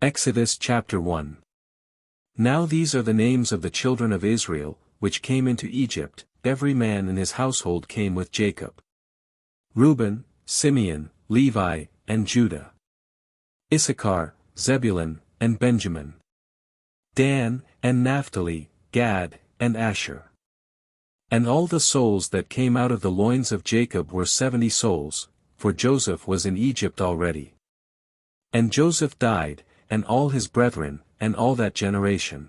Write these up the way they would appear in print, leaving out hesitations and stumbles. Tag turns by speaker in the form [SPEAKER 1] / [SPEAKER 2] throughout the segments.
[SPEAKER 1] Exodus chapter 1. Now these are the names of the children of Israel, which came into Egypt. Every man in his household came with Jacob. Reuben, Simeon, Levi, and Judah. Issachar, Zebulun, and Benjamin. Dan, and Naphtali, Gad, and Asher. And all the souls that came out of the loins of Jacob were 70 souls, for Joseph was in Egypt already. And Joseph died, and all his brethren, and all that generation.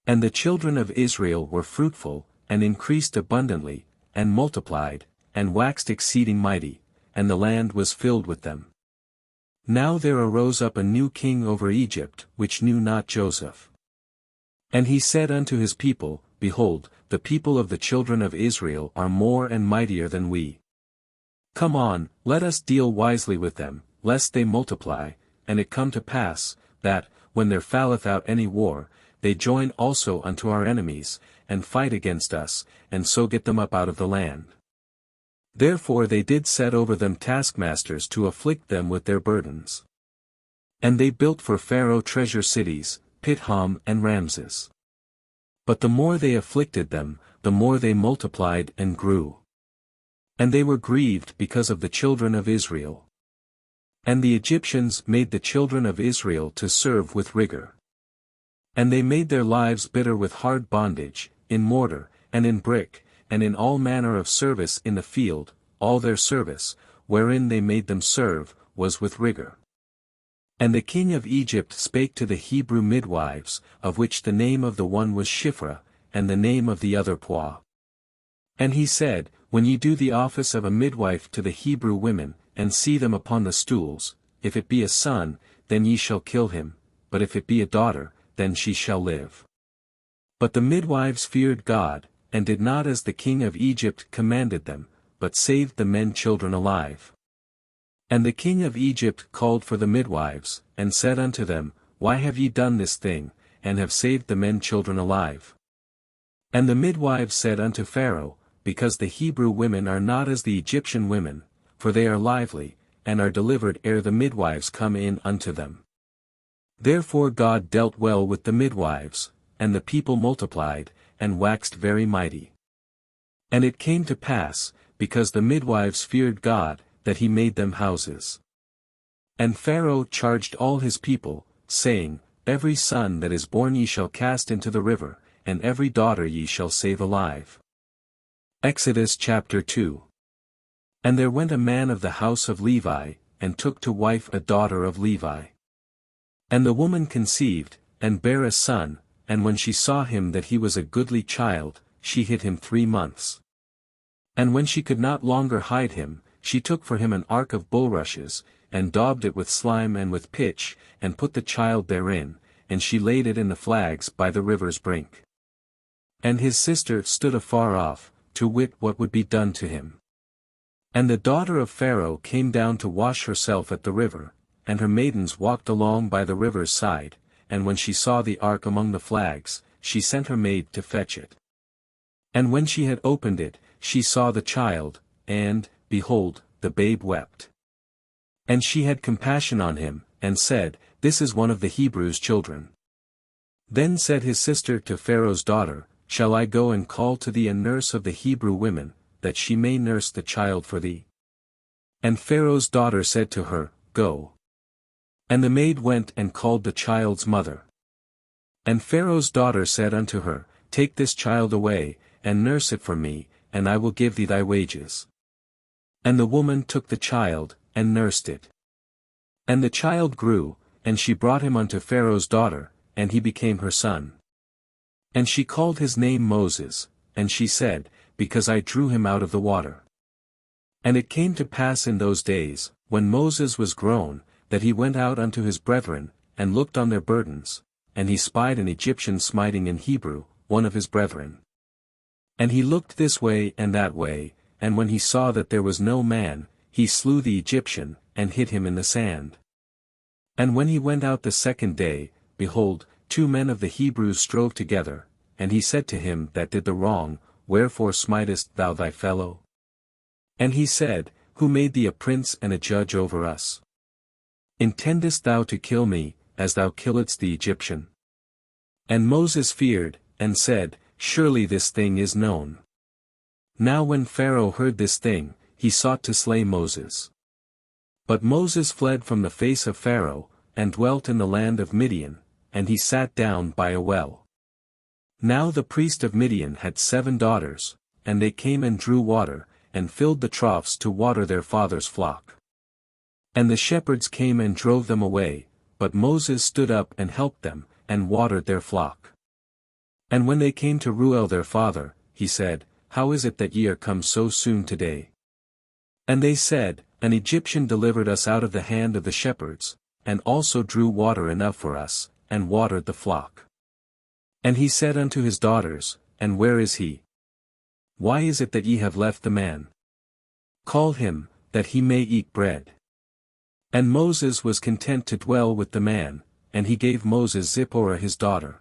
[SPEAKER 1] And the children of Israel were fruitful, and increased abundantly, and multiplied, and waxed exceeding mighty, and the land was filled with them. Now there arose up a new king over Egypt, which knew not Joseph. And he said unto his people, Behold, the people of the children of Israel are more and mightier than we. Come on, let us deal wisely with them, lest they multiply, and it come to pass, that, when there falleth out any war, they join also unto our enemies, and fight against us, and so get them up out of the land. Therefore they did set over them taskmasters to afflict them with their burdens. And they built for Pharaoh treasure cities, Pithom and Ramses. But the more they afflicted them, the more they multiplied and grew. And they were grieved because of the children of Israel. And the Egyptians made the children of Israel to serve with rigor. And they made their lives bitter with hard bondage, in mortar, and in brick, and in all manner of service in the field. All their service, wherein they made them serve, was with rigor. And the king of Egypt spake to the Hebrew midwives, of which the name of the one was Shiphrah, and the name of the other Puah. And he said, When ye do the office of a midwife to the Hebrew women, and see them upon the stools, if it be a son, then ye shall kill him, but if it be a daughter, then she shall live. But the midwives feared God, and did not as the king of Egypt commanded them, but saved the men children alive. And the king of Egypt called for the midwives, and said unto them, Why have ye done this thing, and have saved the men children alive? And the midwives said unto Pharaoh, Because the Hebrew women are not as the Egyptian women, for they are lively, and are delivered ere the midwives come in unto them. Therefore God dealt well with the midwives, and the people multiplied, and waxed very mighty. And it came to pass, because the midwives feared God, that he made them houses. And Pharaoh charged all his people, saying, Every son that is born ye shall cast into the river, and every daughter ye shall save alive. Exodus chapter 2. And there went a man of the house of Levi, and took to wife a daughter of Levi. And the woman conceived, and bare a son, and when she saw him that he was a goodly child, she hid him 3 months. And when she could not longer hide him, she took for him an ark of bulrushes, and daubed it with slime and with pitch, and put the child therein, and she laid it in the flags by the river's brink. And his sister stood afar off, to wit what would be done to him. And the daughter of Pharaoh came down to wash herself at the river, and her maidens walked along by the river's side, and when she saw the ark among the flags, she sent her maid to fetch it. And when she had opened it, she saw the child, and, behold, the babe wept. And she had compassion on him, and said, This is one of the Hebrews' children. Then said his sister to Pharaoh's daughter, Shall I go and call to thee a nurse of the Hebrew women, that she may nurse the child for thee? And Pharaoh's daughter said to her, Go. And the maid went and called the child's mother. And Pharaoh's daughter said unto her, Take this child away, and nurse it for me, and I will give thee thy wages. And the woman took the child, and nursed it. And the child grew, and she brought him unto Pharaoh's daughter, and he became her son. And she called his name Moses, and she said, Because I drew him out of the water. And it came to pass in those days, when Moses was grown, that he went out unto his brethren, and looked on their burdens, and he spied an Egyptian smiting an Hebrew, one of his brethren. And he looked this way and that way, and when he saw that there was no man, he slew the Egyptian, and hid him in the sand. And when he went out the second day, behold, 2 men of the Hebrews strove together, and he said to him that did the wrong, Wherefore smitest thou thy fellow? And he said, Who made thee a prince and a judge over us? Intendest thou to kill me, as thou killedst the Egyptian? And Moses feared, and said, Surely this thing is known. Now when Pharaoh heard this thing, he sought to slay Moses. But Moses fled from the face of Pharaoh, and dwelt in the land of Midian, and he sat down by a well. Now the priest of Midian had 7 daughters, and they came and drew water, and filled the troughs to water their father's flock. And the shepherds came and drove them away, but Moses stood up and helped them, and watered their flock. And when they came to Reuel their father, he said, How is it that ye are come so soon today? And they said, An Egyptian delivered us out of the hand of the shepherds, and also drew water enough for us, and watered the flock. And he said unto his daughters, And where is he? Why is it that ye have left the man? Call him, that he may eat bread. And Moses was content to dwell with the man, and he gave Moses Zipporah his daughter.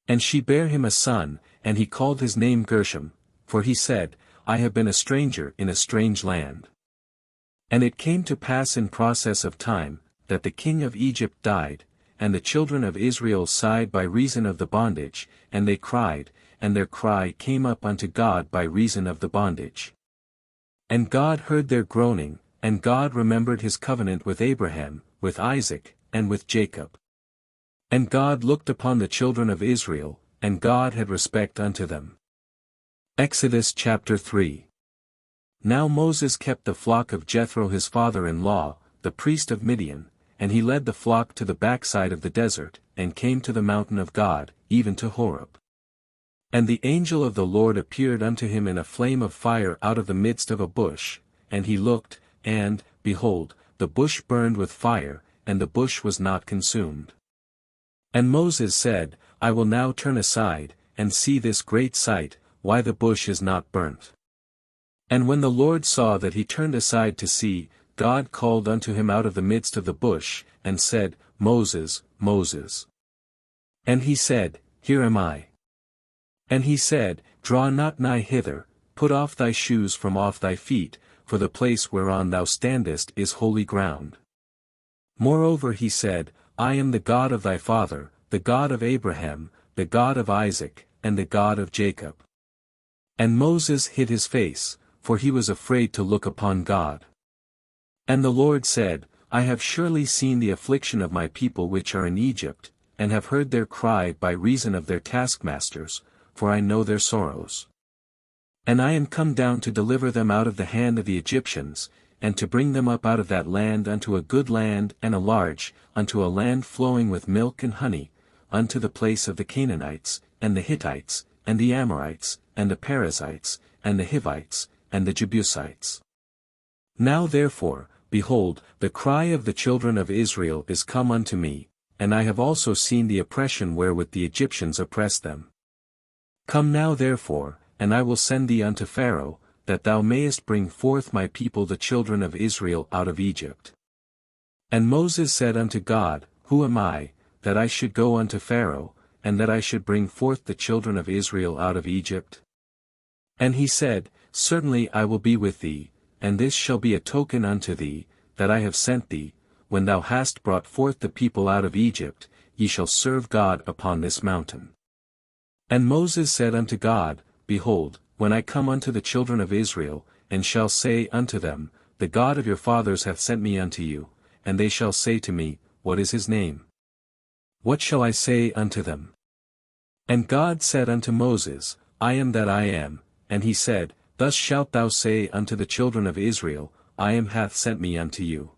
[SPEAKER 1] And she bare him a son, and he called his name Gershom, for he said, I have been a stranger in a strange land. And it came to pass in process of time, that the king of Egypt died, and the children of Israel sighed by reason of the bondage, and they cried, and their cry came up unto God by reason of the bondage. And God heard their groaning, and God remembered his covenant with Abraham, with Isaac, and with Jacob. And God looked upon the children of Israel, and God had respect unto them. Exodus chapter 3. Now Moses kept the flock of Jethro his father-in-law, the priest of Midian, and he led the flock to the backside of the desert, and came to the mountain of God, even to Horeb. And the angel of the Lord appeared unto him in a flame of fire out of the midst of a bush, and he looked, and, behold, the bush burned with fire, and the bush was not consumed. And Moses said, I will now turn aside, and see this great sight, why the bush is not burnt. And when the Lord saw that he turned aside to see, God called unto him out of the midst of the bush, and said, Moses, Moses. And he said, Here am I. And he said, Draw not nigh hither, put off thy shoes from off thy feet, for the place whereon thou standest is holy ground. Moreover he said, I am the God of thy father, the God of Abraham, the God of Isaac, and the God of Jacob. And Moses hid his face, for he was afraid to look upon God. And the Lord said, I have surely seen the affliction of my people which are in Egypt, and have heard their cry by reason of their taskmasters, for I know their sorrows. And I am come down to deliver them out of the hand of the Egyptians, and to bring them up out of that land unto a good land and a large, unto a land flowing with milk and honey, unto the place of the Canaanites, and the Hittites, and the Amorites, and the Perizzites, and the Hivites, and the Jebusites. Now therefore, behold, the cry of the children of Israel is come unto me, and I have also seen the oppression wherewith the Egyptians oppress them. Come now therefore, and I will send thee unto Pharaoh, that thou mayest bring forth my people the children of Israel out of Egypt. And Moses said unto God, Who am I, that I should go unto Pharaoh, and that I should bring forth the children of Israel out of Egypt? And he said, Certainly I will be with thee, and this shall be a token unto thee, that I have sent thee, when thou hast brought forth the people out of Egypt, ye shall serve God upon this mountain. And Moses said unto God, Behold, when I come unto the children of Israel, and shall say unto them, The God of your fathers hath sent me unto you, and they shall say to me, What is his name? What shall I say unto them? And God said unto Moses, I am that I am, and he said, Thus shalt thou say unto the children of Israel, I am hath sent me unto you.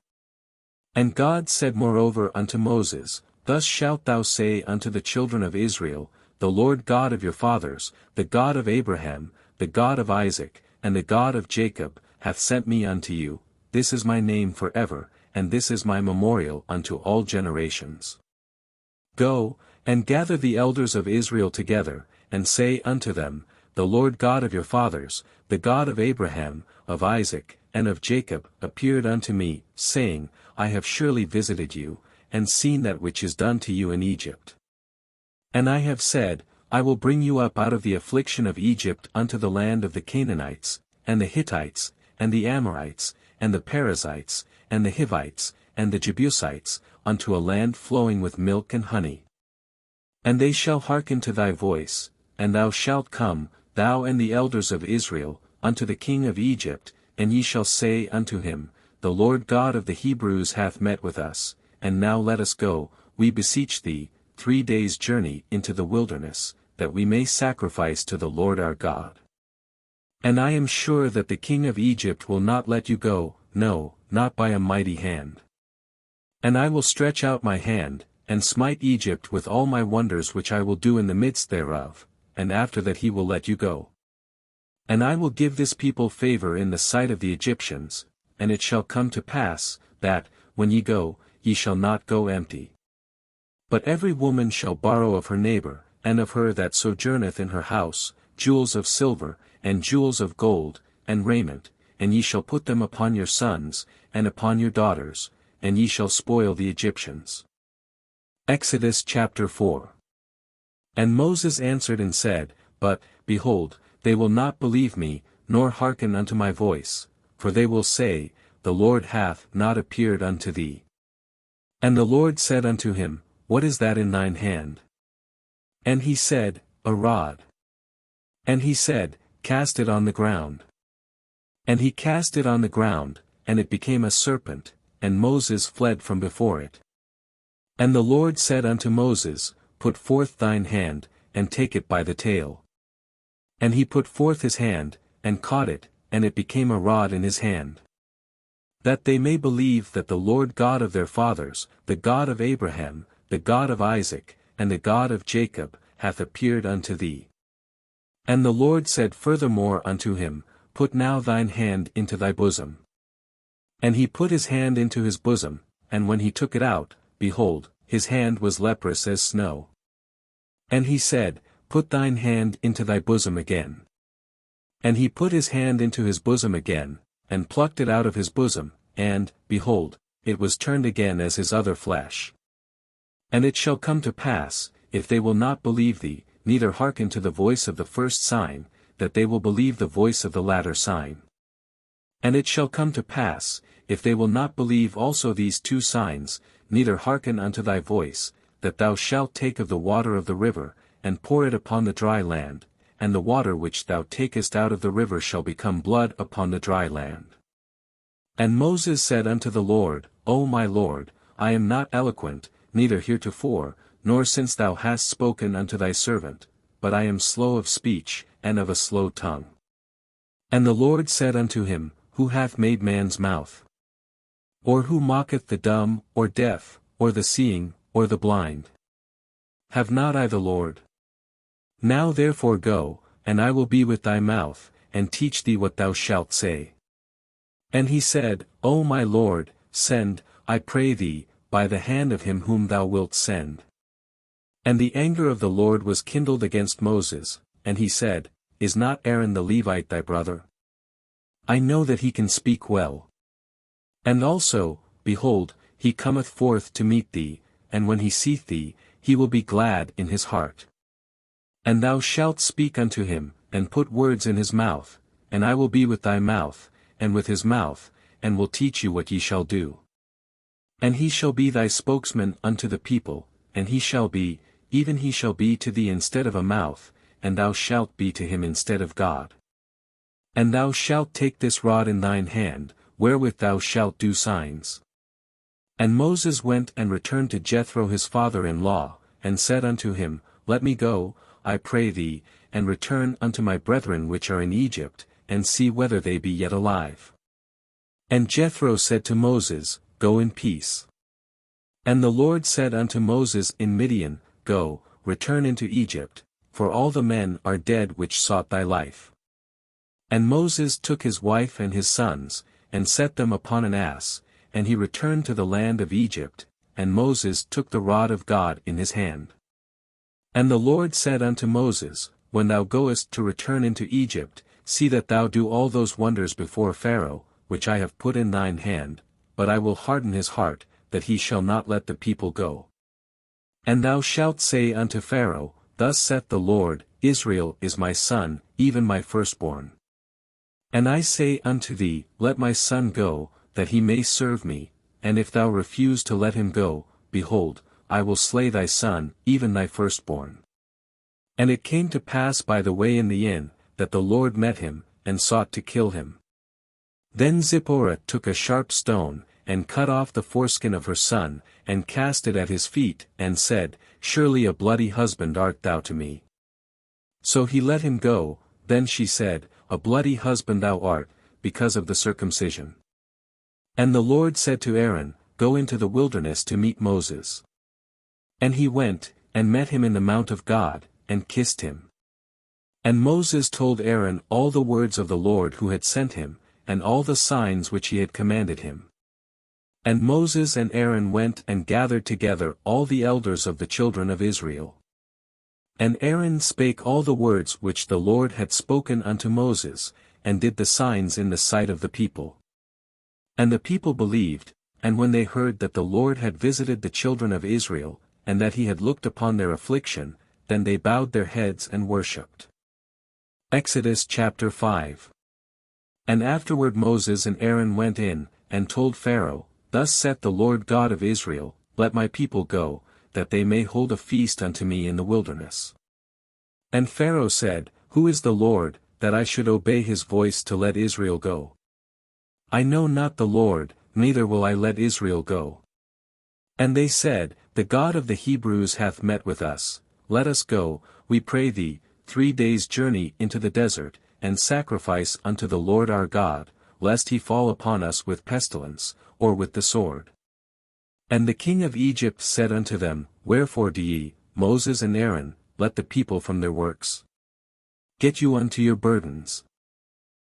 [SPEAKER 1] And God said moreover unto Moses, Thus shalt thou say unto the children of Israel, The Lord God of your fathers, the God of Abraham, the God of Isaac, and the God of Jacob, hath sent me unto you, this is my name for ever, and this is my memorial unto all generations. Go, and gather the elders of Israel together, and say unto them, The Lord God of your fathers, the God of Abraham, of Isaac, and of Jacob, appeared unto me, saying, I have surely visited you, and seen that which is done to you in Egypt. And I have said, I will bring you up out of the affliction of Egypt unto the land of the Canaanites, and the Hittites, and the Amorites, and the Perizzites, and the Hivites, and the Jebusites, unto a land flowing with milk and honey. And they shall hearken to thy voice, and thou shalt come, thou and the elders of Israel, unto the king of Egypt, and ye shall say unto him, The Lord God of the Hebrews hath met with us, and now let us go, we beseech thee, 3 days' journey into the wilderness, that we may sacrifice to the Lord our God. And I am sure that the king of Egypt will not let you go, no, not by a mighty hand. And I will stretch out my hand, and smite Egypt with all my wonders which I will do in the midst thereof, and after that he will let you go. And I will give this people favor in the sight of the Egyptians, and it shall come to pass, that, when ye go, ye shall not go empty. But every woman shall borrow of her neighbor, and of her that sojourneth in her house, jewels of silver, and jewels of gold, and raiment, and ye shall put them upon your sons, and upon your daughters, and ye shall spoil the Egyptians. Exodus chapter 4. And Moses answered and said, But, behold, they will not believe me, nor hearken unto my voice, for they will say, The Lord hath not appeared unto thee. And the Lord said unto him, What is that in thine hand? And he said, A rod. And he said, Cast it on the ground. And he cast it on the ground, and it became a serpent, and Moses fled from before it. And the Lord said unto Moses, Put forth thine hand, and take it by the tail. And he put forth his hand, and caught it, and it became a rod in his hand. That they may believe that the Lord God of their fathers, the God of Abraham, the God of Isaac, and the God of Jacob, hath appeared unto thee. And the Lord said furthermore unto him, Put now thine hand into thy bosom. And he put his hand into his bosom, and when he took it out, behold, his hand was leprous as snow. And he said, Put thine hand into thy bosom again. And he put his hand into his bosom again, and plucked it out of his bosom, and, behold, it was turned again as his other flesh. And it shall come to pass, if they will not believe thee, neither hearken to the voice of the first sign, that they will believe the voice of the latter sign. And it shall come to pass, if they will not believe also these 2 signs, neither hearken unto thy voice, that thou shalt take of the water of the river, and pour it upon the dry land, and the water which thou takest out of the river shall become blood upon the dry land. And Moses said unto the Lord, O my Lord, I am not eloquent, neither heretofore, nor since thou hast spoken unto thy servant, but I am slow of speech, and of a slow tongue. And the Lord said unto him, Who hath made man's mouth? Or who mocketh the dumb, or deaf, or the seeing, or the blind? Have not I the Lord? Now therefore go, and I will be with thy mouth, and teach thee what thou shalt say. And he said, O my Lord, send, I pray thee, by the hand of him whom thou wilt send. And the anger of the Lord was kindled against Moses, and he said, Is not Aaron the Levite thy brother? I know that he can speak well. And also, behold, he cometh forth to meet thee, and when he seeth thee, he will be glad in his heart. And thou shalt speak unto him, and put words in his mouth, and I will be with thy mouth, and with his mouth, and will teach you what ye shall do. And he shall be thy spokesman unto the people, and he shall be, even he shall be to thee instead of a mouth, and thou shalt be to him instead of God. And thou shalt take this rod in thine hand, wherewith thou shalt do signs. And Moses went and returned to Jethro his father-in-law, and said unto him, Let me go, I pray thee, and return unto my brethren which are in Egypt, and see whether they be yet alive. And Jethro said to Moses, Go in peace. And the Lord said unto Moses in Midian, Go, return into Egypt, for all the men are dead which sought thy life. And Moses took his wife and his sons, and set them upon an ass, and he returned to the land of Egypt, and Moses took the rod of God in his hand. And the Lord said unto Moses, When thou goest to return into Egypt, see that thou do all those wonders before Pharaoh, which I have put in thine hand, but I will harden his heart, that he shall not let the people go. And thou shalt say unto Pharaoh, Thus saith the Lord, Israel is my son, even my firstborn. And I say unto thee, Let my son go, that he may serve me, and if thou refuse to let him go, Behold, I will slay thy son, even thy firstborn. And it came to pass by the way in the inn, that the Lord met him, and sought to kill him. Then Zipporah took a sharp stone, and cut off the foreskin of her son, and cast it at his feet, and said, Surely a bloody husband art thou to me. So he let him go. Then she said, A bloody husband thou art, because of the circumcision. And the Lord said to Aaron, Go into the wilderness to meet Moses. And he went, and met him in the mount of God, and kissed him. And Moses told Aaron all the words of the Lord who had sent him, and all the signs which he had commanded him. And Moses and Aaron went and gathered together all the elders of the children of Israel. And Aaron spake all the words which the Lord had spoken unto Moses, and did the signs in the sight of the people. And the people believed, and when they heard that the Lord had visited the children of Israel, and that he had looked upon their affliction, then they bowed their heads and worshipped. Exodus chapter 5. And afterward Moses and Aaron went in, and told Pharaoh, Thus saith the Lord God of Israel, Let my people go, that they may hold a feast unto me in the wilderness. And Pharaoh said, Who is the Lord, that I should obey his voice to let Israel go? I know not the Lord, neither will I let Israel go. And they said, The God of the Hebrews hath met with us. Let us go, we pray thee, 3 days' journey into the desert, and sacrifice unto the Lord our God, lest he fall upon us with pestilence, or with the sword. And the king of Egypt said unto them, Wherefore do ye, Moses and Aaron, let the people from their works? Get you unto your burdens.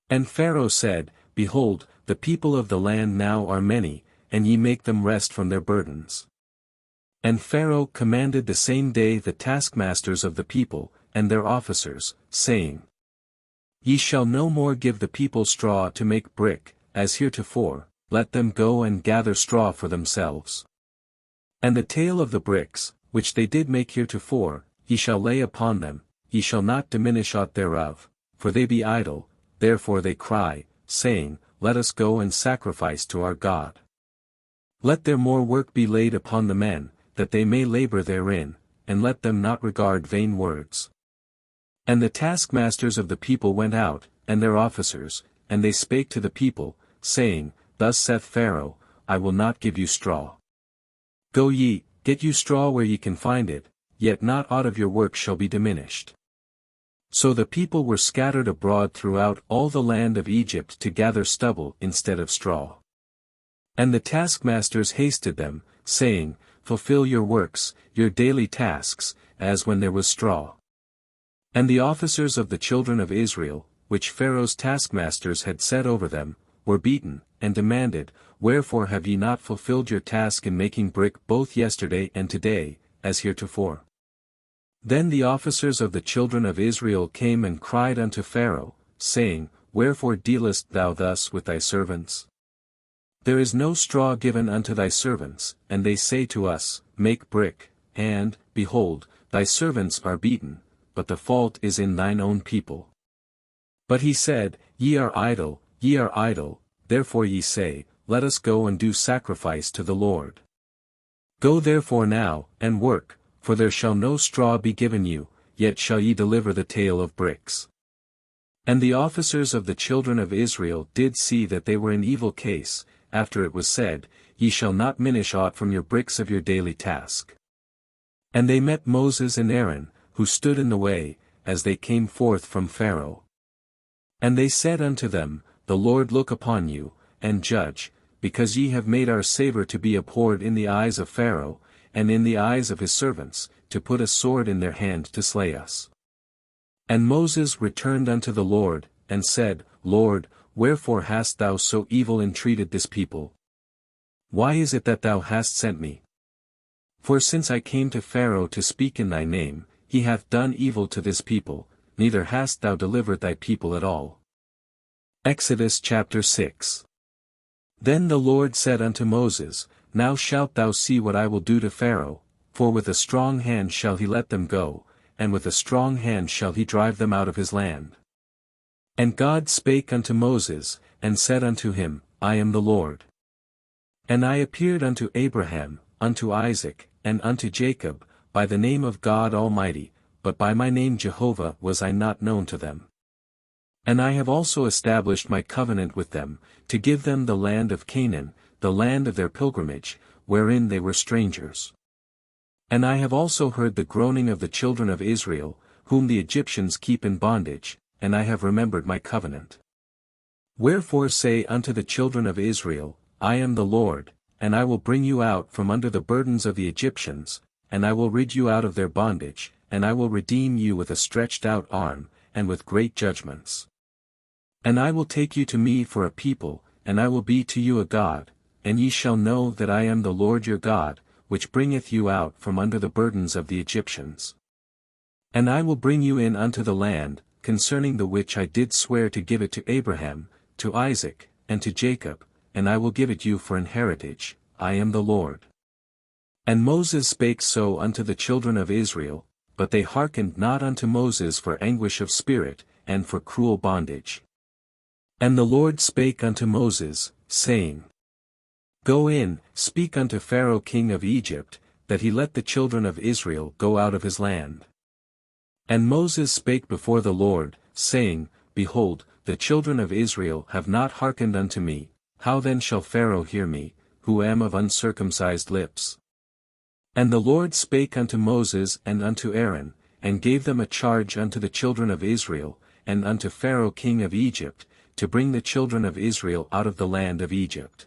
[SPEAKER 1] And Pharaoh said, Behold, the people of the land now are many, and ye make them rest from their burdens. And Pharaoh commanded the same day the taskmasters of the people, and their officers, saying, Ye shall no more give the people straw to make brick, as heretofore, let them go and gather straw for themselves. And the tale of the bricks, which they did make heretofore, ye shall lay upon them, ye shall not diminish aught thereof, for they be idle, therefore they cry, saying, Let us go and sacrifice to our God. Let their more work be laid upon the men, that they may labor therein, and let them not regard vain words. And the taskmasters of the people went out, and their officers, and they spake to the people, saying, Thus saith Pharaoh, I will not give you straw. Go ye, get you straw where ye can find it, yet not aught of your work shall be diminished. So the people were scattered abroad throughout all the land of Egypt to gather stubble instead of straw. And the taskmasters hasted them, saying, Fulfill your works, your daily tasks, as when there was straw. And the officers of the children of Israel, which Pharaoh's taskmasters had set over them, were beaten, and demanded, Wherefore have ye not fulfilled your task in making brick both yesterday and today, as heretofore? Then the officers of the children of Israel came and cried unto Pharaoh, saying, Wherefore dealest thou thus with thy servants? There is no straw given unto thy servants, and they say to us, Make brick, and, behold, thy servants are beaten, but the fault is in thine own people. But he said, Ye are idle, therefore ye say, Let us go and do sacrifice to the Lord. Go therefore now, and work, for there shall no straw be given you, yet shall ye deliver the tale of bricks. And the officers of the children of Israel did see that they were in evil case, after it was said, Ye shall not minish aught from your bricks of your daily task. And they met Moses and Aaron, who stood in the way, as they came forth from Pharaoh. And they said unto them, The Lord look upon you, and judge, because ye have made our savour to be abhorred in the eyes of Pharaoh, and in the eyes of his servants, to put a sword in their hand to slay us. And Moses returned unto the Lord, and said, Lord, wherefore hast thou so evil entreated this people? Why is it that thou hast sent me? For since I came to Pharaoh to speak in thy name, he hath done evil to this people, neither hast thou delivered thy people at all. Exodus chapter 6. Then the Lord said unto Moses, Now shalt thou see what I will do to Pharaoh, for with a strong hand shall he let them go, and with a strong hand shall he drive them out of his land. And God spake unto Moses, and said unto him, I am the Lord. And I appeared unto Abraham, unto Isaac, and unto Jacob, by the name of God Almighty, but by my name Jehovah was I not known to them. And I have also established my covenant with them, to give them the land of Canaan, the land of their pilgrimage, wherein they were strangers. And I have also heard the groaning of the children of Israel, whom the Egyptians keep in bondage, and I have remembered my covenant. Wherefore say unto the children of Israel, I am the Lord, and I will bring you out from under the burdens of the Egyptians, and I will rid you out of their bondage, and I will redeem you with a stretched out arm, and with great judgments. And I will take you to me for a people, and I will be to you a God, and ye shall know that I am the Lord your God, which bringeth you out from under the burdens of the Egyptians. And I will bring you in unto the land, concerning the which I did swear to give it to Abraham, to Isaac, and to Jacob, and I will give it you for an heritage, I am the Lord. And Moses spake so unto the children of Israel, but they hearkened not unto Moses for anguish of spirit, and for cruel bondage. And the Lord spake unto Moses, saying, Go in, speak unto Pharaoh king of Egypt, that he let the children of Israel go out of his land. And Moses spake before the Lord, saying, Behold, the children of Israel have not hearkened unto me, how then shall Pharaoh hear me, who am of uncircumcised lips? And the Lord spake unto Moses and unto Aaron, and gave them a charge unto the children of Israel, and unto Pharaoh king of Egypt, to bring the children of Israel out of the land of Egypt.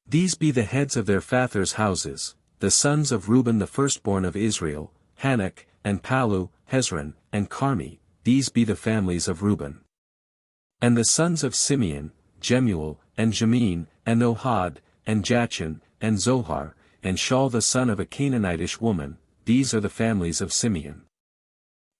[SPEAKER 1] These be the heads of their fathers' houses, the sons of Reuben the firstborn of Israel, Hanok, and Palu, Hezron, and Carmi, these be the families of Reuben. And the sons of Simeon, Jemuel, and Jamin, and Ohad, and Jachin, and Zohar, and Shaul the son of a Canaanitish woman, these are the families of Simeon.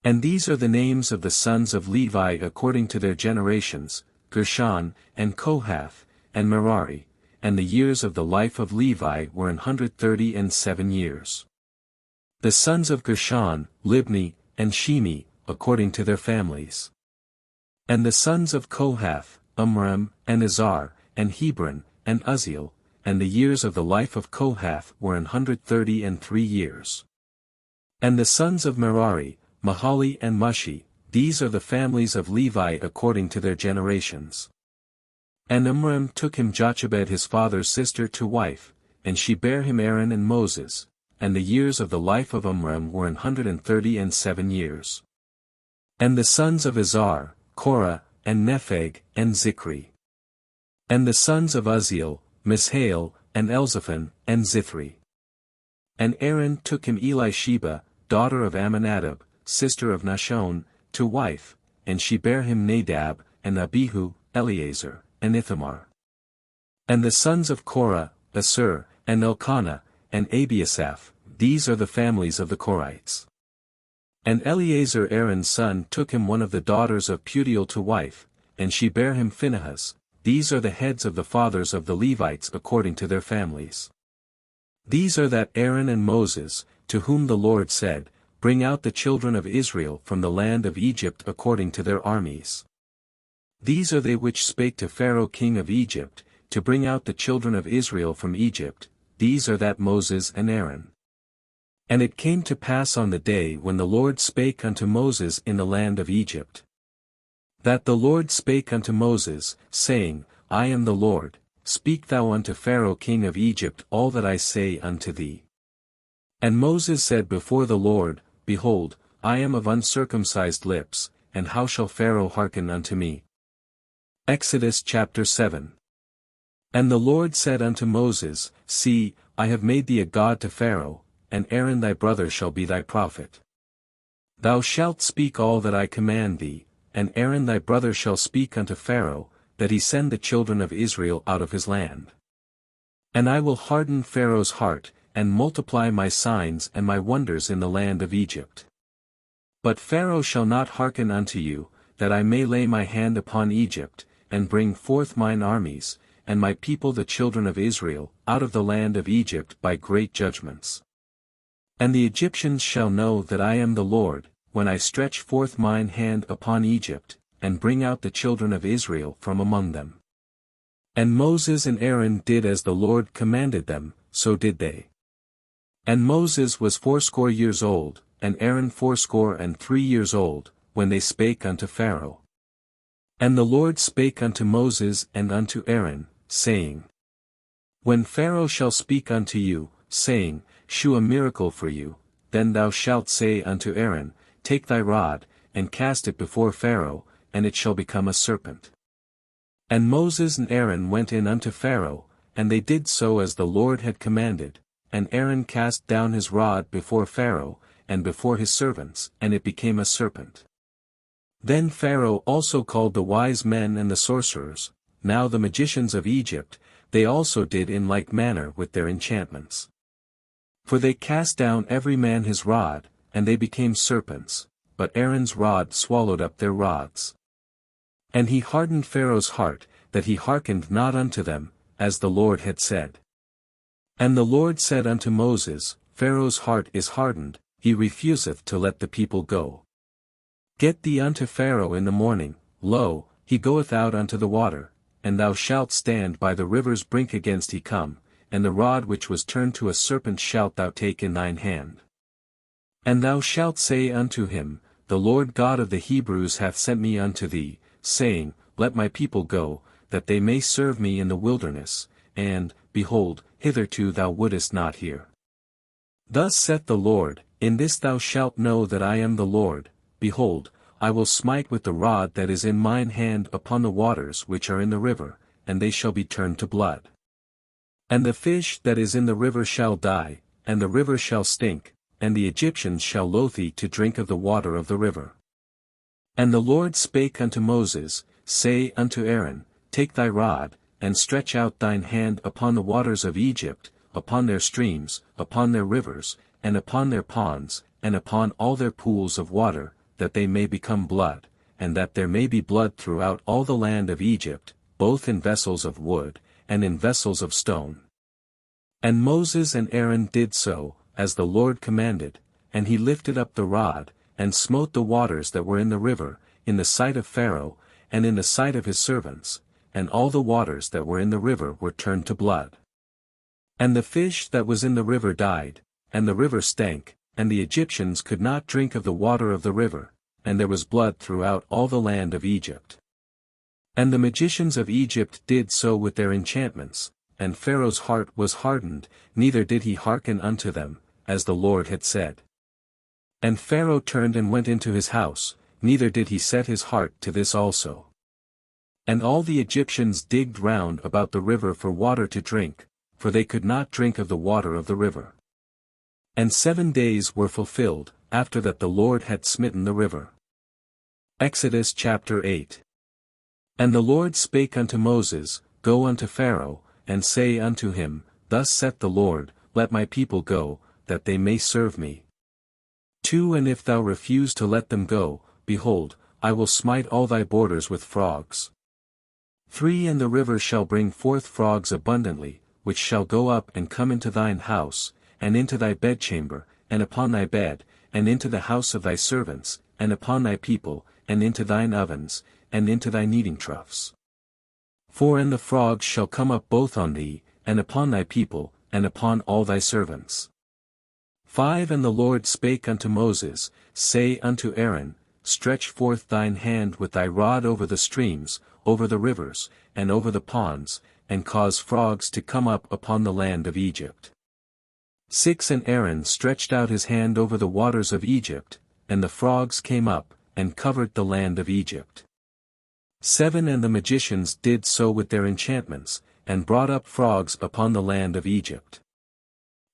[SPEAKER 1] And these are the names of the sons of Levi according to their generations, Gershon, and Kohath, and Merari, and the years of the life of Levi were 137 years. The sons of Gershon, Libni, and Shimi, according to their families. And the sons of Kohath, Amram, and Izhar, and Hebron, and Uzziel, and the years of the life of Kohath were 133 years. And the sons of Merari, Mahali and Mushi, these are the families of Levi according to their generations. And Amram took him Jochebed his father's sister to wife, and she bare him Aaron and Moses, and the years of the life of Amram were 137 years. And the sons of Izhar, Korah, and Nepheg, and Zikri. And the sons of Uzziel, Mishael, and Elzaphan, and Zithri. And Aaron took him Elisheba, daughter of Amminadab, sister of Nahshon, to wife, and she bare him Nadab, and Abihu, Eleazar, and Ithamar. And the sons of Korah, Assur, and Elkanah, and Abiasaph, these are the families of the Korites. And Eleazar Aaron's son took him one of the daughters of Putiel to wife, and she bare him Phinehas, these are the heads of the fathers of the Levites according to their families. These are that Aaron and Moses, to whom the Lord said, Bring out the children of Israel from the land of Egypt according to their armies. These are they which spake to Pharaoh king of Egypt, to bring out the children of Israel from Egypt, these are that Moses and Aaron. And it came to pass on the day when the Lord spake unto Moses in the land of Egypt, that the Lord spake unto Moses, saying, I am the Lord, speak thou unto Pharaoh king of Egypt all that I say unto thee. And Moses said before the Lord, Behold, I am of uncircumcised lips, and how shall Pharaoh hearken unto me? Exodus chapter 7. And the Lord said unto Moses, See, I have made thee a god to Pharaoh, and Aaron thy brother shall be thy prophet. Thou shalt speak all that I command thee, and Aaron thy brother shall speak unto Pharaoh, that he send the children of Israel out of his land. And I will harden Pharaoh's heart, and multiply my signs and my wonders in the land of Egypt. But Pharaoh shall not hearken unto you, that I may lay my hand upon Egypt, and bring forth mine armies, and my people the children of Israel, out of the land of Egypt by great judgments. And the Egyptians shall know that I am the Lord, when I stretch forth mine hand upon Egypt, and bring out the children of Israel from among them. And Moses and Aaron did as the Lord commanded them, so did they. And Moses was 80 old, and Aaron 83 old, when they spake unto Pharaoh. And the Lord spake unto Moses and unto Aaron, saying, When Pharaoh shall speak unto you, saying, Shew a miracle for you, then thou shalt say unto Aaron, Take thy rod, and cast it before Pharaoh, and it shall become a serpent. And Moses and Aaron went in unto Pharaoh, and they did so as the Lord had commanded, and Aaron cast down his rod before Pharaoh, and before his servants, and it became a serpent. Then Pharaoh also called the wise men and the sorcerers, now the magicians of Egypt, they also did in like manner with their enchantments. For they cast down every man his rod, and they became serpents, but Aaron's rod swallowed up their rods. And he hardened Pharaoh's heart, that he hearkened not unto them, as the Lord had said. And the Lord said unto Moses, Pharaoh's heart is hardened, he refuseth to let the people go. Get thee unto Pharaoh in the morning, lo, he goeth out unto the water, and thou shalt stand by the river's brink against he come, and the rod which was turned to a serpent shalt thou take in thine hand. And thou shalt say unto him, The Lord God of the Hebrews hath sent me unto thee, saying, Let my people go, that they may serve me in the wilderness, and, behold, hitherto thou wouldest not hear. Thus saith the Lord, In this thou shalt know that I am the Lord. Behold, I will smite with the rod that is in mine hand upon the waters which are in the river, and they shall be turned to blood. And the fish that is in the river shall die, and the river shall stink, and the Egyptians shall loathe to drink of the water of the river. And the Lord spake unto Moses, Say unto Aaron, Take thy rod, and stretch out thine hand upon the waters of Egypt, upon their streams, upon their rivers, and upon their ponds, and upon all their pools of water, that they may become blood, and that there may be blood throughout all the land of Egypt, both in vessels of wood, and in vessels of stone. And Moses and Aaron did so, as the Lord commanded, and he lifted up the rod, and smote the waters that were in the river, in the sight of Pharaoh, and in the sight of his servants, and all the waters that were in the river were turned to blood. And the fish that was in the river died, and the river stank, and the Egyptians could not drink of the water of the river, and there was blood throughout all the land of Egypt. And the magicians of Egypt did so with their enchantments, and Pharaoh's heart was hardened, neither did he hearken unto them, as the Lord had said. And Pharaoh turned and went into his house, neither did he set his heart to this also. And all the Egyptians digged round about the river for water to drink, for they could not drink of the water of the river. And 7 days were fulfilled, after that the Lord had smitten the river. Exodus chapter 8. And the Lord spake unto Moses, Go unto Pharaoh, and say unto him, Thus saith the Lord, Let my people go, that they may serve me. 2 And if thou refuse to let them go, behold, I will smite all thy borders with frogs. 3 And the river shall bring forth frogs abundantly, which shall go up and come into thine house, and into thy bedchamber, and upon thy bed, and into the house of thy servants, and upon thy people, and into thine ovens, and into thy kneading troughs. 4 And the frogs shall come up both on thee, and upon thy people, and upon all thy servants. 5 And the Lord spake unto Moses, Say unto Aaron, Stretch forth thine hand with thy rod over the streams, over the rivers, and over the ponds, and cause frogs to come up upon the land of Egypt. 6 And Aaron stretched out his hand over the waters of Egypt, and the frogs came up, and covered the land of Egypt. 7 And the magicians did so with their enchantments, and brought up frogs upon the land of Egypt.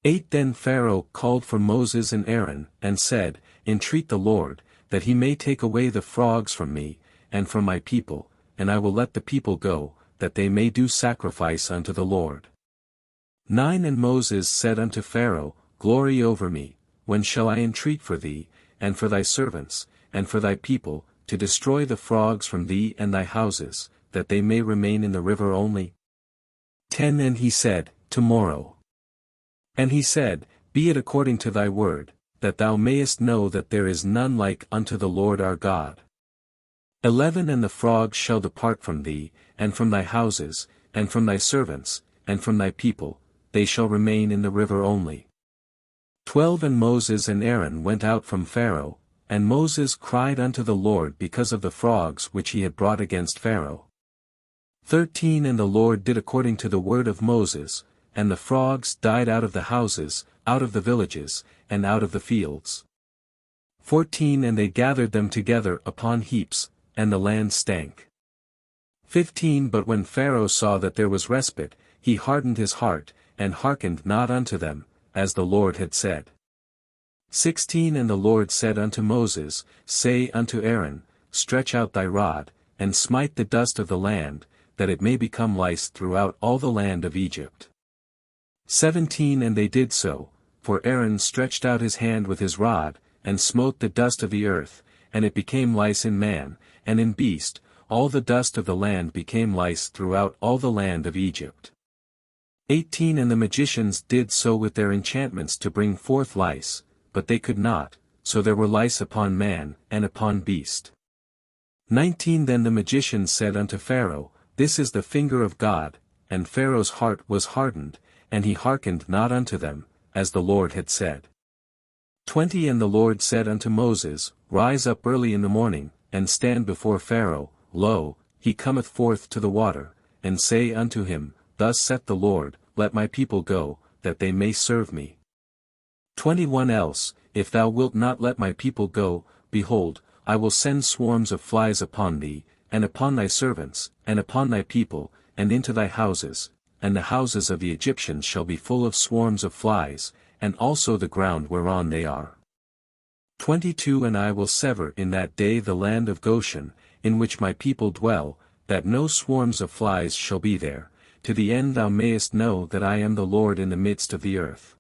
[SPEAKER 1] 8 Then Pharaoh called for Moses and Aaron, and said, Entreat the Lord, that he may take away the frogs from me, and from my people, and I will let the people go, that they may do sacrifice unto the Lord. 9 And Moses said unto Pharaoh, Glory over me, when shall I entreat for thee, and for thy servants, and for thy people, to destroy the frogs from thee and thy houses, that they may remain in the river only? 10 And he said, Tomorrow. And he said, Be it according to thy word, that thou mayest know that there is none like unto the Lord our God. 11 And the frogs shall depart from thee, and from thy houses, and from thy servants, and from thy people, they shall remain in the river only. 12 And Moses and Aaron went out from Pharaoh, and Moses cried unto the Lord because of the frogs which he had brought against Pharaoh. 13 And the Lord did according to the word of Moses, and the frogs died out of the houses, out of the villages, and out of the fields. 14 And they gathered them together upon heaps, and the land stank. 15 But when Pharaoh saw that there was respite, he hardened his heart, and hearkened not unto them, as the Lord had said. 16 And the Lord said unto Moses, Say unto Aaron, Stretch out thy rod, and smite the dust of the land, that it may become lice throughout all the land of Egypt. 17 And they did so, for Aaron stretched out his hand with his rod, and smote the dust of the earth, and it became lice in man, and in beast, all the dust of the land became lice throughout all the land of Egypt. 18 And the magicians did so with their enchantments to bring forth lice, but they could not, so there were lice upon man, and upon beast. 19 Then the magicians said unto Pharaoh, This is the finger of God, and Pharaoh's heart was hardened, and he hearkened not unto them, as the Lord had said. 20 And the Lord said unto Moses, Rise up early in the morning, and stand before Pharaoh, lo, he cometh forth to the water, and say unto him, Thus saith the Lord, Let my people go, that they may serve me. 21 Else, if thou wilt not let my people go, behold, I will send swarms of flies upon thee, and upon thy servants, and upon thy people, and into thy houses, and the houses of the Egyptians shall be full of swarms of flies, and also the ground whereon they are. 22 And I will sever in that day the land of Goshen, in which my people dwell, that no swarms of flies shall be there, to the end thou mayest know that I am the Lord in the midst of the earth.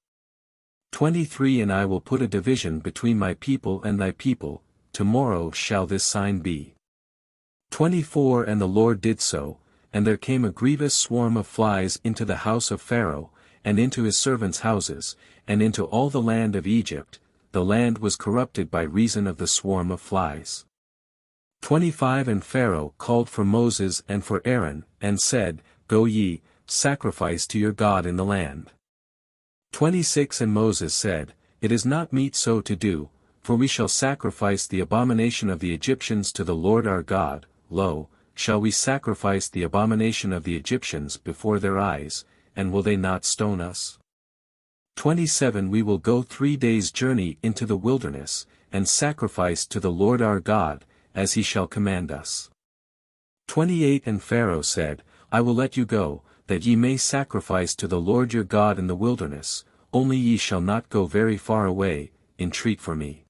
[SPEAKER 1] 23 And I will put a division between my people and thy people, tomorrow shall this sign be. 24 And the Lord did so, and there came a grievous swarm of flies into the house of Pharaoh, and into his servants' houses, and into all the land of Egypt, the land was corrupted by reason of the swarm of flies. 25 And Pharaoh called for Moses and for Aaron, and said, Go ye, sacrifice to your God in the land. 26 And Moses said, It is not meet so to do, for we shall sacrifice the abomination of the Egyptians to the Lord our God. Lo, shall we sacrifice the abomination of the Egyptians before their eyes, and will they not stone us? 27 We will go 3 days' journey into the wilderness, and sacrifice to the Lord our God, as he shall command us. 28 And Pharaoh said, I will let you go, that ye may sacrifice to the Lord your God in the wilderness, only ye shall not go very far away, entreat for me.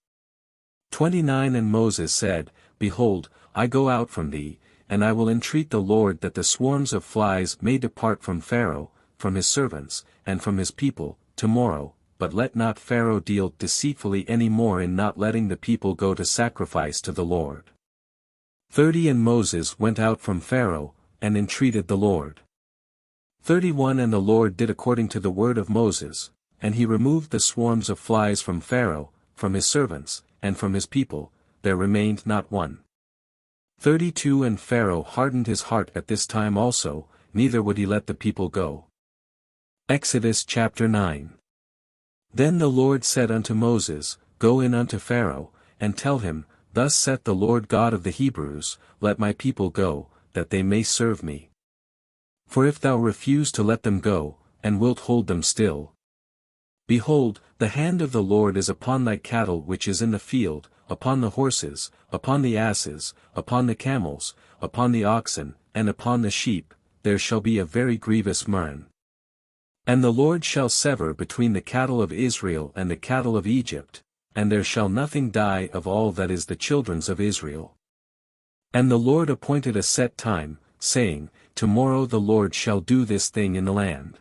[SPEAKER 1] 29 And Moses said, Behold, I go out from thee, and I will entreat the Lord that the swarms of flies may depart from Pharaoh, from his servants, and from his people, tomorrow, but let not Pharaoh deal deceitfully any more in not letting the people go to sacrifice to the Lord. 30 And Moses went out from Pharaoh, and entreated the Lord. 31 And the Lord did according to the word of Moses, and he removed the swarms of flies from Pharaoh, from his servants, and from his people, there remained not one. 32 And Pharaoh hardened his heart at this time also, neither would he let the people go. Exodus chapter 9. Then the Lord said unto Moses, Go in unto Pharaoh, and tell him, Thus saith the Lord God of the Hebrews, Let my people go, that they may serve me. For if thou refuse to let them go, and wilt hold them still, behold, the hand of the Lord is upon thy cattle which is in the field, upon the horses, upon the asses, upon the camels, upon the oxen, and upon the sheep, there shall be a very grievous murrain. And the Lord shall sever between the cattle of Israel and the cattle of Egypt, and there shall nothing die of all that is the children's of Israel. And the Lord appointed a set time, saying, Tomorrow the Lord shall do this thing in the land.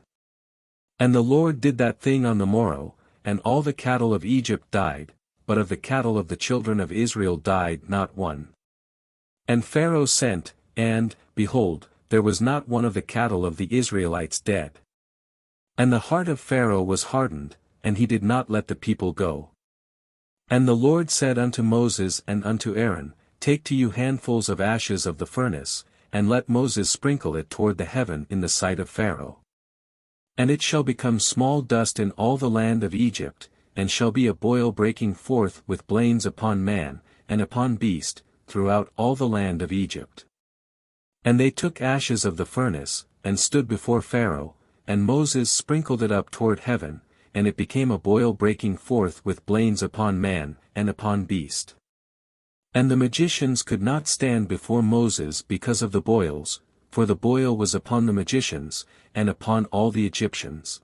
[SPEAKER 1] And the Lord did that thing on the morrow, and all the cattle of Egypt died, but of the cattle of the children of Israel died not one. And Pharaoh sent, and, behold, there was not one of the cattle of the Israelites dead. And the heart of Pharaoh was hardened, and he did not let the people go. And the Lord said unto Moses and unto Aaron, Take to you handfuls of ashes of the furnace, and let Moses sprinkle it toward the heaven in the sight of Pharaoh. And it shall become small dust in all the land of Egypt, and shall be a boil breaking forth with blains upon man, and upon beast, throughout all the land of Egypt. And they took ashes of the furnace, and stood before Pharaoh, and Moses sprinkled it up toward heaven, and it became a boil breaking forth with blains upon man, and upon beast. And the magicians could not stand before Moses because of the boils, for the boil was upon the magicians, and upon all the Egyptians.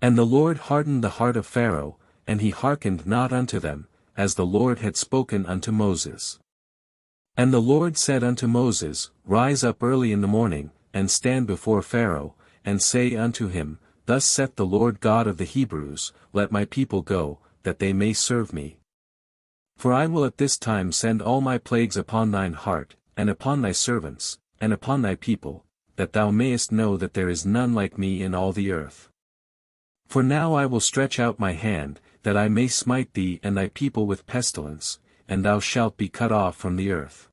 [SPEAKER 1] And the Lord hardened the heart of Pharaoh, and he hearkened not unto them, as the Lord had spoken unto Moses. And the Lord said unto Moses, Rise up early in the morning, and stand before Pharaoh, and say unto him, Thus saith the Lord God of the Hebrews, Let my people go, that they may serve me. For I will at this time send all my plagues upon thine heart, and upon thy servants, and upon thy people, that thou mayest know that there is none like me in all the earth. For now I will stretch out my hand, that I may smite thee and thy people with pestilence, and thou shalt be cut off from the earth.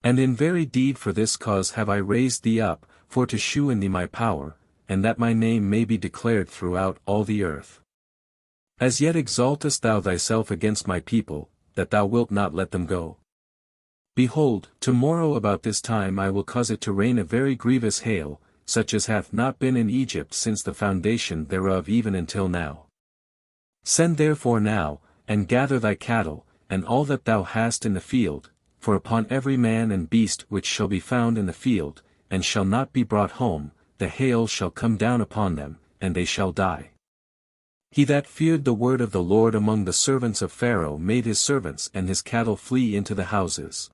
[SPEAKER 1] And in very deed for this cause have I raised thee up, for to shew in thee my power, and that my name may be declared throughout all the earth. As yet exaltest thou thyself against my people, that thou wilt not let them go. Behold, tomorrow about this time I will cause it to rain a very grievous hail, such as hath not been in Egypt since the foundation thereof even until now. Send therefore now, and gather thy cattle, and all that thou hast in the field, for upon every man and beast which shall be found in the field, and shall not be brought home, the hail shall come down upon them, and they shall die. He that feared the word of the Lord among the servants of Pharaoh made his servants and his cattle flee into the houses.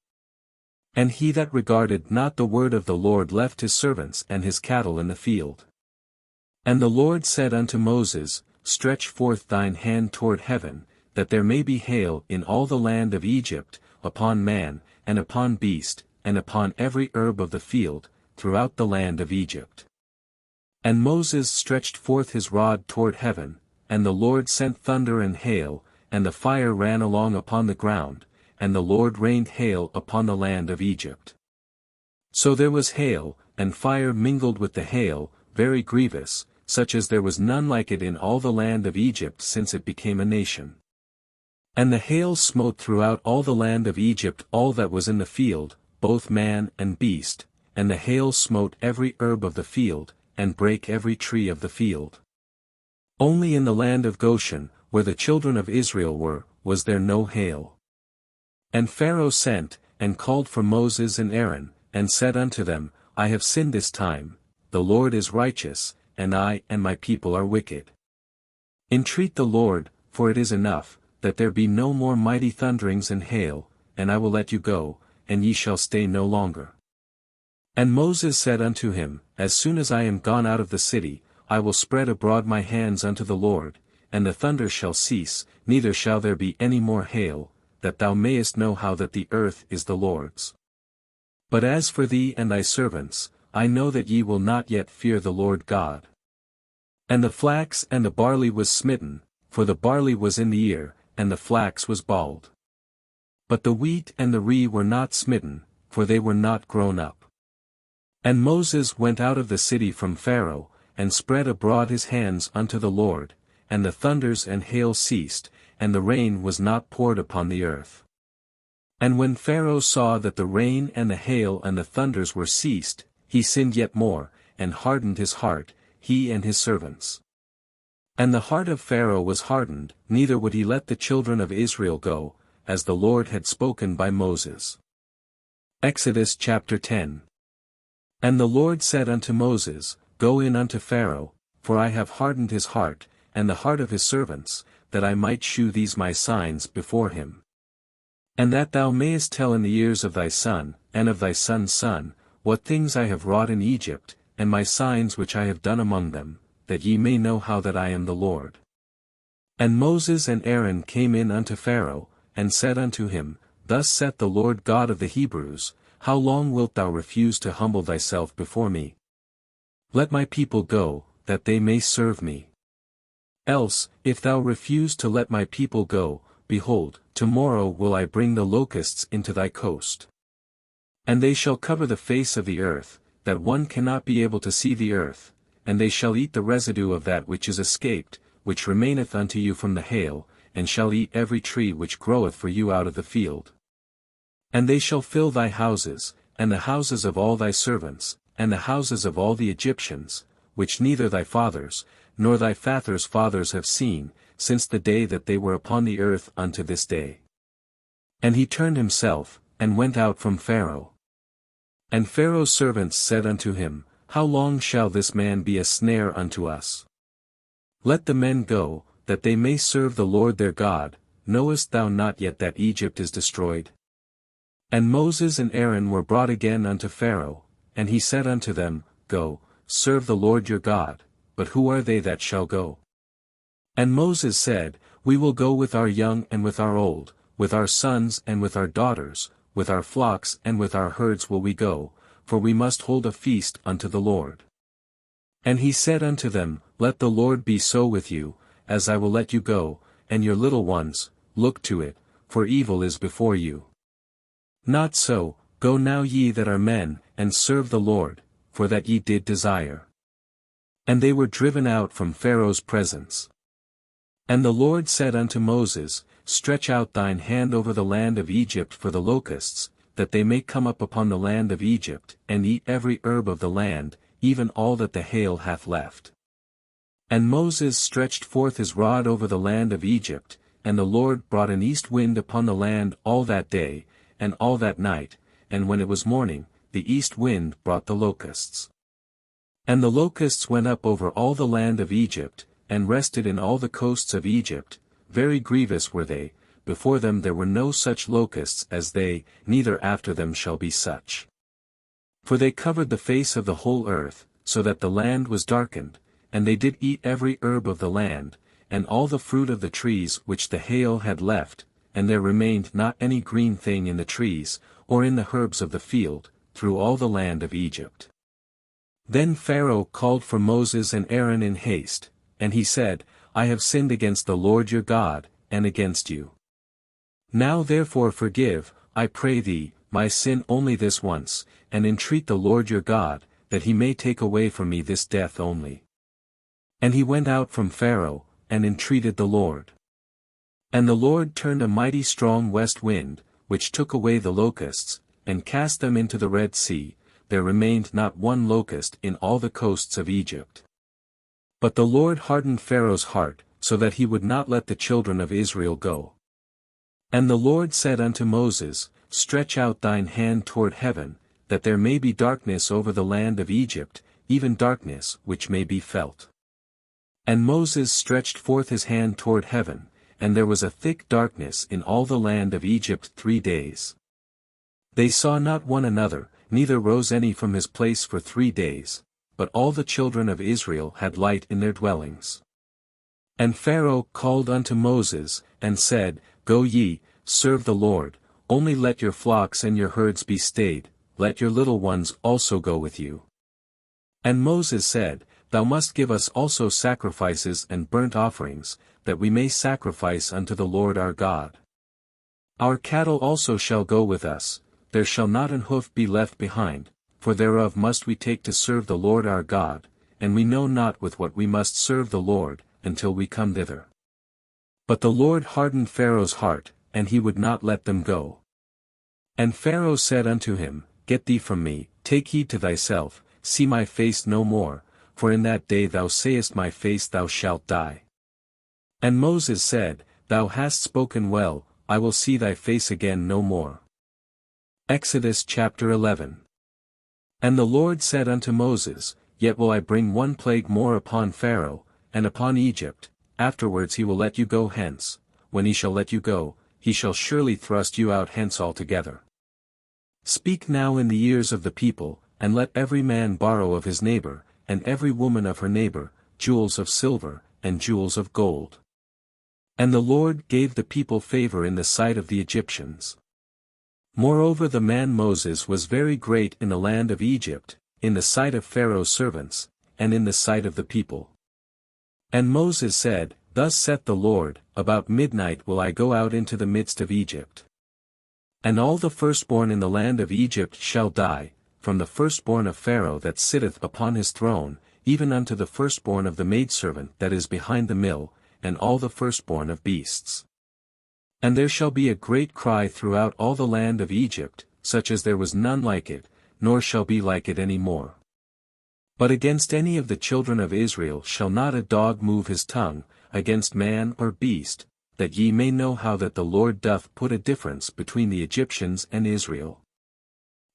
[SPEAKER 1] And he that regarded not the word of the Lord left his servants and his cattle in the field. And the Lord said unto Moses, Stretch forth thine hand toward heaven, that there may be hail in all the land of Egypt, upon man, and upon beast, and upon every herb of the field, throughout the land of Egypt. And Moses stretched forth his rod toward heaven, and the Lord sent thunder and hail, and the fire ran along upon the ground, and the Lord rained hail upon the land of Egypt. So there was hail, and fire mingled with the hail, very grievous, such as there was none like it in all the land of Egypt since it became a nation. And the hail smote throughout all the land of Egypt all that was in the field, both man and beast, and the hail smote every herb of the field, and brake every tree of the field. Only in the land of Goshen, where the children of Israel were, was there no hail. And Pharaoh sent, and called for Moses and Aaron, and said unto them, I have sinned this time, the Lord is righteous, and I and my people are wicked. Entreat the Lord, for it is enough, that there be no more mighty thunderings and hail, and I will let you go, and ye shall stay no longer. And Moses said unto him, As soon as I am gone out of the city, I will spread abroad my hands unto the Lord, and the thunder shall cease, neither shall there be any more hail, that thou mayest know how that the earth is the Lord's. But as for thee and thy servants, I know that ye will not yet fear the Lord God. And the flax and the barley was smitten, for the barley was in the ear, and the flax was bald. But the wheat and the rye were not smitten, for they were not grown up. And Moses went out of the city from Pharaoh, and spread abroad his hands unto the Lord, and the thunders and hail ceased, and the rain was not poured upon the earth. And when Pharaoh saw that the rain and the hail and the thunders were ceased, he sinned yet more, and hardened his heart, he and his servants. And the heart of Pharaoh was hardened, neither would he let the children of Israel go, as the Lord had spoken by Moses. Exodus chapter 10. And the Lord said unto Moses, Go in unto Pharaoh, for I have hardened his heart, and the heart of his servants, that I might shew these my signs before him. And that thou mayest tell in the ears of thy son, and of thy son's son, what things I have wrought in Egypt, and my signs which I have done among them, that ye may know how that I am the Lord. And Moses and Aaron came in unto Pharaoh, and said unto him, Thus saith the Lord God of the Hebrews, How long wilt thou refuse to humble thyself before me? Let my people go, that they may serve me. Else, if thou refuse to let my people go, behold, tomorrow will I bring the locusts into thy coast. And they shall cover the face of the earth, that one cannot be able to see the earth, and they shall eat the residue of that which is escaped, which remaineth unto you from the hail, and shall eat every tree which groweth for you out of the field. And they shall fill thy houses, and the houses of all thy servants, and the houses of all the Egyptians, which neither thy fathers, nor thy fathers' fathers have seen, since the day that they were upon the earth unto this day. And he turned himself, and went out from Pharaoh. And Pharaoh's servants said unto him, How long shall this man be a snare unto us? Let the men go, that they may serve the Lord their God. Knowest thou not yet that Egypt is destroyed? And Moses and Aaron were brought again unto Pharaoh, and he said unto them, Go, serve the Lord your God, but who are they that shall go? And Moses said, We will go with our young and with our old, with our sons and with our daughters, with our flocks and with our herds will we go, for we must hold a feast unto the Lord. And he said unto them, Let the Lord be so with you, as I will let you go, and your little ones, look to it, for evil is before you. Not so, go now ye that are men, and serve the Lord, for that ye did desire. And they were driven out from Pharaoh's presence. And the Lord said unto Moses, Stretch out thine hand over the land of Egypt for the locusts, that they may come up upon the land of Egypt, and eat every herb of the land, even all that the hail hath left. And Moses stretched forth his rod over the land of Egypt, and the Lord brought an east wind upon the land all that day, and all that night, and when it was morning, the east wind brought the locusts. And the locusts went up over all the land of Egypt, and rested in all the coasts of Egypt, very grievous were they, before them there were no such locusts as they, neither after them shall be such. For they covered the face of the whole earth, so that the land was darkened, and they did eat every herb of the land, and all the fruit of the trees which the hail had left, and there remained not any green thing in the trees, or in the herbs of the field, through all the land of Egypt. Then Pharaoh called for Moses and Aaron in haste, and he said, I have sinned against the Lord your God, and against you. Now therefore forgive, I pray thee, my sin only this once, and entreat the Lord your God, that he may take away from me this death only. And he went out from Pharaoh, and entreated the Lord. And the Lord turned a mighty strong west wind, which took away the locusts, and cast them into the Red Sea. There remained not one locust in all the coasts of Egypt. But the Lord hardened Pharaoh's heart, so that he would not let the children of Israel go. And the Lord said unto Moses, Stretch out thine hand toward heaven, that there may be darkness over the land of Egypt, even darkness which may be felt. And Moses stretched forth his hand toward heaven, and there was a thick darkness in all the land of Egypt 3 days. They saw not one another, neither rose any from his place for 3 days, but all the children of Israel had light in their dwellings. And Pharaoh called unto Moses, and said, Go ye, serve the Lord, only let your flocks and your herds be stayed, let your little ones also go with you. And Moses said, Thou must give us also sacrifices and burnt offerings, that we may sacrifice unto the Lord our God. Our cattle also shall go with us, there shall not an hoof be left behind, for thereof must we take to serve the Lord our God, and we know not with what we must serve the Lord, until we come thither. But the Lord hardened Pharaoh's heart, and he would not let them go. And Pharaoh said unto him, Get thee from me, take heed to thyself, see my face no more, for in that day thou sayest my face thou shalt die. And Moses said, Thou hast spoken well, I will see thy face again no more. Exodus chapter 11. And the Lord said unto Moses, Yet will I bring one plague more upon Pharaoh, and upon Egypt, afterwards he will let you go hence. When he shall let you go, he shall surely thrust you out hence altogether. Speak now in the ears of the people, and let every man borrow of his neighbor, and every woman of her neighbor, jewels of silver, and jewels of gold. And the Lord gave the people favor in the sight of the Egyptians. Moreover the man Moses was very great in the land of Egypt, in the sight of Pharaoh's servants, and in the sight of the people. And Moses said, Thus saith the Lord, About midnight will I go out into the midst of Egypt. And all the firstborn in the land of Egypt shall die, from the firstborn of Pharaoh that sitteth upon his throne, even unto the firstborn of the maidservant that is behind the mill, and all the firstborn of beasts. And there shall be a great cry throughout all the land of Egypt, such as there was none like it, nor shall be like it any more. But against any of the children of Israel shall not a dog move his tongue, against man or beast, that ye may know how that the Lord doth put a difference between the Egyptians and Israel.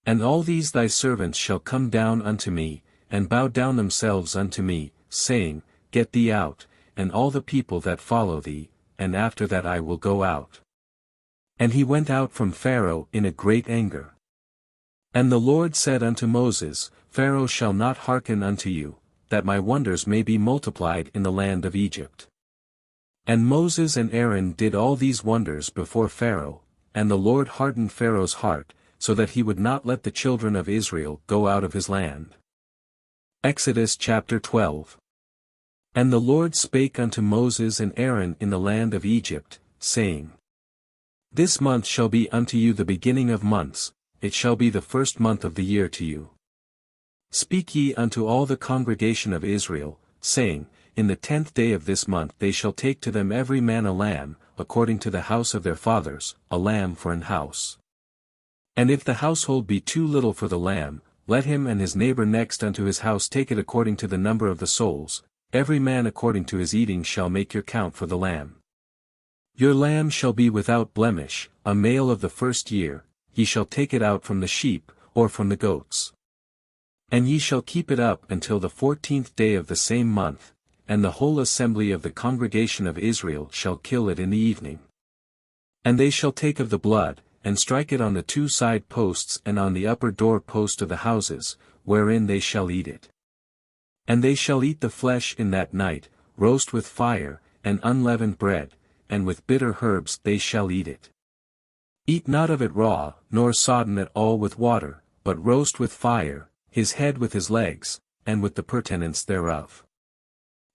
[SPEAKER 1] And all these thy servants shall come down unto me, and bow down themselves unto me, saying, Get thee out, and all the people that follow thee, and after that I will go out. And he went out from Pharaoh in a great anger. And the Lord said unto Moses, Pharaoh shall not hearken unto you, that my wonders may be multiplied in the land of Egypt. And Moses and Aaron did all these wonders before Pharaoh, and the Lord hardened Pharaoh's heart, so that he would not let the children of Israel go out of his land. Exodus chapter 12. And the Lord spake unto Moses and Aaron in the land of Egypt, saying, This month shall be unto you the beginning of months, it shall be the first month of the year to you. Speak ye unto all the congregation of Israel, saying, In the 10th day of this month they shall take to them every man a lamb, according to the house of their fathers, a lamb for an house. And if the household be too little for the lamb, let him and his neighbor next unto his house take it according to the number of the souls, every man according to his eating shall make your count for the lamb. Your lamb shall be without blemish, a male of the first year, ye shall take it out from the sheep, or from the goats. And ye shall keep it up until the 14th day of the same month, and the whole assembly of the congregation of Israel shall kill it in the evening. And they shall take of the blood, and strike it on the 2 side posts and on the upper door post of the houses, wherein they shall eat it. And they shall eat the flesh in that night, roast with fire, and unleavened bread, and with bitter herbs they shall eat it. Eat not of it raw, nor sodden at all with water, but roast with fire, his head with his legs, and with the purtenance thereof.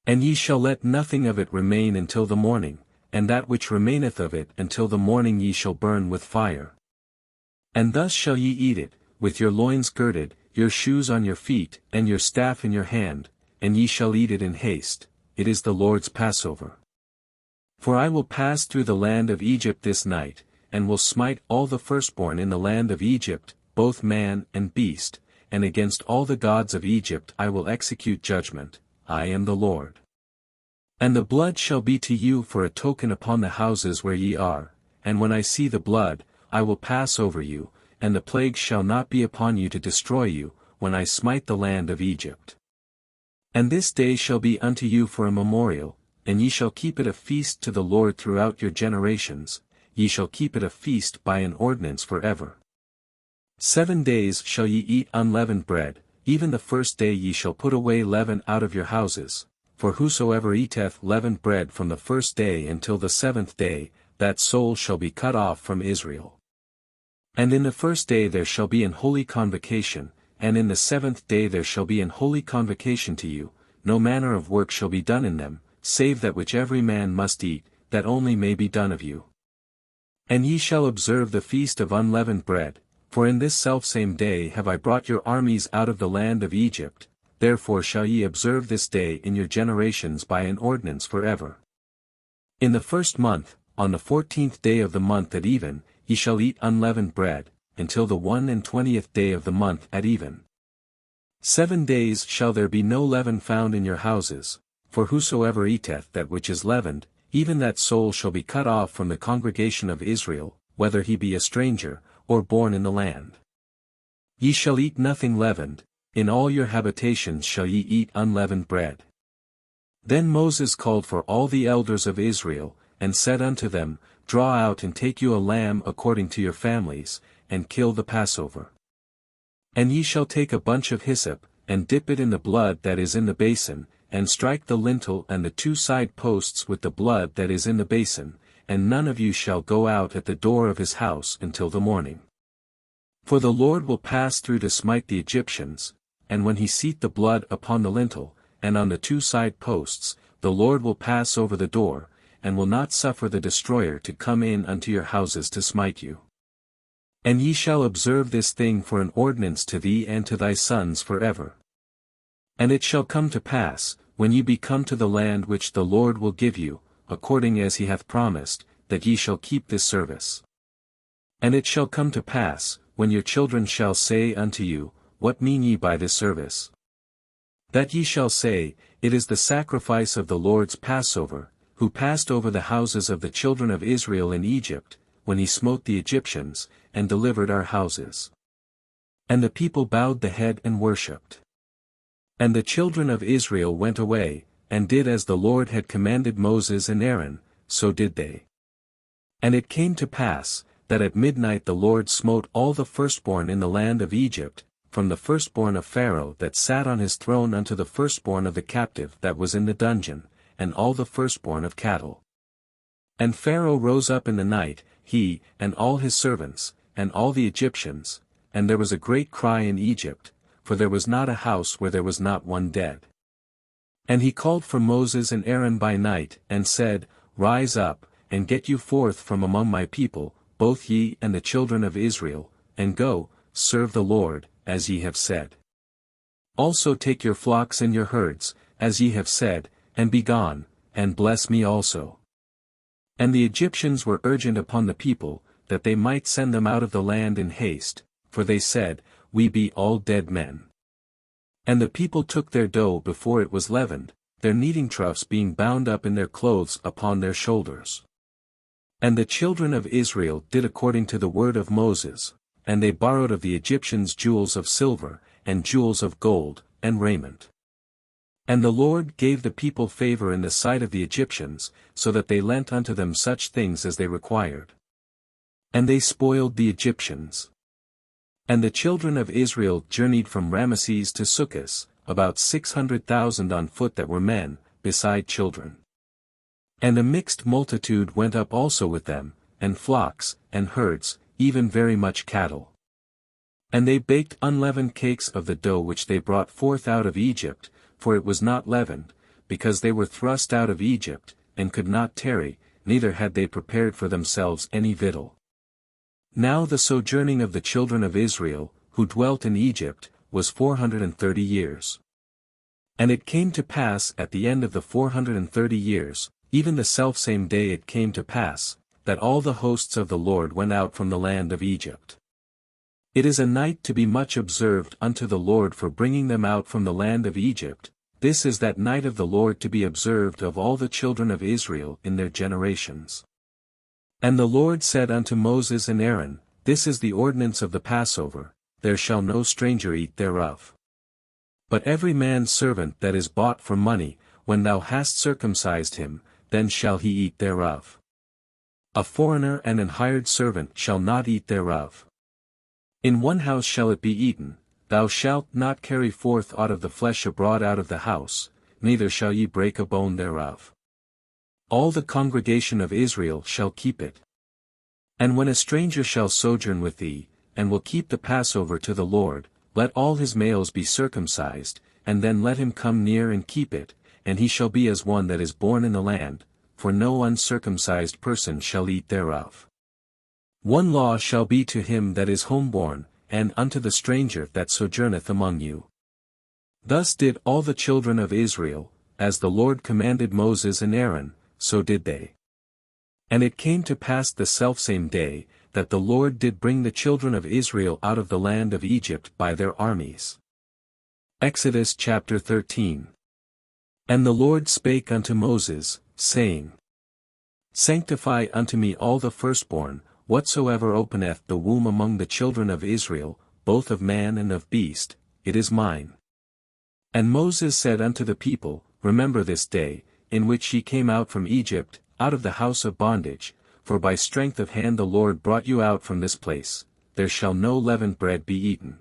[SPEAKER 1] And ye shall let nothing of it remain until the morning, and that which remaineth of it until the morning ye shall burn with fire. And thus shall ye eat it, with your loins girded, your shoes on your feet, and your staff in your hand, and ye shall eat it in haste, it is the Lord's Passover. For I will pass through the land of Egypt this night, and will smite all the firstborn in the land of Egypt, both man and beast, and against all the gods of Egypt I will execute judgment, I am the Lord. And the blood shall be to you for a token upon the houses where ye are, and when I see the blood, I will pass over you, and the plague shall not be upon you to destroy you, when I smite the land of Egypt. And this day shall be unto you for a memorial, and ye shall keep it a feast to the Lord throughout your generations, ye shall keep it a feast by an ordinance forever. 7 days shall ye eat unleavened bread, even the first day ye shall put away leaven out of your houses, for whosoever eateth leavened bread from the first day until the 7th day, that soul shall be cut off from Israel. And in the first day there shall be an holy convocation, and in the 7th day there shall be an holy convocation to you, no manner of work shall be done in them, save that which every man must eat, that only may be done of you. And ye shall observe the feast of unleavened bread, for in this selfsame day have I brought your armies out of the land of Egypt, therefore shall ye observe this day in your generations by an ordinance forever. In the 1st month, on the 14th day of the month at even, ye shall eat unleavened bread, until the 21st day of the month at even. 7 days shall there be no leaven found in your houses, for whosoever eateth that which is leavened, even that soul shall be cut off from the congregation of Israel, whether he be a stranger, or born in the land. Ye shall eat nothing leavened, in all your habitations shall ye eat unleavened bread. Then Moses called for all the elders of Israel, and said unto them, Draw out and take you a lamb according to your families, and kill the Passover. And ye shall take a bunch of hyssop, and dip it in the blood that is in the basin, and strike the lintel and the 2 side posts with the blood that is in the basin, and none of you shall go out at the door of his house until the morning. For the Lord will pass through to smite the Egyptians, and when he seeth the blood upon the lintel, and on the 2 side posts, the Lord will pass over the door, and will not suffer the destroyer to come in unto your houses to smite you. And ye shall observe this thing for an ordinance to thee and to thy sons forever. And it shall come to pass, when ye be come to the land which the Lord will give you, according as he hath promised, that ye shall keep this service. And it shall come to pass, when your children shall say unto you, What mean ye by this service? That ye shall say, It is the sacrifice of the Lord's Passover, who passed over the houses of the children of Israel in Egypt, when he smote the Egyptians, and delivered our houses. And the people bowed the head and worshipped. And the children of Israel went away, and did as the Lord had commanded Moses and Aaron, so did they. And it came to pass, that at midnight the Lord smote all the firstborn in the land of Egypt, from the firstborn of Pharaoh that sat on his throne unto the firstborn of the captive that was in the dungeon, and all the firstborn of cattle. And Pharaoh rose up in the night, he, and all his servants, and all the Egyptians, and there was a great cry in Egypt, for there was not a house where there was not one dead. And he called for Moses and Aaron by night, and said, Rise up, and get you forth from among my people, both ye and the children of Israel, and go, serve the Lord, as ye have said. Also take your flocks and your herds, as ye have said, and be gone, and bless me also. And the Egyptians were urgent upon the people, that they might send them out of the land in haste, for they said, We be all dead men. And the people took their dough before it was leavened, their kneading troughs being bound up in their clothes upon their shoulders. And the children of Israel did according to the word of Moses, and they borrowed of the Egyptians jewels of silver, and jewels of gold, and raiment. And the Lord gave the people favor in the sight of the Egyptians, so that they lent unto them such things as they required. And they spoiled the Egyptians. And the children of Israel journeyed from Ramesses to Succoth, about 600,000 on foot that were men, beside children. And a mixed multitude went up also with them, and flocks, and herds, even very much cattle. And they baked unleavened cakes of the dough which they brought forth out of Egypt, for it was not leavened, because they were thrust out of Egypt, and could not tarry, neither had they prepared for themselves any victual. Now the sojourning of the children of Israel, who dwelt in Egypt, was 430 years. And it came to pass at the end of the 430 years, even the selfsame day it came to pass, that all the hosts of the Lord went out from the land of Egypt. It is a night to be much observed unto the Lord for bringing them out from the land of Egypt, this is that night of the Lord to be observed of all the children of Israel in their generations. And the Lord said unto Moses and Aaron, This is the ordinance of the Passover, there shall no stranger eat thereof. But every man's servant that is bought for money, when thou hast circumcised him, then shall he eat thereof. A foreigner and an hired servant shall not eat thereof. In one house shall it be eaten, thou shalt not carry forth aught of the flesh abroad out of the house, neither shall ye break a bone thereof. All the congregation of Israel shall keep it. And when a stranger shall sojourn with thee, and will keep the Passover to the Lord, let all his males be circumcised, and then let him come near and keep it, and he shall be as one that is born in the land, for no uncircumcised person shall eat thereof. One law shall be to him that is homeborn, and unto the stranger that sojourneth among you. Thus did all the children of Israel, as the Lord commanded Moses and Aaron, so did they. And it came to pass the selfsame day, that the Lord did bring the children of Israel out of the land of Egypt by their armies. Exodus chapter 13. And the Lord spake unto Moses, saying, Sanctify unto me all the firstborn, whatsoever openeth the womb among the children of Israel, both of man and of beast, it is mine. And Moses said unto the people, Remember this day, in which ye came out from Egypt, out of the house of bondage, for by strength of hand the Lord brought you out from this place, there shall no leavened bread be eaten.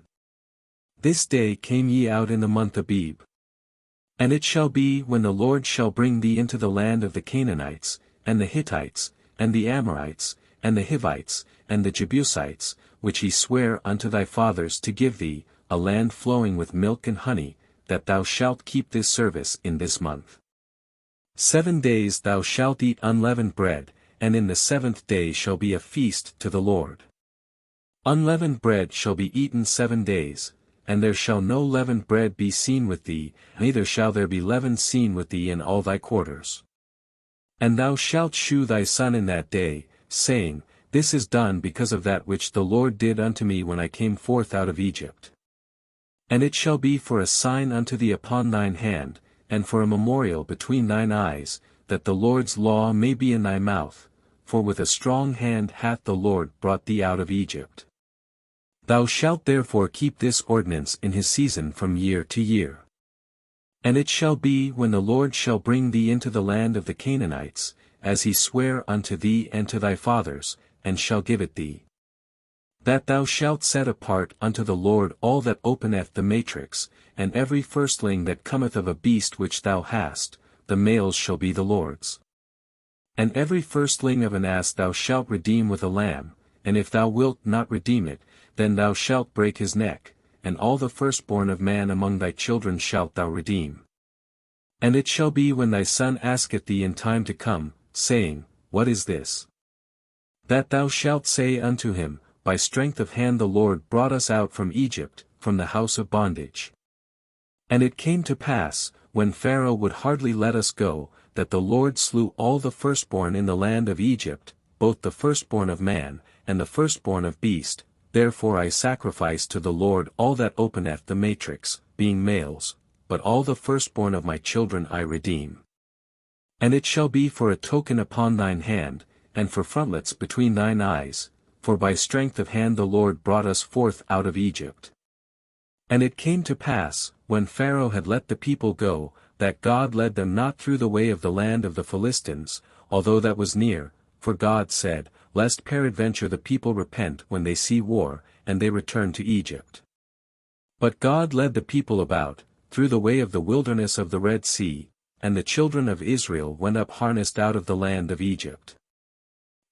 [SPEAKER 1] This day came ye out in the month Abib. And it shall be when the Lord shall bring thee into the land of the Canaanites, and the Hittites, and the Amorites, and the Hivites, and the Jebusites, which he sware unto thy fathers to give thee, a land flowing with milk and honey, that thou shalt keep this service in this month. 7 days thou shalt eat unleavened bread, and in the 7th day shall be a feast to the Lord. Unleavened bread shall be eaten 7 days, and there shall no leavened bread be seen with thee, neither shall there be leaven seen with thee in all thy quarters. And thou shalt shew thy son in that day, saying, This is done because of that which the Lord did unto me when I came forth out of Egypt. And it shall be for a sign unto thee upon thine hand, and for a memorial between thine eyes, that the Lord's law may be in thy mouth, for with a strong hand hath the Lord brought thee out of Egypt. Thou shalt therefore keep this ordinance in his season from year to year. And it shall be when the Lord shall bring thee into the land of the Canaanites, as he sware unto thee and to thy fathers, and shall give it thee, that thou shalt set apart unto the Lord all that openeth the matrix, and every firstling that cometh of a beast which thou hast, the males shall be the Lord's. And every firstling of an ass thou shalt redeem with a lamb, and if thou wilt not redeem it, then thou shalt break his neck, and all the firstborn of man among thy children shalt thou redeem. And it shall be when thy son asketh thee in time to come, saying, What is this? That thou shalt say unto him, By strength of hand the Lord brought us out from Egypt, from the house of bondage. And it came to pass, when Pharaoh would hardly let us go, that the Lord slew all the firstborn in the land of Egypt, both the firstborn of man, and the firstborn of beast. Therefore I sacrifice to the Lord all that openeth the matrix, being males, but all the firstborn of my children I redeem. And it shall be for a token upon thine hand, and for frontlets between thine eyes, for by strength of hand the Lord brought us forth out of Egypt. And it came to pass, when Pharaoh had let the people go, that God led them not through the way of the land of the Philistines, although that was near, for God said, Lest peradventure the people repent when they see war, and they return to Egypt. But God led the people about, through the way of the wilderness of the Red Sea, and the children of Israel went up harnessed out of the land of Egypt.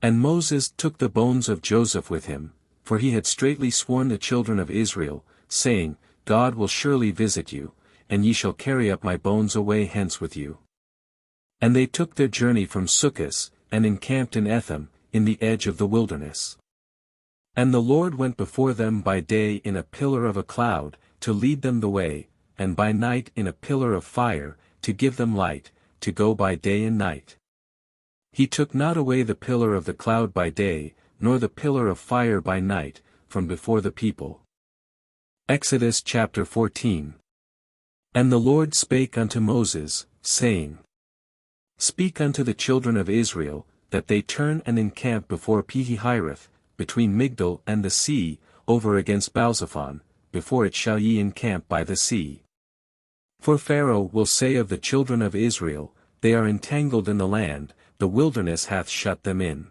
[SPEAKER 1] And Moses took the bones of Joseph with him, for he had straitly sworn the children of Israel, saying, God will surely visit you, and ye shall carry up my bones away hence with you. And they took their journey from Succos, and encamped in Etham, in the edge of the wilderness. And the Lord went before them by day in a pillar of a cloud, to lead them the way, and by night in a pillar of fire, to give them light, to go by day and night. He took not away the pillar of the cloud by day, nor the pillar of fire by night, from before the people. Exodus chapter 14. And the Lord spake unto Moses, saying, Speak unto the children of Israel, that they turn and encamp before Pi-hahiroth, between Migdol and the sea, over against Baalzephon, before it shall ye encamp by the sea. For Pharaoh will say of the children of Israel, They are entangled in the land, the wilderness hath shut them in.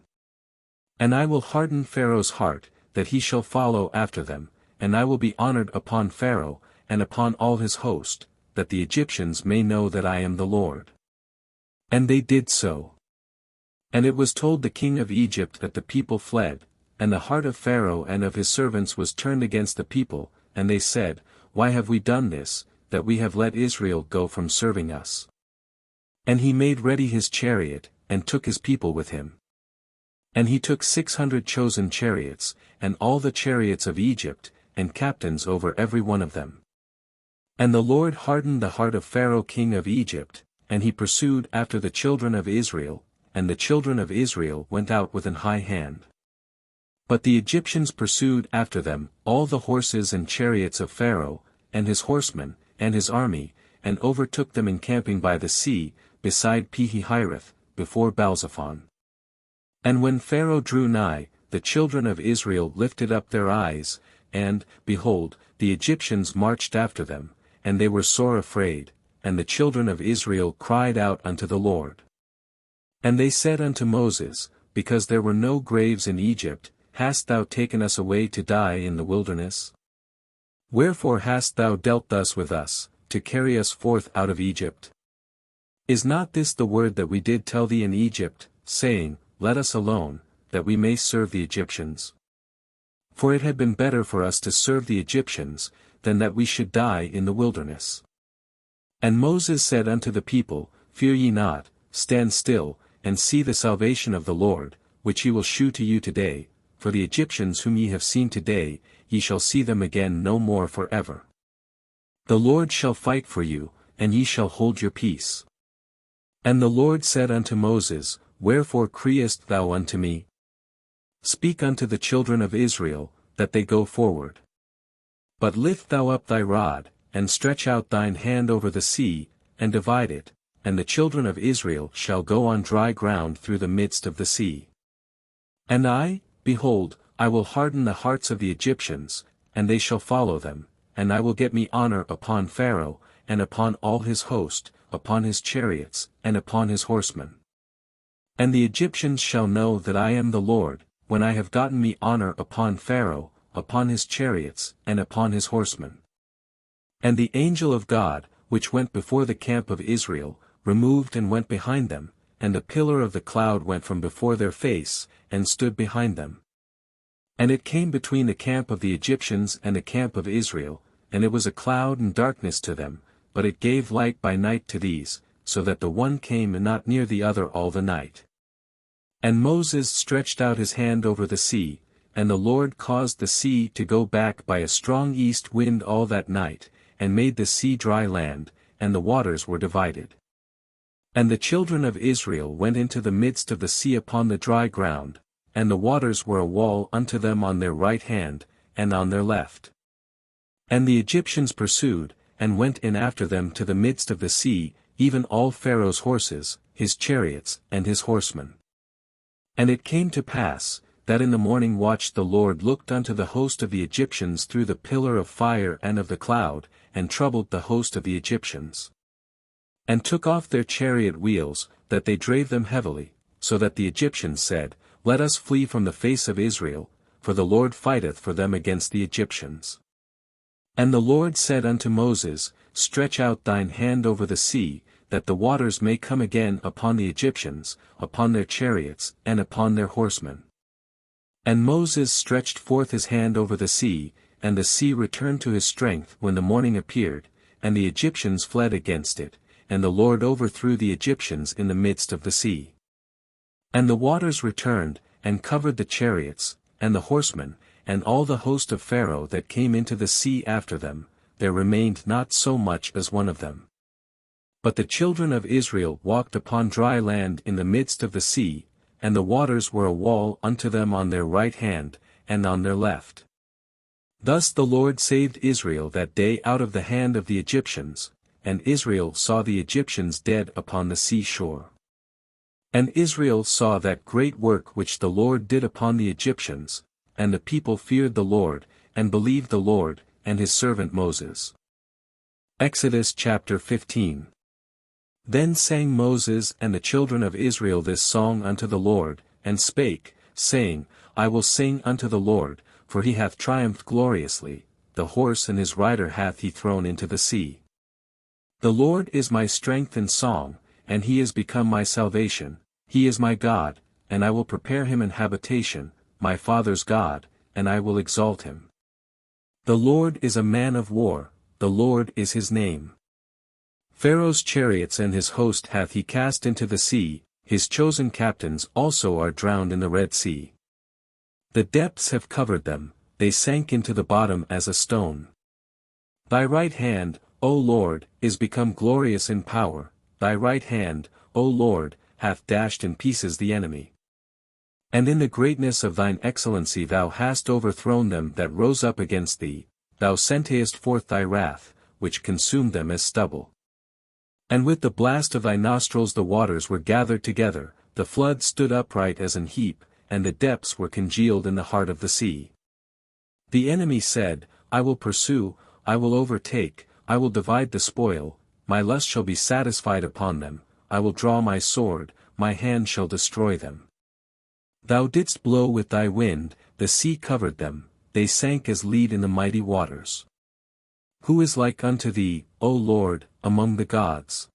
[SPEAKER 1] And I will harden Pharaoh's heart, that he shall follow after them, and I will be honored upon Pharaoh, and upon all his host, that the Egyptians may know that I am the Lord. And they did so. And it was told the king of Egypt that the people fled, and the heart of Pharaoh and of his servants was turned against the people, and they said, Why have we done this, that we have let Israel go from serving us? And he made ready his chariot, and took his people with him. And he took 600 chosen chariots, and all the chariots of Egypt, and captains over every one of them. And the Lord hardened the heart of Pharaoh king of Egypt, and he pursued after the children of Israel, and the children of Israel went out with an high hand. But the Egyptians pursued after them all the horses and chariots of Pharaoh, and his horsemen, and his army, and overtook them encamping by the sea, beside Pi-hahiroth, before Baalzephon. And when Pharaoh drew nigh, the children of Israel lifted up their eyes, and, behold, the Egyptians marched after them, and they were sore afraid, and the children of Israel cried out unto the Lord. And they said unto Moses, Because there were no graves in Egypt, hast thou taken us away to die in the wilderness? Wherefore hast thou dealt thus with us, to carry us forth out of Egypt? Is not this the word that we did tell thee in Egypt, saying, Let us alone, that we may serve the Egyptians? For it had been better for us to serve the Egyptians, than that we should die in the wilderness. And Moses said unto the people, Fear ye not, stand still, and see the salvation of the Lord, which he will shew to you today, for the Egyptians whom ye have seen today, ye shall see them again no more forever. The Lord shall fight for you, and ye shall hold your peace. And the Lord said unto Moses, Wherefore criest thou unto me? Speak unto the children of Israel, that they go forward. But lift thou up thy rod, and stretch out thine hand over the sea, and divide it, and the children of Israel shall go on dry ground through the midst of the sea. And I, behold, I will harden the hearts of the Egyptians, and they shall follow them, and I will get me honor upon Pharaoh, and upon all his host, upon his chariots, and upon his horsemen. And the Egyptians shall know that I am the Lord, when I have gotten me honor upon Pharaoh, upon his chariots, and upon his horsemen. And the angel of God, which went before the camp of Israel, removed and went behind them, and a pillar of the cloud went from before their face, and stood behind them. And it came between the camp of the Egyptians and the camp of Israel, and it was a cloud and darkness to them, but it gave light by night to these, so that the one came not near the other all the night. And Moses stretched out his hand over the sea, and the Lord caused the sea to go back by a strong east wind all that night, and made the sea dry land, and the waters were divided. And the children of Israel went into the midst of the sea upon the dry ground, and the waters were a wall unto them on their right hand, and on their left. And the Egyptians pursued, and went in after them to the midst of the sea, even all Pharaoh's horses, his chariots, and his horsemen. And it came to pass, that in the morning watch the Lord looked unto the host of the Egyptians through the pillar of fire and of the cloud, and troubled the host of the Egyptians. And took off their chariot wheels, that they drave them heavily, so that the Egyptians said, Let us flee from the face of Israel, for the Lord fighteth for them against the Egyptians. And the Lord said unto Moses, Stretch out thine hand over the sea, that the waters may come again upon the Egyptians, upon their chariots, and upon their horsemen. And Moses stretched forth his hand over the sea, and the sea returned to his strength when the morning appeared, and the Egyptians fled against it, and the Lord overthrew the Egyptians in the midst of the sea. And the waters returned, and covered the chariots, and the horsemen, and all the host of Pharaoh that came into the sea after them, there remained not so much as one of them. But the children of Israel walked upon dry land in the midst of the sea, and the waters were a wall unto them on their right hand, and on their left. Thus the Lord saved Israel that day out of the hand of the Egyptians, and Israel saw the Egyptians dead upon the sea shore. And Israel saw that great work which the Lord did upon the Egyptians, and the people feared the Lord, and believed the Lord, and his servant Moses. Exodus chapter 15. Then sang Moses and the children of Israel this song unto the Lord, and spake, saying, I will sing unto the Lord, for he hath triumphed gloriously, the horse and his rider hath he thrown into the sea. The Lord is my strength and song, and he is become my salvation, he is my God, and I will prepare him an habitation, my father's God, and I will exalt him. The Lord is a man of war, the Lord is his name. Pharaoh's chariots and his host hath he cast into the sea, his chosen captains also are drowned in the Red Sea. The depths have covered them, they sank into the bottom as a stone. Thy right hand, O Lord, is become glorious in power, thy right hand, O Lord, hath dashed in pieces the enemy. And in the greatness of thine excellency thou hast overthrown them that rose up against thee, thou sentest forth thy wrath, which consumed them as stubble. And with the blast of thy nostrils the waters were gathered together, the flood stood upright as an heap, and the depths were congealed in the heart of the sea. The enemy said, I will pursue, I will overtake, I will divide the spoil, my lust shall be satisfied upon them, I will draw my sword, my hand shall destroy them. Thou didst blow with thy wind, the sea covered them, they sank as lead in the mighty waters. Who is like unto thee, O Lord, among the gods?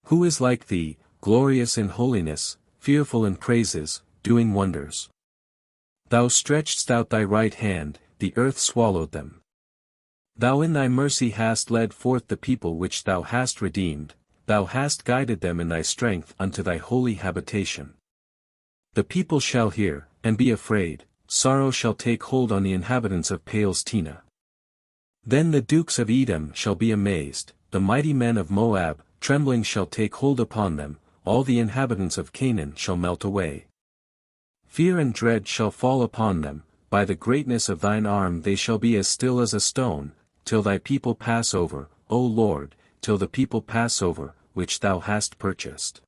[SPEAKER 1] Who is like thee, glorious in holiness, fearful in praises, doing wonders? Thou stretchedst out thy right hand, the earth swallowed them. Thou in thy mercy hast led forth the people which thou hast redeemed, thou hast guided them in thy strength unto thy holy habitation. The people shall hear, and be afraid, sorrow shall take hold on the inhabitants of Palestina. Then the dukes of Edom shall be amazed, the mighty men of Moab, trembling shall take hold upon them, all the inhabitants of Canaan shall melt away. Fear and dread shall fall upon them, by the greatness of thine arm they shall be as still as a stone, till thy people pass over, O Lord, till the people pass over, which thou hast purchased.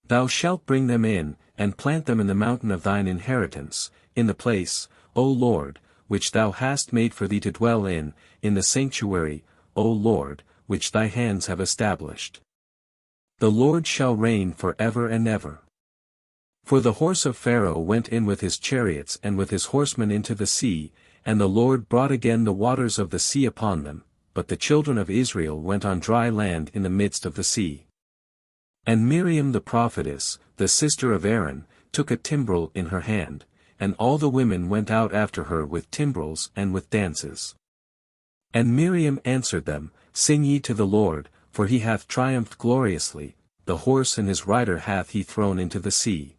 [SPEAKER 1] Thou shalt bring them in, and plant them in the mountain of thine inheritance, in the place, O Lord, which thou hast made for thee to dwell in the sanctuary, O Lord, which thy hands have established. The Lord shall reign for ever and ever. For the horse of Pharaoh went in with his chariots and with his horsemen into the sea, and the Lord brought again the waters of the sea upon them, but the children of Israel went on dry land in the midst of the sea. And Miriam the prophetess, the sister of Aaron, took a timbrel in her hand, and all the women went out after her with timbrels and with dances. And Miriam answered them, Sing ye to the Lord, for he hath triumphed gloriously, the horse and his rider hath he thrown into the sea.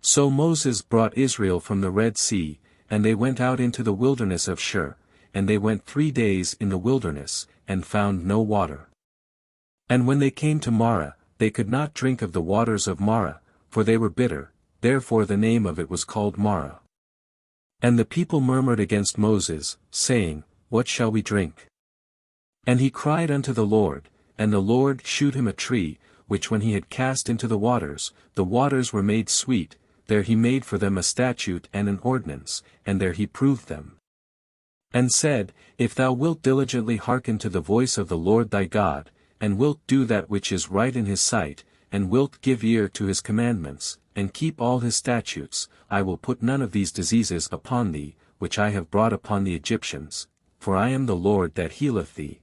[SPEAKER 1] So Moses brought Israel from the Red Sea, and they went out into the wilderness of Shur, and they went 3 days in the wilderness, and found no water. And when they came to Marah, they could not drink of the waters of Marah, for they were bitter, therefore the name of it was called Marah. And the people murmured against Moses, saying, What shall we drink? And he cried unto the Lord, and the Lord shewed him a tree, which when he had cast into the waters were made sweet, there he made for them a statute and an ordinance, and there he proved them. And said, If thou wilt diligently hearken to the voice of the Lord thy God, and wilt do that which is right in his sight, and wilt give ear to his commandments, and keep all his statutes, I will put none of these diseases upon thee, which I have brought upon the Egyptians, for I am the Lord that healeth thee.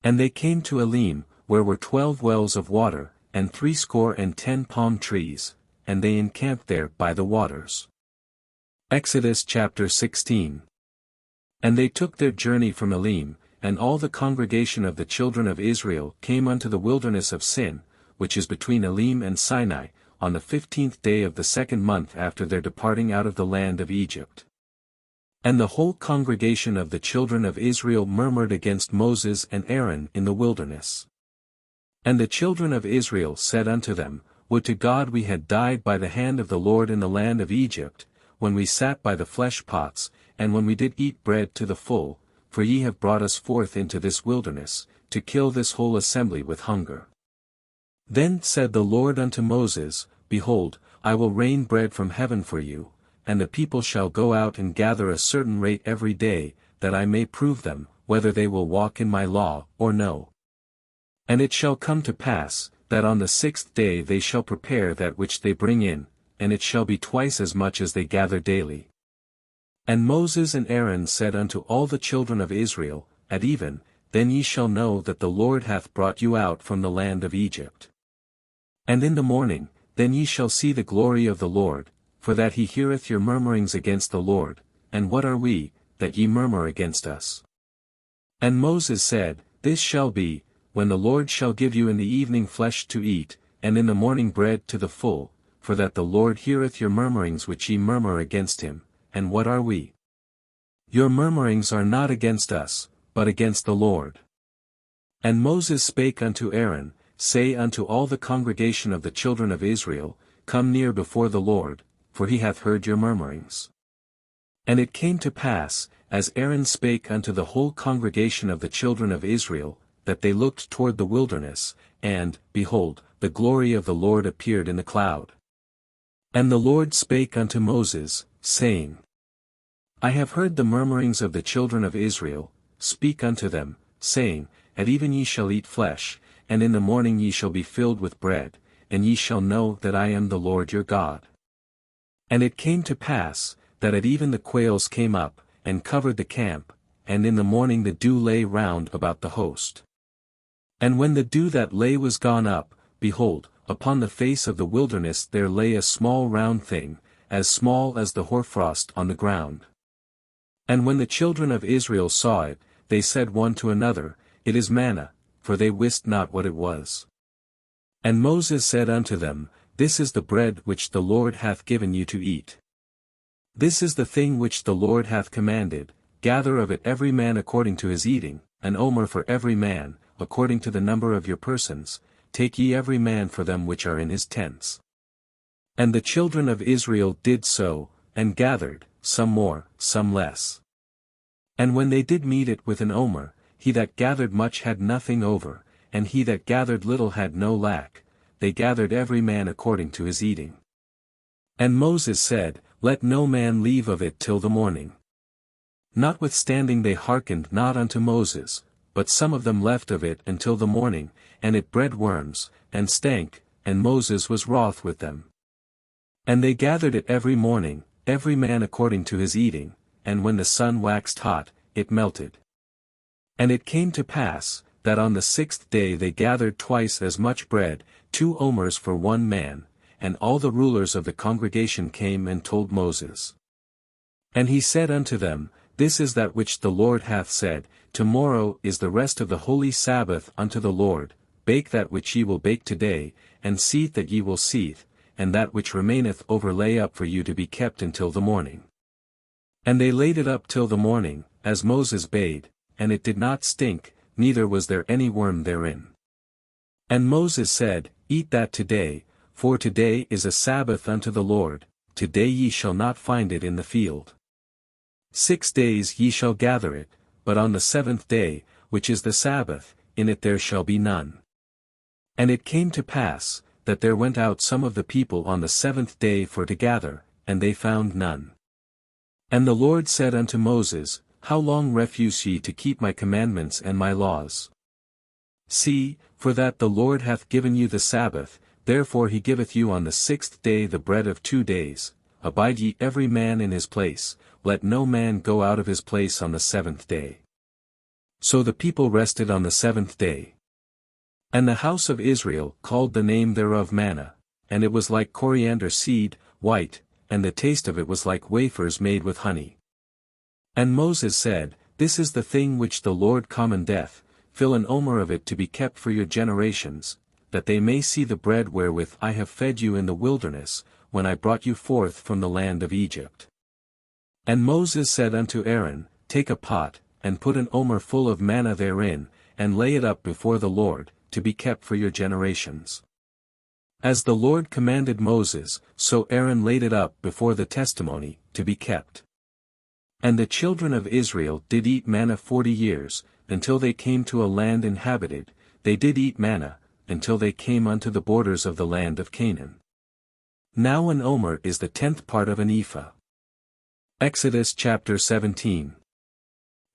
[SPEAKER 1] And they came to Elim, where were 12 wells of water, and 70 palm trees, and they encamped there by the waters. Exodus chapter 16. And they took their journey from Elim, and all the congregation of the children of Israel came unto the wilderness of Sin, which is between Elim and Sinai, on the 15th day of the 2nd month after their departing out of the land of Egypt. And the whole congregation of the children of Israel murmured against Moses and Aaron in the wilderness. And the children of Israel said unto them, Would to God we had died by the hand of the Lord in the land of Egypt, when we sat by the flesh pots, and when we did eat bread to the full, for ye have brought us forth into this wilderness, to kill this whole assembly with hunger. Then said the Lord unto Moses, Behold, I will rain bread from heaven for you, and the people shall go out and gather a certain rate every day, that I may prove them, whether they will walk in my law, or no. And it shall come to pass, that on the 6th day they shall prepare that which they bring in, and it shall be twice as much as they gather daily. And Moses and Aaron said unto all the children of Israel, At even, then ye shall know that the Lord hath brought you out from the land of Egypt. And in the morning, then ye shall see the glory of the Lord, for that he heareth your murmurings against the Lord, and what are we, that ye murmur against us? And Moses said, This shall be, when the Lord shall give you in the evening flesh to eat, and in the morning bread to the full, for that the Lord heareth your murmurings which ye murmur against him, and what are we? Your murmurings are not against us, but against the Lord. And Moses spake unto Aaron, Say unto all the congregation of the children of Israel, Come near before the Lord, for he hath heard your murmurings. And it came to pass, as Aaron spake unto the whole congregation of the children of Israel, that they looked toward the wilderness, and, behold, the glory of the Lord appeared in the cloud. And the Lord spake unto Moses, saying, I have heard the murmurings of the children of Israel, speak unto them, saying, At even ye shall eat flesh, and in the morning ye shall be filled with bread, and ye shall know that I am the Lord your God. And it came to pass, that at even the quails came up, and covered the camp, and in the morning the dew lay round about the host. And when the dew that lay was gone up, behold, upon the face of the wilderness there lay a small round thing, as small as the hoarfrost on the ground. And when the children of Israel saw it, they said one to another, It is manna, for they wist not what it was. And Moses said unto them, This is the bread which the Lord hath given you to eat. This is the thing which the Lord hath commanded, gather of it every man according to his eating, an omer for every man, according to the number of your persons, take ye every man for them which are in his tents. And the children of Israel did so, and gathered, some more, some less. And when they did meet it with an omer, he that gathered much had nothing over, and he that gathered little had no lack, they gathered every man according to his eating. And Moses said, Let no man leave of it till the morning. Notwithstanding they hearkened not unto Moses, but some of them left of it until the morning, and it bred worms, and stank, and Moses was wroth with them. And they gathered it every morning, every man according to his eating, and when the sun waxed hot, it melted. And it came to pass, that on the 6th day they gathered twice as much bread, 2 omers for one man, and all the rulers of the congregation came and told Moses. And he said unto them, This is that which the Lord hath said, Tomorrow is the rest of the holy Sabbath unto the Lord, bake that which ye will bake today, and seethe that ye will seethe, and that which remaineth over lay up for you to be kept until the morning. And they laid it up till the morning, as Moses bade, and it did not stink, neither was there any worm therein. And Moses said, Eat that today, for today is a Sabbath unto the Lord, today ye shall not find it in the field. 6 days ye shall gather it, but on the 7th day, which is the Sabbath, in it there shall be none. And it came to pass, that there went out some of the people on the 7th day for to gather, and they found none. And the Lord said unto Moses, How long refuse ye to keep my commandments and my laws? See, for that the Lord hath given you the Sabbath, therefore he giveth you on the 6th day the bread of 2 days, abide ye every man in his place, let no man go out of his place on the 7th day. So the people rested on the 7th day. And the house of Israel called the name thereof manna, and it was like coriander seed, white, and the taste of it was like wafers made with honey. And Moses said, This is the thing which the Lord commendeth, fill an omer of it to be kept for your generations, that they may see the bread wherewith I have fed you in the wilderness, when I brought you forth from the land of Egypt. And Moses said unto Aaron, Take a pot, and put an omer full of manna therein, and lay it up before the Lord, to be kept for your generations. As the Lord commanded Moses, so Aaron laid it up before the testimony, to be kept. And the children of Israel did eat manna 40 years, until they came to a land inhabited, they did eat manna, until they came unto the borders of the land of Canaan. Now an omer is the 10th part of an ephah. Exodus chapter 17.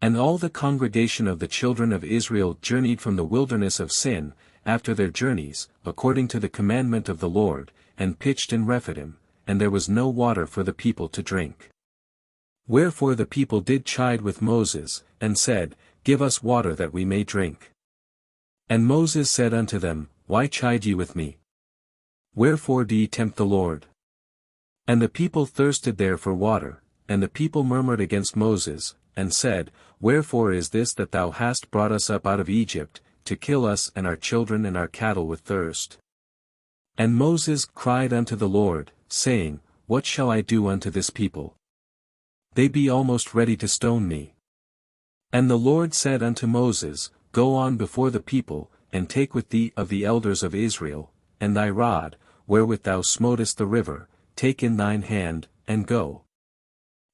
[SPEAKER 1] And all the congregation of the children of Israel journeyed from the wilderness of Sin, after their journeys, according to the commandment of the Lord, and pitched in Rephidim, and there was no water for the people to drink. Wherefore the people did chide with Moses, and said, Give us water that we may drink. And Moses said unto them, Why chide ye with me? Wherefore do ye tempt the Lord? And the people thirsted there for water, and the people murmured against Moses, and said, Wherefore is this that thou hast brought us up out of Egypt, to kill us and our children and our cattle with thirst? And Moses cried unto the Lord, saying, What shall I do unto this people? They be almost ready to stone me. And the Lord said unto Moses, Go on before the people, and take with thee of the elders of Israel, and thy rod, wherewith thou smotest the river, take in thine hand, and go.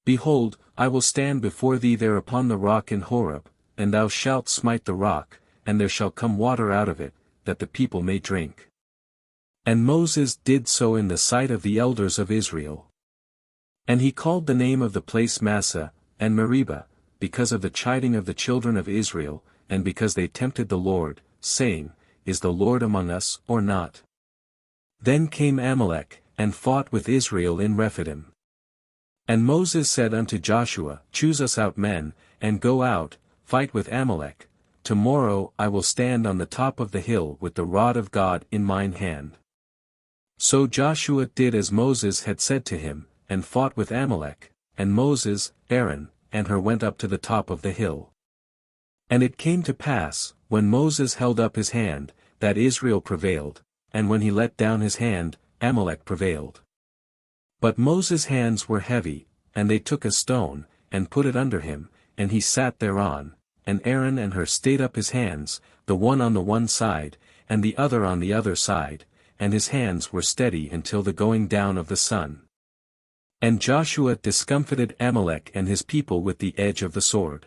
[SPEAKER 1] Behold, I will stand before thee there upon the rock in Horeb, and thou shalt smite the rock, and there shall come water out of it, that the people may drink. And Moses did so in the sight of the elders of Israel. And he called the name of the place Massah, and Meribah, because of the chiding of the children of Israel, and because they tempted the Lord, saying, Is the Lord among us, or not? Then came Amalek, and fought with Israel in Rephidim. And Moses said unto Joshua, Choose us out men, and go out, fight with Amalek. Tomorrow I will stand on the top of the hill with the rod of God in mine hand. So Joshua did as Moses had said to him, and fought with Amalek, and Moses, Aaron, and Hur went up to the top of the hill. And it came to pass, when Moses held up his hand, that Israel prevailed, and when he let down his hand, Amalek prevailed. But Moses' hands were heavy, and they took a stone, and put it under him, and he sat thereon, and Aaron and Hur stayed up his hands, the one on the one side, and the other on the other side, and his hands were steady until the going down of the sun. And Joshua discomfited Amalek and his people with the edge of the sword.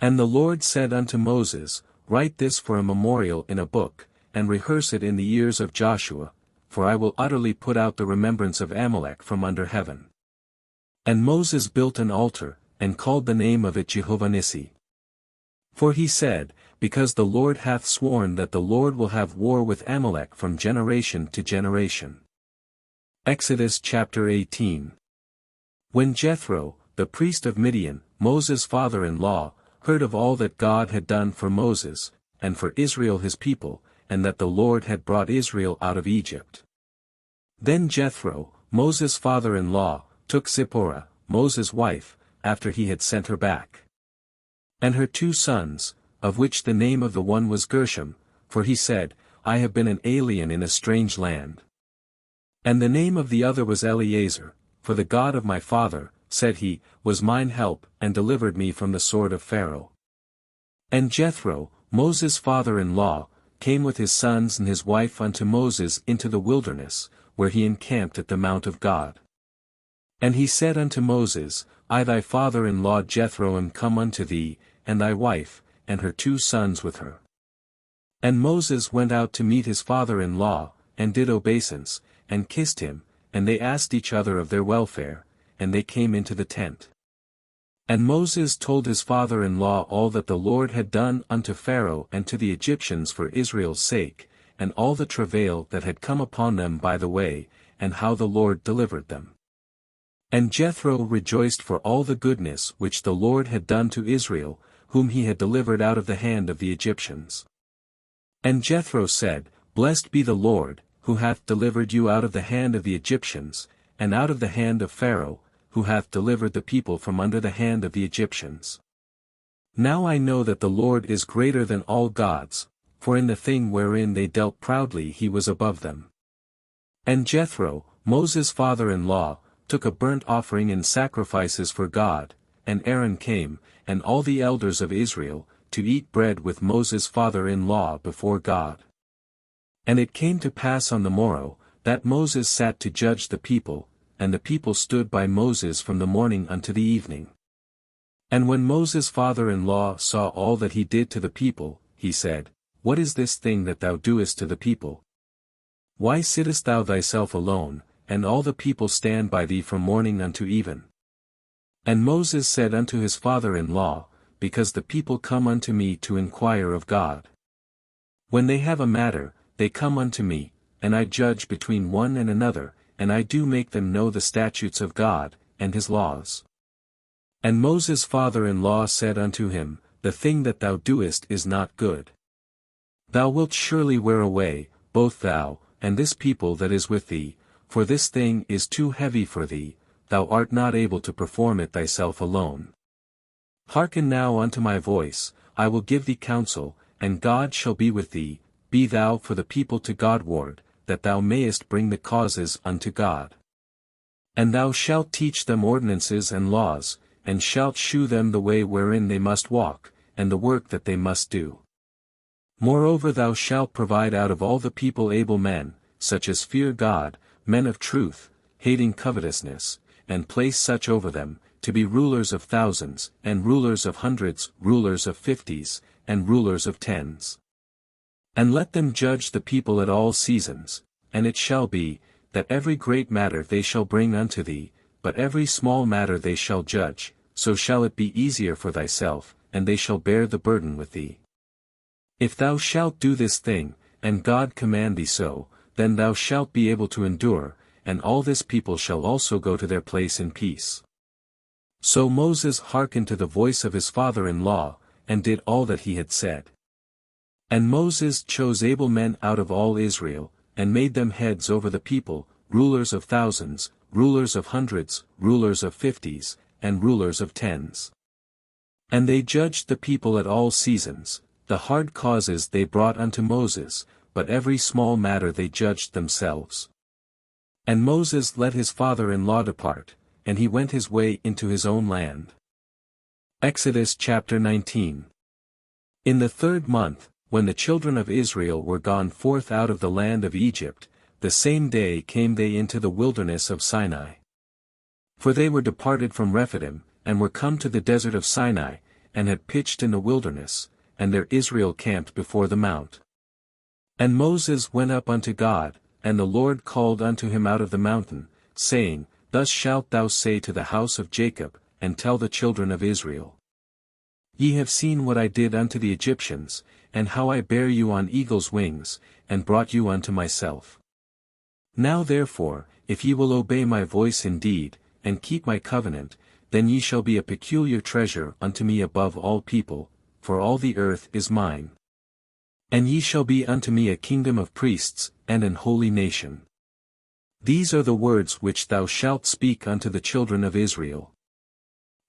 [SPEAKER 1] And the Lord said unto Moses, Write this for a memorial in a book, and rehearse it in the ears of Joshua, for I will utterly put out the remembrance of Amalek from under heaven. And Moses built an altar, and called the name of it Jehovah Nissi. For he said, Because the Lord hath sworn that the Lord will have war with Amalek from generation to generation. Exodus chapter 18. When Jethro, the priest of Midian, Moses' father-in-law, heard of all that God had done for Moses, and for Israel his people, and that the Lord had brought Israel out of Egypt. Then Jethro, Moses' father-in-law, took Zipporah, Moses' wife, after he had sent her back. And her 2 sons, of which the name of the one was Gershom, for he said, I have been an alien in a strange land. And the name of the other was Eleazar, for the God of my father, said he, was mine help, and delivered me from the sword of Pharaoh. And Jethro, Moses' father-in-law, came with his sons and his wife unto Moses into the wilderness, where he encamped at the mount of God. And he said unto Moses, I thy father-in-law Jethro am come unto thee, and thy wife, and her 2 sons with her. And Moses went out to meet his father-in-law, and did obeisance, and kissed him, and they asked each other of their welfare, and they came into the tent. And Moses told his father-in-law all that the Lord had done unto Pharaoh and to the Egyptians for Israel's sake, and all the travail that had come upon them by the way, and how the Lord delivered them. And Jethro rejoiced for all the goodness which the Lord had done to Israel, whom he had delivered out of the hand of the Egyptians. And Jethro said, Blessed be the Lord, who hath delivered you out of the hand of the Egyptians, and out of the hand of Pharaoh, who hath delivered the people from under the hand of the Egyptians. Now I know that the Lord is greater than all gods, for in the thing wherein they dealt proudly he was above them. And Jethro, Moses' father-in-law, took a burnt offering and sacrifices for God, and Aaron came, and all the elders of Israel, to eat bread with Moses' father-in-law before God. And it came to pass on the morrow, that Moses sat to judge the people, and the people stood by Moses from the morning unto the evening. And when Moses' father-in-law saw all that he did to the people, he said, What is this thing that thou doest to the people? Why sittest thou thyself alone, and all the people stand by thee from morning unto even? And Moses said unto his father-in-law, Because the people come unto me to inquire of God. When they have a matter, they come unto me, and I judge between one and another, and I do make them know the statutes of God, and his laws. And Moses' father-in-law said unto him, The thing that thou doest is not good. Thou wilt surely wear away, both thou, and this people that is with thee, for this thing is too heavy for thee, thou art not able to perform it thyself alone. Hearken now unto my voice, I will give thee counsel, and God shall be with thee, be thou for the people to Godward, that thou mayest bring the causes unto God. And thou shalt teach them ordinances and laws, and shalt shew them the way wherein they must walk, and the work that they must do. Moreover thou shalt provide out of all the people able men, such as fear God, men of truth, hating covetousness, and place such over them, to be rulers of thousands, and rulers of hundreds, rulers of 50s, and rulers of 10s. And let them judge the people at all seasons, and it shall be, that every great matter they shall bring unto thee, but every small matter they shall judge, so shall it be easier for thyself, and they shall bear the burden with thee. If thou shalt do this thing, and God command thee so, then thou shalt be able to endure, and all this people shall also go to their place in peace. So Moses hearkened to the voice of his father-in-law, and did all that he had said. And Moses chose able men out of all Israel, and made them heads over the people, rulers of thousands, rulers of hundreds, rulers of 50s, and rulers of 10s. And they judged the people at all seasons, the hard causes they brought unto Moses, but every small matter they judged themselves. And Moses let his father-in-law depart, and he went his way into his own land. Exodus chapter 19. In the 3rd month, when the children of Israel were gone forth out of the land of Egypt, the same day came they into the wilderness of Sinai. For they were departed from Rephidim, and were come to the desert of Sinai, and had pitched in the wilderness, and there Israel camped before the mount. And Moses went up unto God, and the Lord called unto him out of the mountain, saying, Thus shalt thou say to the house of Jacob, and tell the children of Israel. Ye have seen what I did unto the Egyptians, and how I bare you on eagle's wings, and brought you unto myself. Now therefore, if ye will obey my voice indeed, and keep my covenant, then ye shall be a peculiar treasure unto me above all people, for all the earth is mine. And ye shall be unto me a kingdom of priests, and an holy nation. These are the words which thou shalt speak unto the children of Israel.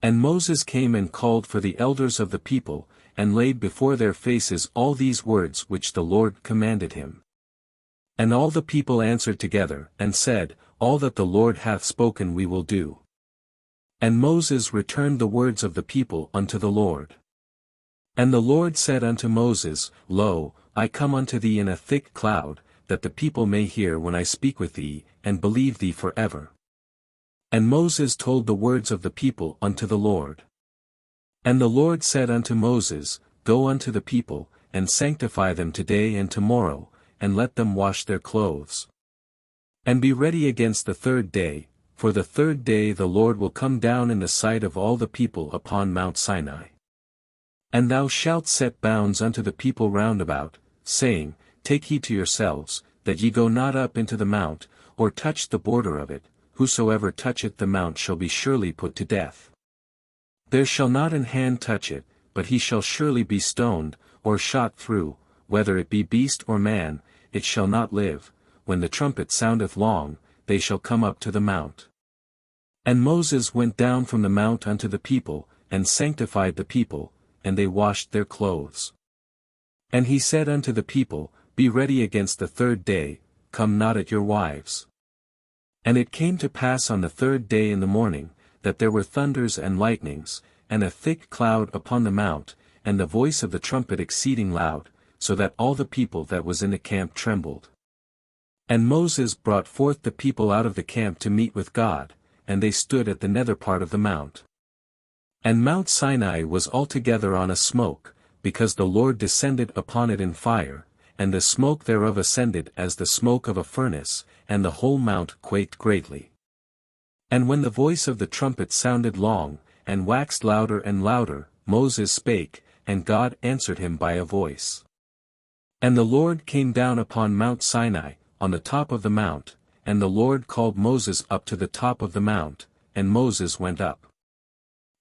[SPEAKER 1] And Moses came and called for the elders of the people, and laid before their faces all these words which the Lord commanded him. And all the people answered together, and said, All that the Lord hath spoken we will do. And Moses returned the words of the people unto the Lord. And the Lord said unto Moses, Lo, I come unto thee in a thick cloud, that the people may hear when I speak with thee, and believe thee forever. And Moses told the words of the people unto the Lord. And the Lord said unto Moses, Go unto the people, and sanctify them today and tomorrow, and let them wash their clothes. And be ready against the 3rd day, for the 3rd day the Lord will come down in the sight of all the people upon Mount Sinai. And thou shalt set bounds unto the people round about, saying, Take heed to yourselves, that ye go not up into the mount, or touch the border of it. Whosoever toucheth the mount shall be surely put to death. There shall not an hand touch it, but he shall surely be stoned, or shot through, whether it be beast or man, it shall not live. When the trumpet soundeth long, they shall come up to the mount. And Moses went down from the mount unto the people, and sanctified the people, and they washed their clothes. And he said unto the people, Be ready against the 3rd day, come not at your wives. And it came to pass on the 3rd day in the morning, that there were thunders and lightnings, and a thick cloud upon the mount, and the voice of the trumpet exceeding loud, so that all the people that was in the camp trembled. And Moses brought forth the people out of the camp to meet with God, and they stood at the nether part of the mount. And Mount Sinai was altogether on a smoke, because the Lord descended upon it in fire, and the smoke thereof ascended as the smoke of a furnace, and the whole mount quaked greatly. And when the voice of the trumpet sounded long, and waxed louder and louder, Moses spake, and God answered him by a voice. And the Lord came down upon Mount Sinai, on the top of the mount, and the Lord called Moses up to the top of the mount, and Moses went up.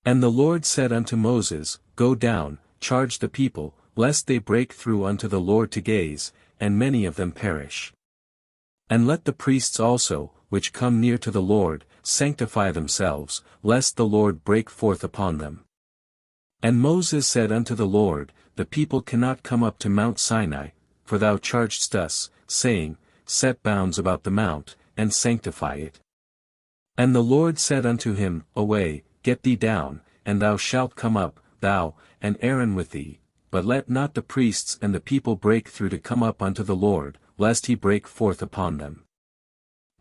[SPEAKER 1] And the Lord said unto Moses, Go down, charge the people, lest they break through unto the Lord to gaze, and many of them perish. And let the priests also, which come near to the Lord, sanctify themselves, lest the Lord break forth upon them. And Moses said unto the Lord, The people cannot come up to Mount Sinai, for thou chargedst us, saying, Set bounds about the mount, and sanctify it. And the Lord said unto him, Away, get thee down, and thou shalt come up, thou, and Aaron with thee, but let not the priests and the people break through to come up unto the Lord, lest he break forth upon them.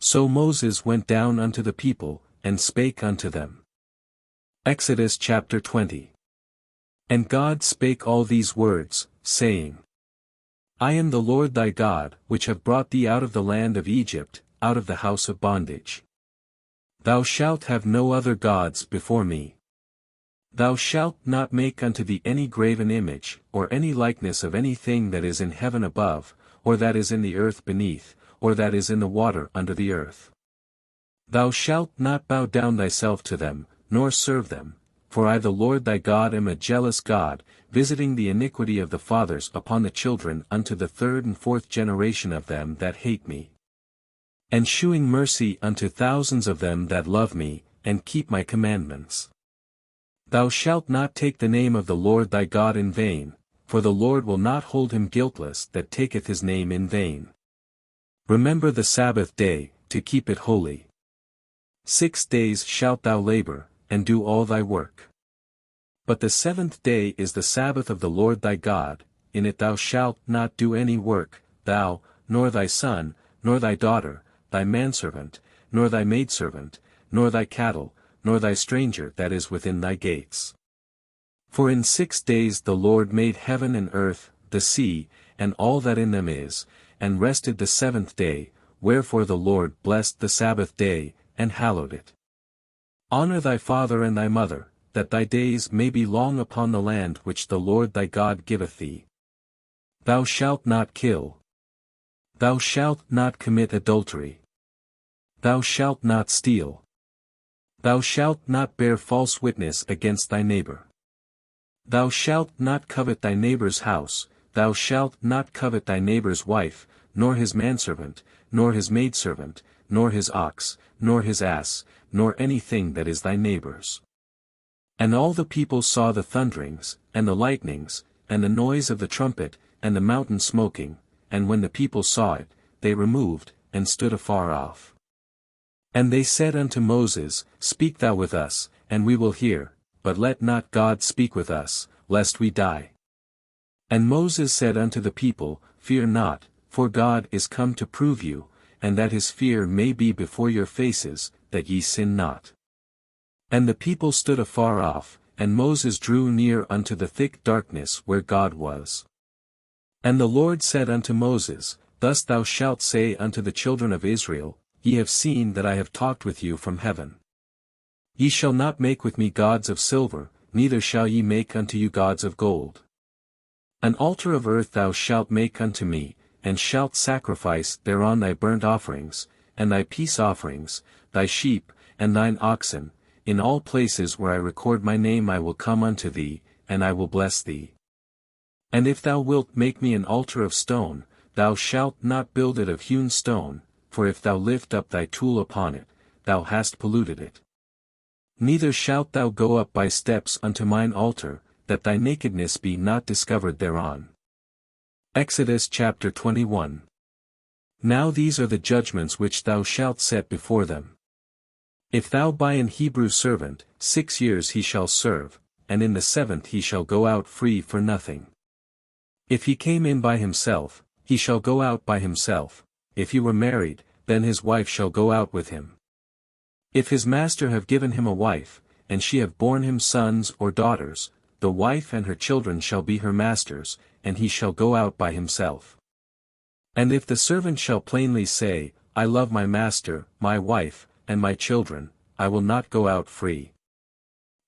[SPEAKER 1] So Moses went down unto the people, and spake unto them. Exodus chapter 20. And God spake all these words, saying, I am the Lord thy God, which have brought thee out of the land of Egypt, out of the house of bondage. Thou shalt have no other gods before me. Thou shalt not make unto thee any graven image, or any likeness of any thing that is in heaven above, or that is in the earth beneath, or that is in the water under the earth. Thou shalt not bow down thyself to them, nor serve them, for I the Lord thy God am a jealous God, visiting the iniquity of the fathers upon the children unto the 3rd and 4th generation of them that hate me. And shewing mercy unto thousands of them that love me, and keep my commandments. Thou shalt not take the name of the Lord thy God in vain, for the Lord will not hold him guiltless that taketh his name in vain. Remember the Sabbath day, to keep it holy. 6 days shalt thou labor, and do all thy work. But the seventh day is the Sabbath of the Lord thy God, in it thou shalt not do any work, thou, nor thy son, nor thy daughter, thy manservant, nor thy maidservant, nor thy cattle, nor thy stranger that is within thy gates. For in 6 days the Lord made heaven and earth, the sea, and all that in them is, and rested the seventh day, wherefore the Lord blessed the Sabbath day, and hallowed it. Honor thy father and thy mother, that thy days may be long upon the land which the Lord thy God giveth thee. Thou shalt not kill. Thou shalt not commit adultery. Thou shalt not steal. Thou shalt not bear false witness against thy neighbor. Thou shalt not covet thy neighbor's house, thou shalt not covet thy neighbor's wife, nor his manservant, nor his maidservant, nor his ox, nor his ass, nor anything that is thy neighbor's. And all the people saw the thunderings, and the lightnings, and the noise of the trumpet, and the mountain smoking, and when the people saw it, they removed, and stood afar off. And they said unto Moses, Speak thou with us, and we will hear, but let not God speak with us, lest we die. And Moses said unto the people, Fear not, for God is come to prove you, and that his fear may be before your faces, that ye sin not. And the people stood afar off, and Moses drew near unto the thick darkness where God was. And the Lord said unto Moses, Thus thou shalt say unto the children of Israel, Ye have seen that I have talked with you from heaven. Ye shall not make with me gods of silver, neither shall ye make unto you gods of gold. An altar of earth thou shalt make unto me, and shalt sacrifice thereon thy burnt offerings, and thy peace offerings, thy sheep, and thine oxen. In all places where I record my name I will come unto thee, and I will bless thee. And if thou wilt make me an altar of stone, thou shalt not build it of hewn stone, for if thou lift up thy tool upon it, thou hast polluted it. Neither shalt thou go up by steps unto mine altar, that thy nakedness be not discovered thereon. Exodus chapter 21. Now these are the judgments which thou shalt set before them. If thou buy an Hebrew servant, 6 years he shall serve, and in the 7th he shall go out free for nothing. If he came in by himself, he shall go out by himself. If he were married, then his wife shall go out with him. If his master have given him a wife, and she have borne him sons or daughters, the wife and her children shall be her master's, and he shall go out by himself. And if the servant shall plainly say, I love my master, my wife, and my children, I will not go out free.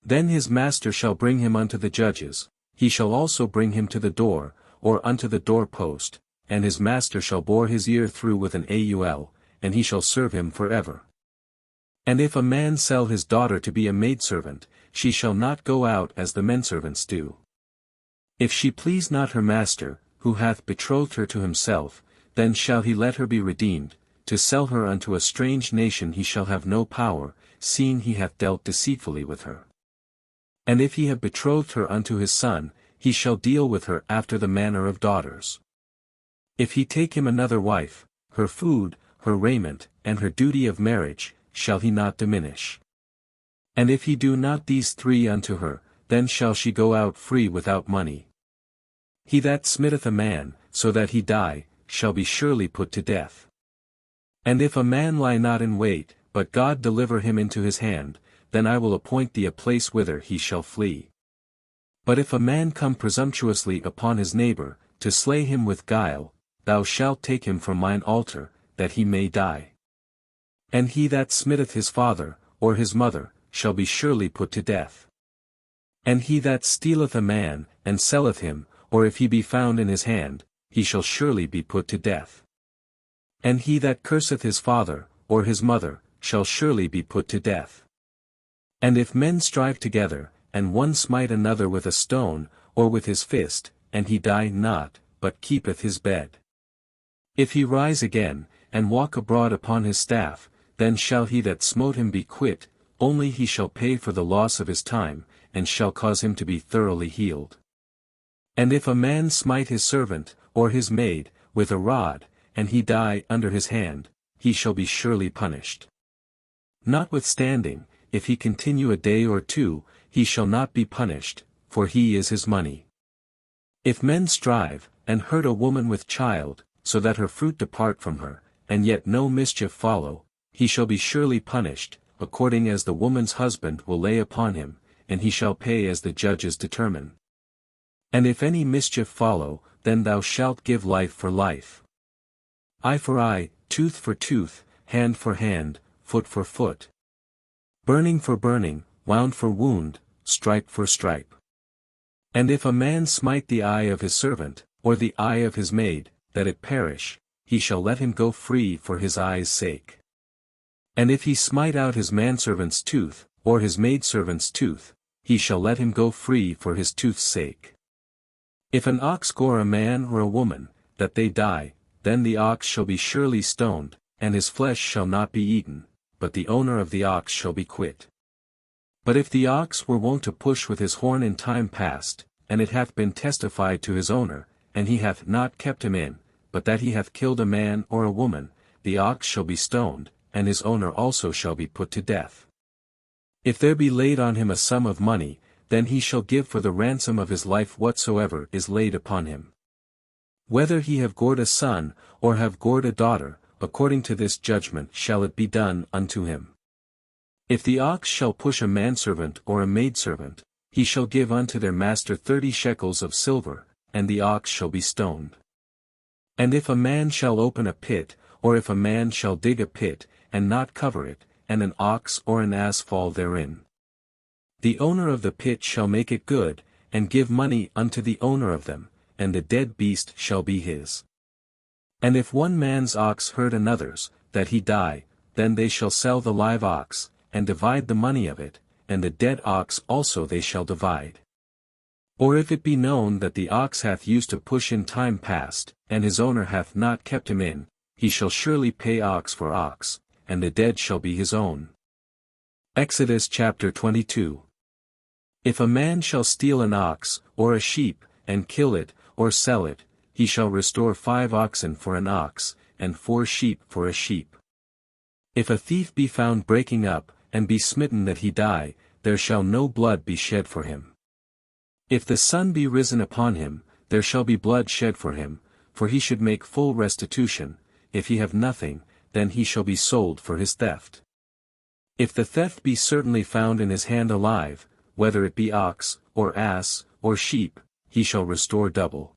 [SPEAKER 1] Then his master shall bring him unto the judges, he shall also bring him to the door, or unto the door post, and his master shall bore his ear through with an aul, and he shall serve him forever. And if a man sell his daughter to be a maidservant, she shall not go out as the menservants do. If she please not her master, who hath betrothed her to himself, then shall he let her be redeemed. To sell her unto a strange nation he shall have no power, seeing he hath dealt deceitfully with her. And if he have betrothed her unto his son, he shall deal with her after the manner of daughters. If he take him another wife, her food, her raiment, and her duty of marriage, shall he not diminish. And if he do not these 3 unto her, then shall she go out free without money. He that smitteth a man, so that he die, shall be surely put to death. And if a man lie not in wait, but God deliver him into his hand, then I will appoint thee a place whither he shall flee. But if a man come presumptuously upon his neighbor, to slay him with guile, thou shalt take him from mine altar, that he may die. And he that smitteth his father, or his mother, shall be surely put to death. And he that stealeth a man, and selleth him, or if he be found in his hand, he shall surely be put to death. And he that curseth his father, or his mother, shall surely be put to death. And if men strive together, and one smite another with a stone, or with his fist, and he die not, but keepeth his bed. If he rise again, and walk abroad upon his staff, then shall he that smote him be quit, only he shall pay for the loss of his time, and shall cause him to be thoroughly healed. And if a man smite his servant, or his maid, with a rod, and he die under his hand, he shall be surely punished. Notwithstanding, if he continue a day or 2, he shall not be punished, for he is his money. If men strive, and hurt a woman with child, so that her fruit depart from her, and yet no mischief follow, he shall be surely punished, according as the woman's husband will lay upon him, and he shall pay as the judges determine. And if any mischief follow, then thou shalt give life for life. Eye for eye, tooth for tooth, hand for hand, foot for foot. Burning for burning, wound for wound, stripe for stripe. And if a man smite the eye of his servant, or the eye of his maid, that it perish, he shall let him go free for his eye's sake. And if he smite out his manservant's tooth, or his maidservant's tooth, he shall let him go free for his tooth's sake. If an ox gore a man or a woman, that they die, then the ox shall be surely stoned, and his flesh shall not be eaten, but the owner of the ox shall be quit. But if the ox were wont to push with his horn in time past, and it hath been testified to his owner, and he hath not kept him in, but that he hath killed a man or a woman, the ox shall be stoned, and his owner also shall be put to death. If there be laid on him a sum of money, then he shall give for the ransom of his life whatsoever is laid upon him. Whether he have gored a son, or have gored a daughter, according to this judgment shall it be done unto him. If the ox shall push a manservant or a maidservant, he shall give unto their master 30 shekels of silver, and the ox shall be stoned. And if a man shall open a pit, or if a man shall dig a pit, and not cover it, and an ox or an ass fall therein, the owner of the pit shall make it good, and give money unto the owner of them, and the dead beast shall be his. And if one man's ox hurt another's, that he die, then they shall sell the live ox, and divide the money of it, and the dead ox also they shall divide. Or if it be known that the ox hath used to push in time past, and his owner hath not kept him in, he shall surely pay ox for ox, and the dead shall be his own. Exodus chapter 22. If a man shall steal an ox, or a sheep, and kill it, or sell it, he shall restore 5 oxen for an ox, and 4 sheep for a sheep. If a thief be found breaking up, and be smitten that he die, there shall no blood be shed for him. If the sun be risen upon him, there shall be blood shed for him, for he should make full restitution. If he have nothing, then he shall be sold for his theft. If the theft be certainly found in his hand alive, whether it be ox, or ass, or sheep, he shall restore double.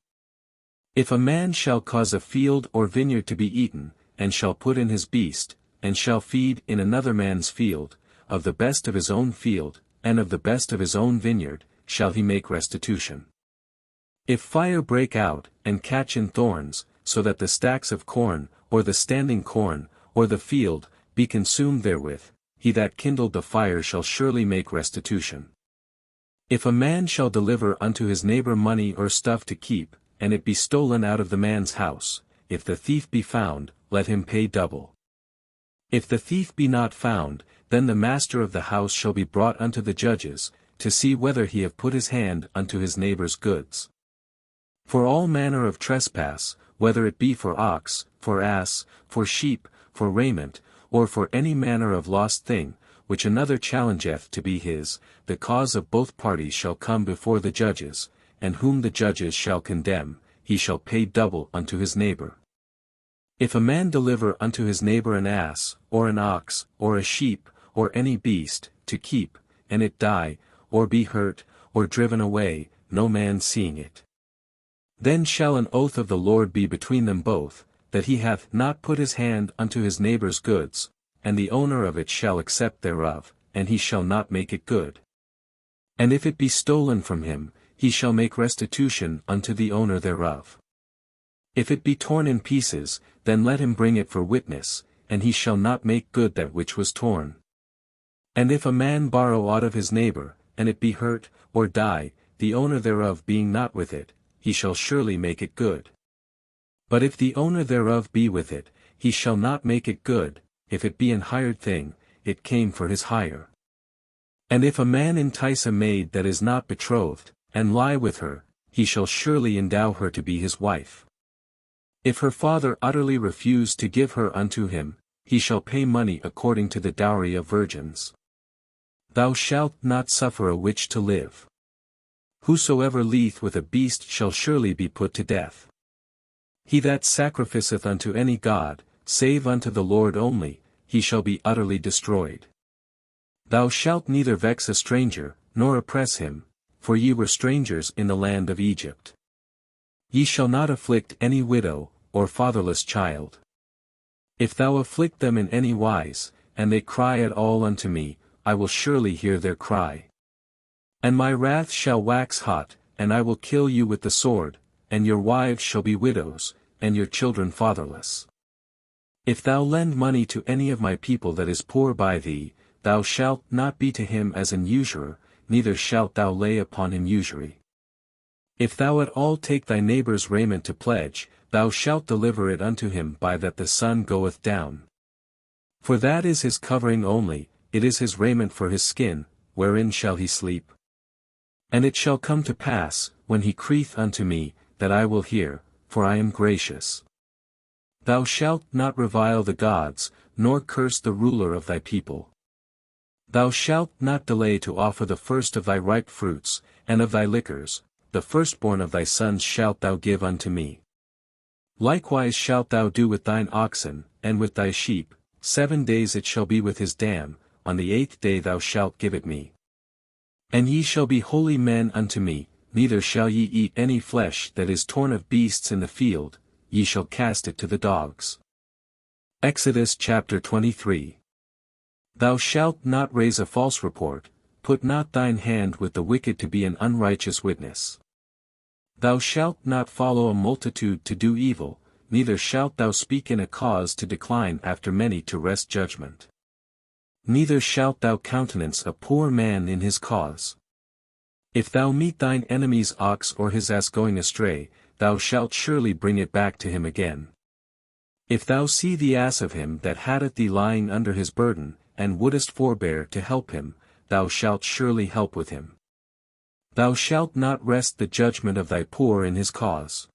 [SPEAKER 1] If a man shall cause a field or vineyard to be eaten, and shall put in his beast, and shall feed in another man's field, of the best of his own field, and of the best of his own vineyard, shall he make restitution. If fire break out, and catch in thorns, so that the stacks of corn, or the standing corn, or the field, be consumed therewith, he that kindled the fire shall surely make restitution. If a man shall deliver unto his neighbor money or stuff to keep, and it be stolen out of the man's house, if the thief be found, let him pay double. If the thief be not found, then the master of the house shall be brought unto the judges, to see whether he have put his hand unto his neighbor's goods. For all manner of trespass, whether it be for ox, for ass, for sheep, for raiment, or for any manner of lost thing, which another challengeth to be his, the cause of both parties shall come before the judges, and whom the judges shall condemn, he shall pay double unto his neighbor. If a man deliver unto his neighbor an ass, or an ox, or a sheep, or any beast, to keep, and it die, or be hurt, or driven away, no man seeing it, then shall an oath of the Lord be between them both, that he hath not put his hand unto his neighbor's goods, and the owner of it shall accept thereof, and he shall not make it good. And if it be stolen from him, he shall make restitution unto the owner thereof. If it be torn in pieces, then let him bring it for witness, and he shall not make good that which was torn. And if a man borrow aught of his neighbor, and it be hurt, or die, the owner thereof being not with it, he shall surely make it good. But if the owner thereof be with it, he shall not make it good. If it be an hired thing, it came for his hire. And if a man entice a maid that is not betrothed, and lie with her, he shall surely endow her to be his wife. If her father utterly refuse to give her unto him, he shall pay money according to the dowry of virgins. Thou shalt not suffer a witch to live. Whosoever lieth with a beast shall surely be put to death. He that sacrificeth unto any god, save unto the Lord only, he shall be utterly destroyed. Thou shalt neither vex a stranger, nor oppress him, for ye were strangers in the land of Egypt. Ye shall not afflict any widow, or fatherless child. If thou afflict them in any wise, and they cry at all unto me, I will surely hear their cry. And my wrath shall wax hot, and I will kill you with the sword, and your wives shall be widows, and your children fatherless. If thou lend money to any of my people that is poor by thee, thou shalt not be to him as an usurer, neither shalt thou lay upon him usury. If thou at all take thy neighbour's raiment to pledge, thou shalt deliver it unto him by that the sun goeth down. For that is his covering only, it is his raiment for his skin, wherein shall he sleep? And it shall come to pass, when he crieth unto me, that I will hear, for I am gracious. Thou shalt not revile the gods, nor curse the ruler of thy people. Thou shalt not delay to offer the first of thy ripe fruits, and of thy liquors, the firstborn of thy sons shalt thou give unto me. Likewise shalt thou do with thine oxen, and with thy sheep, 7 days it shall be with his dam, on the 8th day thou shalt give it me. And ye shall be holy men unto me, neither shall ye eat any flesh that is torn of beasts in the field, ye shall cast it to the dogs. Exodus chapter 23. Thou shalt not raise a false report, put not thine hand with the wicked to be an unrighteous witness. Thou shalt not follow a multitude to do evil, neither shalt thou speak in a cause to decline after many to wrest judgment. Neither shalt thou countenance a poor man in his cause. If thou meet thine enemy's ox or his ass going astray, thou shalt surely bring it back to him again. If thou see the ass of him that hateth thee lying under his burden, and wouldest forbear to help him, thou shalt surely help with him. Thou shalt not wrest the judgment of thy poor in his cause.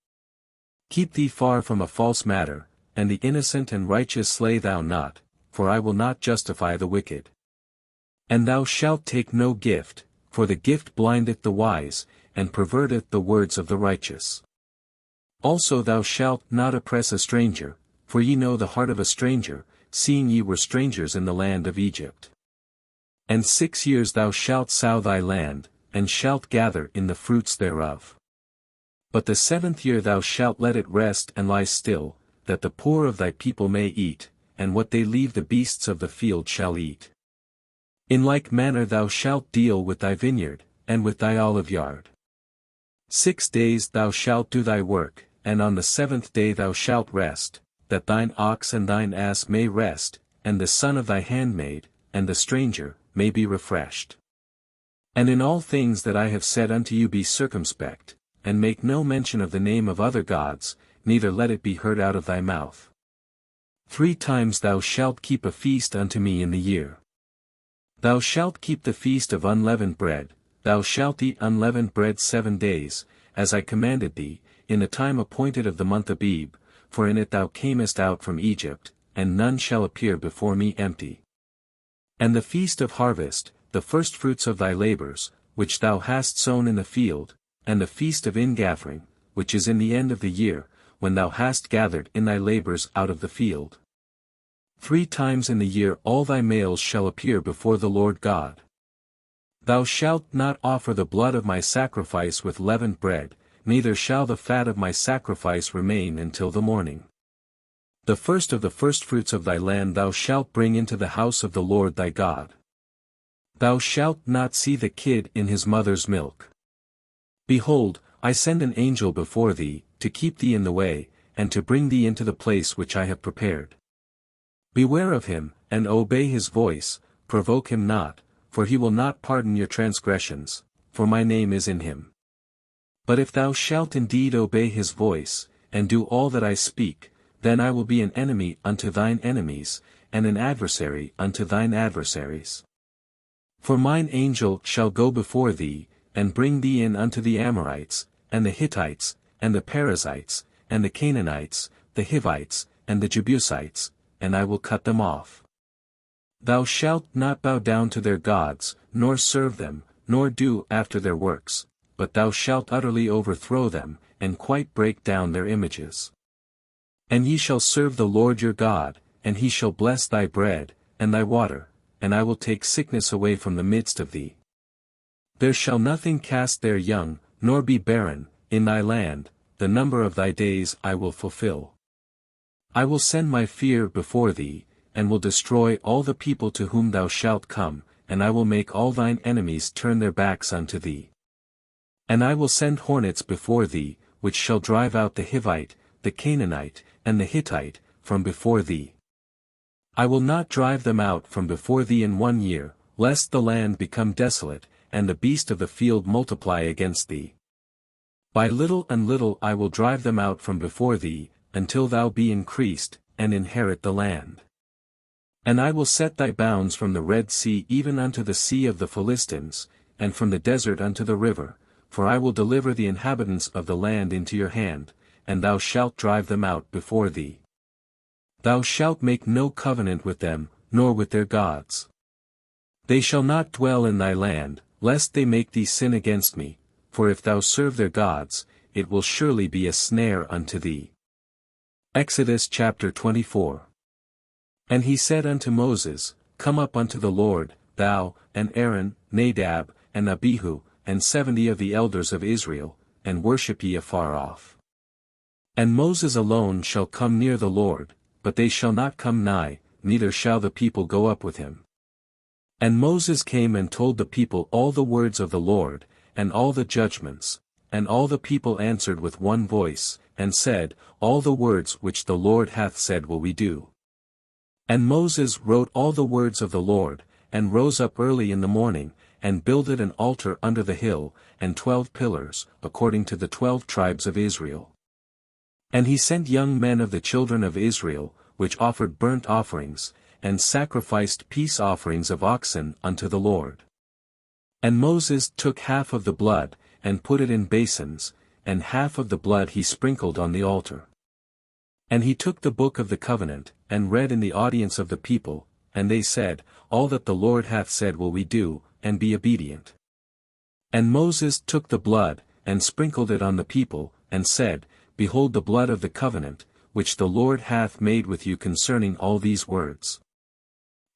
[SPEAKER 1] Keep thee far from a false matter, and the innocent and righteous slay thou not, for I will not justify the wicked. And thou shalt take no gift, for the gift blindeth the wise, and perverteth the words of the righteous. Also thou shalt not oppress a stranger, for ye know the heart of a stranger, seeing ye were strangers in the land of Egypt. And 6 years thou shalt sow thy land, and shalt gather in the fruits thereof. But the 7th year thou shalt let it rest and lie still, that the poor of thy people may eat, and what they leave the beasts of the field shall eat. In like manner thou shalt deal with thy vineyard, and with thy oliveyard. 6 days thou shalt do thy work, and on the 7th day thou shalt rest, that thine ox and thine ass may rest, and the son of thy handmaid, and the stranger, may be refreshed. And in all things that I have said unto you be circumspect, and make no mention of the name of other gods, neither let it be heard out of thy mouth. 3 times thou shalt keep a feast unto me in the year. Thou shalt keep the feast of unleavened bread, thou shalt eat unleavened bread 7 days, as I commanded thee, in the time appointed of the month Abib, for in it thou camest out from Egypt, and none shall appear before me empty. And the feast of harvest, the firstfruits of thy labours, which thou hast sown in the field, and the feast of ingathering, which is in the end of the year, when thou hast gathered in thy labours out of the field. 3 times in the year all thy males shall appear before the Lord God. Thou shalt not offer the blood of my sacrifice with leavened bread, neither shall the fat of my sacrifice remain until the morning. The first of the firstfruits of thy land thou shalt bring into the house of the Lord thy God. Thou shalt not see the kid in his mother's milk. Behold, I send an angel before thee, to keep thee in the way, and to bring thee into the place which I have prepared. Beware of him, and obey his voice, provoke him not, for he will not pardon your transgressions, for my name is in him. But if thou shalt indeed obey his voice, and do all that I speak, then I will be an enemy unto thine enemies, and an adversary unto thine adversaries. For mine angel shall go before thee, and bring thee in unto the Amorites, and the Hittites, and the Perizzites, and the Canaanites, the Hivites, and the Jebusites, and I will cut them off. Thou shalt not bow down to their gods, nor serve them, nor do after their works, but thou shalt utterly overthrow them, and quite break down their images. And ye shall serve the Lord your God, and he shall bless thy bread, and thy water, and I will take sickness away from the midst of thee. There shall nothing cast their young, nor be barren, in thy land, the number of thy days I will fulfill. I will send my fear before thee, and will destroy all the people to whom thou shalt come, and I will make all thine enemies turn their backs unto thee. And I will send hornets before thee, which shall drive out the Hivite, the Canaanite, and the Hittite, from before thee. I will not drive them out from before thee in 1 year, lest the land become desolate, and the beast of the field multiply against thee. By little and little I will drive them out from before thee, until thou be increased, and inherit the land. And I will set thy bounds from the Red Sea even unto the sea of the Philistines, and from the desert unto the river, for I will deliver the inhabitants of the land into your hand, and thou shalt drive them out before thee. Thou shalt make no covenant with them, nor with their gods. They shall not dwell in thy land, lest they make thee sin against me, for if thou serve their gods, it will surely be a snare unto thee. Exodus chapter 24. And he said unto Moses, Come up unto the Lord, thou, and Aaron, Nadab, and Abihu, and 70 of the elders of Israel, and worship ye afar off. And Moses alone shall come near the Lord, but they shall not come nigh, neither shall the people go up with him. And Moses came and told the people all the words of the Lord, and all the judgments, and all the people answered with one voice, and said, All the words which the Lord hath said will we do. And Moses wrote all the words of the Lord, and rose up early in the morning, and builded an altar under the hill, and 12 pillars, according to the 12 tribes of Israel. And he sent young men of the children of Israel, which offered burnt offerings, and sacrificed peace offerings of oxen unto the Lord. And Moses took half of the blood, and put it in basins, and half of the blood he sprinkled on the altar. And he took the book of the covenant, and read in the audience of the people, and they said, All that the Lord hath said will we do, and be obedient. And Moses took the blood, and sprinkled it on the people, and said, Behold the blood of the covenant, which the Lord hath made with you concerning all these words.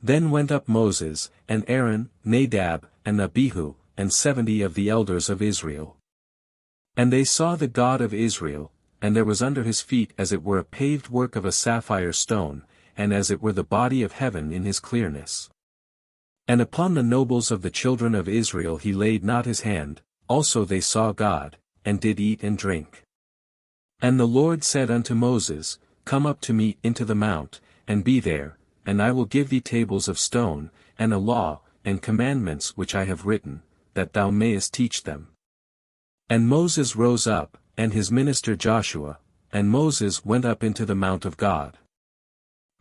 [SPEAKER 1] Then went up Moses, and Aaron, Nadab, and Abihu, and 70 of the elders of Israel. And they saw the God of Israel, and there was under his feet as it were a paved work of a sapphire stone, and as it were the body of heaven in his clearness. And upon the nobles of the children of Israel he laid not his hand, also they saw God, and did eat and drink. And the Lord said unto Moses, Come up to me into the mount, and be there, and I will give thee tables of stone, and a law, and commandments which I have written, that thou mayest teach them. And Moses rose up, and his minister Joshua, and Moses went up into the mount of God.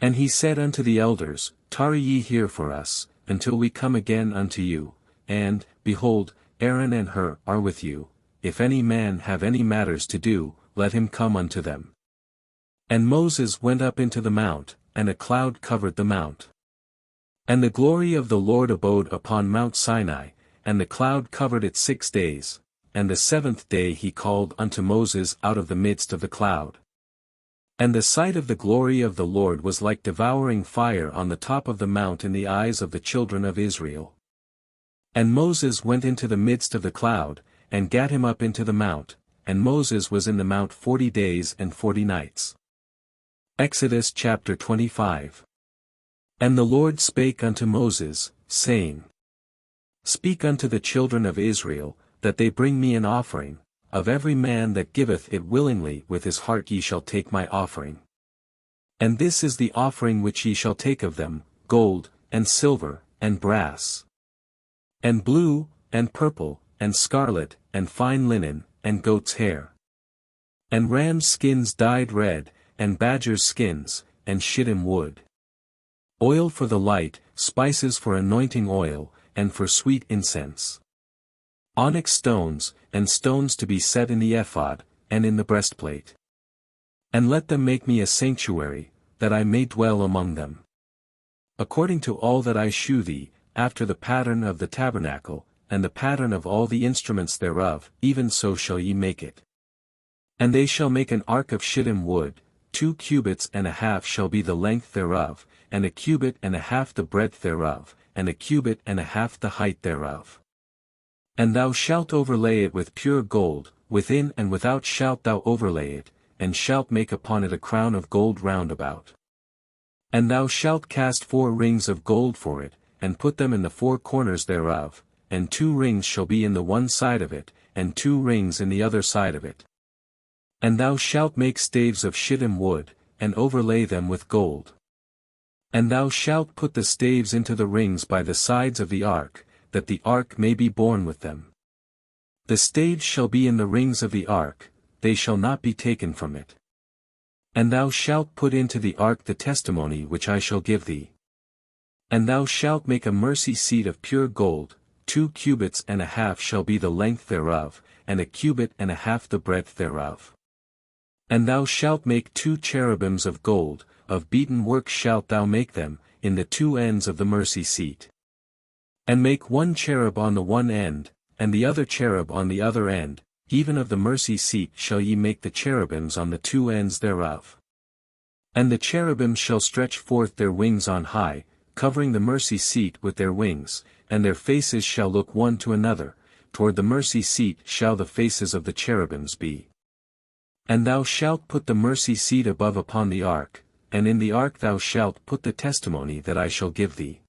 [SPEAKER 1] And he said unto the elders, Tarry ye here for us, until we come again unto you, and, behold, Aaron and Hur are with you, if any man have any matters to do, let him come unto them. And Moses went up into the mount, and a cloud covered the mount. And the glory of the Lord abode upon Mount Sinai, and the cloud covered it 6 days, and the 7th day he called unto Moses out of the midst of the cloud. And the sight of the glory of the Lord was like devouring fire on the top of the mount in the eyes of the children of Israel. And Moses went into the midst of the cloud, and gat him up into the mount, and Moses was in the mount 40 days and 40 nights. Exodus chapter 25. And the Lord spake unto Moses, saying, Speak unto the children of Israel, that they bring me an offering, of every man that giveth it willingly with his heart ye shall take my offering. And this is the offering which ye shall take of them, gold, and silver, and brass, and blue, and purple, and scarlet, and fine linen, and goat's hair, and ram's skins dyed red, and badger's skins, and shittim wood. Oil for the light, spices for anointing oil, and for sweet incense. Onyx stones, and stones to be set in the ephod, and in the breastplate. And let them make me a sanctuary, that I may dwell among them. According to all that I shew thee, after the pattern of the tabernacle, and the pattern of all the instruments thereof, even so shall ye make it. And they shall make an ark of shittim wood, 2 cubits and a half shall be the length thereof, and a cubit and a half the breadth thereof, and a cubit and a half the height thereof. And thou shalt overlay it with pure gold, within and without shalt thou overlay it, and shalt make upon it a crown of gold round about. And thou shalt cast 4 rings of gold for it, and put them in the 4 corners thereof, and 2 rings shall be in the one side of it, and 2 rings in the other side of it. And thou shalt make staves of shittim wood, and overlay them with gold. And thou shalt put the staves into the rings by the sides of the ark, that the ark may be borne with them. The staves shall be in the rings of the ark, they shall not be taken from it. And thou shalt put into the ark the testimony which I shall give thee. And thou shalt make a mercy seat of pure gold, 2 cubits and a half shall be the length thereof, and a cubit and a half the breadth thereof. And thou shalt make 2 cherubims of gold, of beaten work shalt thou make them, in the 2 ends of the mercy seat. And make 1 cherub on the one end, and the other cherub on the other end, even of the mercy seat shall ye make the cherubims on the 2 ends thereof. And the cherubims shall stretch forth their wings on high, covering the mercy seat with their wings, and their faces shall look one to another, toward the mercy seat shall the faces of the cherubims be. And thou shalt put the mercy seat above upon the ark, and in the ark thou shalt put the testimony that I shall give thee.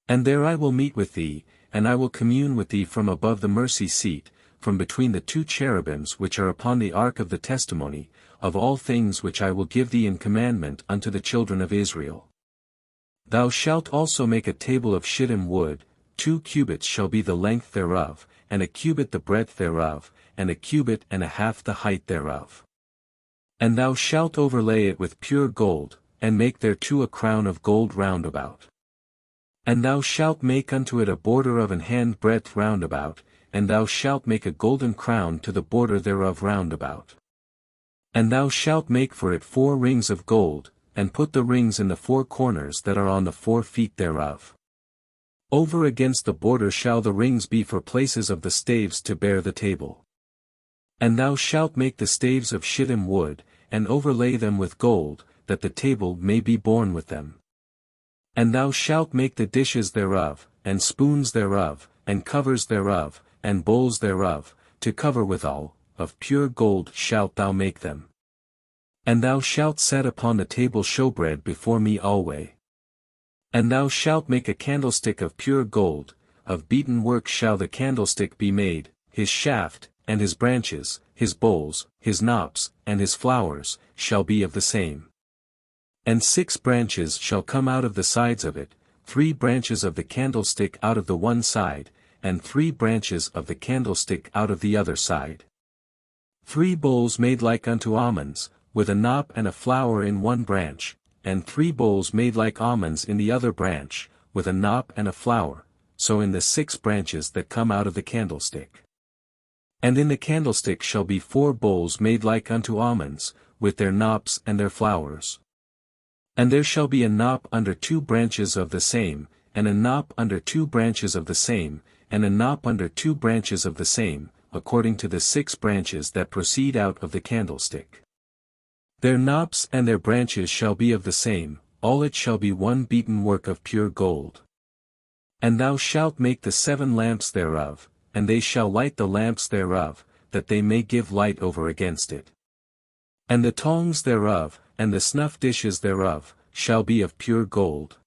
[SPEAKER 1] And there I will meet with thee, and I will commune with thee from above the mercy seat, from between the 2 cherubims which are upon the ark of the testimony, of all things which I will give thee in commandment unto the children of Israel. Thou shalt also make a table of shittim wood, 2 cubits shall be the length thereof, and a cubit the breadth thereof, and a cubit and a half the height thereof. And thou shalt overlay it with pure gold, and make thereto a crown of gold round about. And thou shalt make unto it a border of an hand breadth round about, and thou shalt make a golden crown to the border thereof round about. And thou shalt make for it 4 rings of gold, and put the rings in the 4 corners that are on the 4 feet thereof. Over against the border shall the rings be for places of the staves to bear the table. And thou shalt make the staves of shittim wood, and overlay them with gold, that the table may be borne with them. And thou shalt make the dishes thereof, and spoons thereof, and covers thereof, and bowls thereof, to cover withal, of pure gold shalt thou make them. And thou shalt set upon the table showbread before me alway. And thou shalt make a candlestick of pure gold, of beaten work shall the candlestick be made, his shaft, and his branches, his bowls, his knops, and his flowers, shall be of the same. And 6 branches shall come out of the sides of it, 3 branches of the candlestick out of the one side, and 3 branches of the candlestick out of the other side. 3 bowls made like unto almonds, with a knop and a flower in one branch, and 3 bowls made like almonds in the other branch, with a knop and a flower, so in the 6 branches that come out of the candlestick. And in the candlestick shall be 4 bowls made like unto almonds, with their knops and their flowers. And there shall be a knop under 2 branches of the same, and a knop under 2 branches of the same, and a knop under 2 branches of the same, according to the 6 branches that proceed out of the candlestick. Their knops and their branches shall be of the same, all it shall be one beaten work of pure gold. And thou shalt make the 7 lamps thereof, and they shall light the lamps thereof, that they may give light over against it. And the tongs thereof, and the snuff dishes thereof, shall be of pure gold.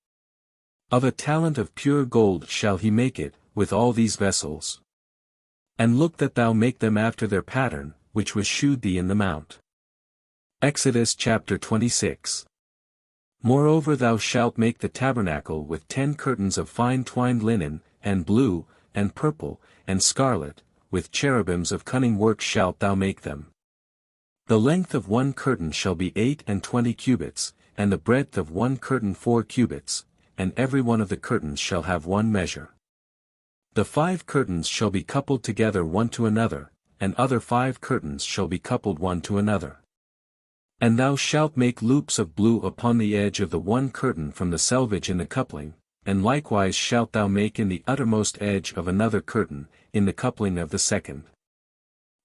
[SPEAKER 1] Of a talent of pure gold shall he make it, with all these vessels. And look that thou make them after their pattern, which was shewed thee in the mount. Exodus chapter 26. Moreover thou shalt make the tabernacle with 10 curtains of fine twined linen, and blue, and purple, and scarlet, with cherubims of cunning work shalt thou make them. The length of 1 curtain shall be 28 cubits, and the breadth of 1 curtain 4 cubits, and every one of the curtains shall have 1 measure. The 5 curtains shall be coupled together one to another, and other 5 curtains shall be coupled one to another. And thou shalt make loops of blue upon the edge of the 1 curtain from the selvage in the coupling, and likewise shalt thou make in the uttermost edge of another curtain, in the coupling of the second.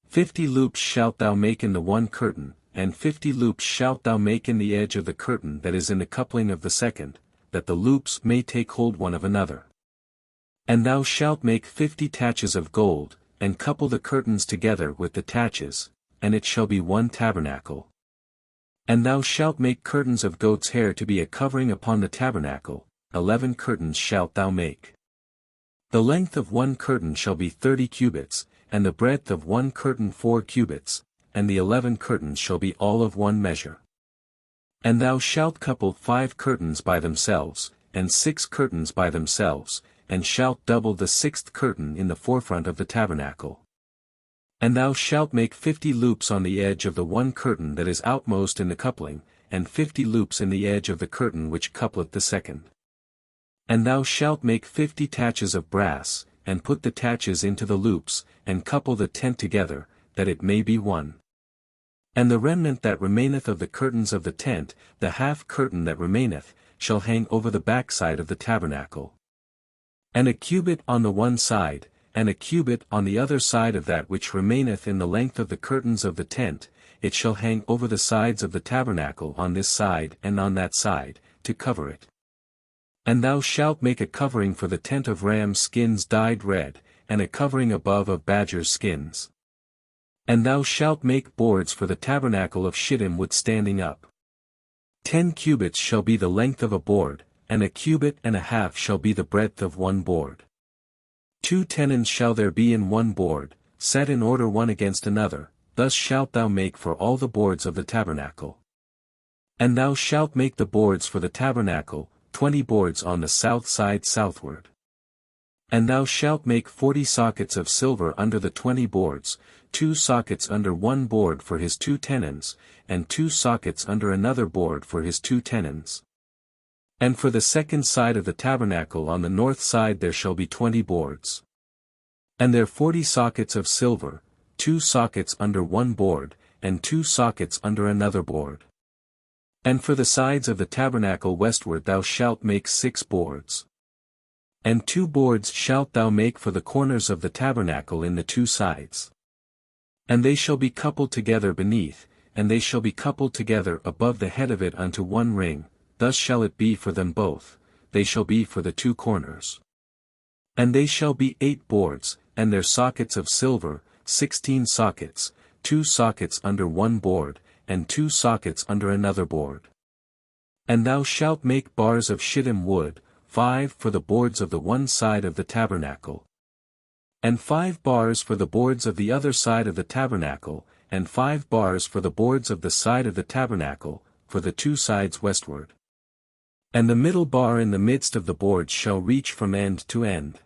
[SPEAKER 1] 50 loops shalt thou make in the one curtain, and 50 loops shalt thou make in the edge of the curtain that is in the coupling of the second, that the loops may take hold one of another. And thou shalt make 50 taches of gold, and couple the curtains together with the taches, and it shall be one tabernacle. And thou shalt make curtains of goat's hair to be a covering upon the tabernacle, 11 curtains shalt thou make. The length of one curtain shall be 30 cubits, and the breadth of one curtain 4 cubits, and the 11 curtains shall be all of one measure. And thou shalt couple 5 curtains by themselves, and 6 curtains by themselves, and shalt double the 6th curtain in the forefront of the tabernacle. And thou shalt make 50 loops on the edge of the one curtain that is outmost in the coupling, and 50 loops in the edge of the curtain which coupleth the second. And thou shalt make 50 taches of brass, and put the taches into the loops, and couple the tent together, that it may be one. And the remnant that remaineth of the curtains of the tent, the half curtain that remaineth, shall hang over the backside of the tabernacle. And a cubit on the one side, and a cubit on the other side of that which remaineth in the length of the curtains of the tent, it shall hang over the sides of the tabernacle on this side and on that side, to cover it. And thou shalt make a covering for the tent of ram skins dyed red, and a covering above of badgers' skins. And thou shalt make boards for the tabernacle of shittim wood standing up. 10 cubits shall be the length of a board, and a cubit and a half shall be the breadth of one board. 2 tenons shall there be in one board, set in order one against another, thus shalt thou make for all the boards of the tabernacle. And thou shalt make the boards for the tabernacle, 20 boards on the south side southward. And thou shalt make 40 sockets of silver under the 20 boards, 2 sockets under one board for his 2 tenons, and 2 sockets under another board for his 2 tenons. And for the second side of the tabernacle on the north side there shall be 20 boards. And there 40 sockets of silver, 2 sockets under one board, and 2 sockets under another board. And for the sides of the tabernacle westward thou shalt make 6 boards. And 2 boards shalt thou make for the corners of the tabernacle in the 2 sides. And they shall be coupled together beneath, and they shall be coupled together above the head of it unto one ring, thus shall it be for them both, they shall be for the 2 corners. And they shall be 8 boards, and their sockets of silver, 16 sockets, 2 sockets under one board, and 2 sockets under another board. And thou shalt make bars of shittim wood, 5 for the boards of the one side of the tabernacle. And 5 bars for the boards of the other side of the tabernacle, and 5 bars for the boards of the side of the tabernacle, for the 2 sides westward. And the middle bar in the midst of the boards shall reach from end to end.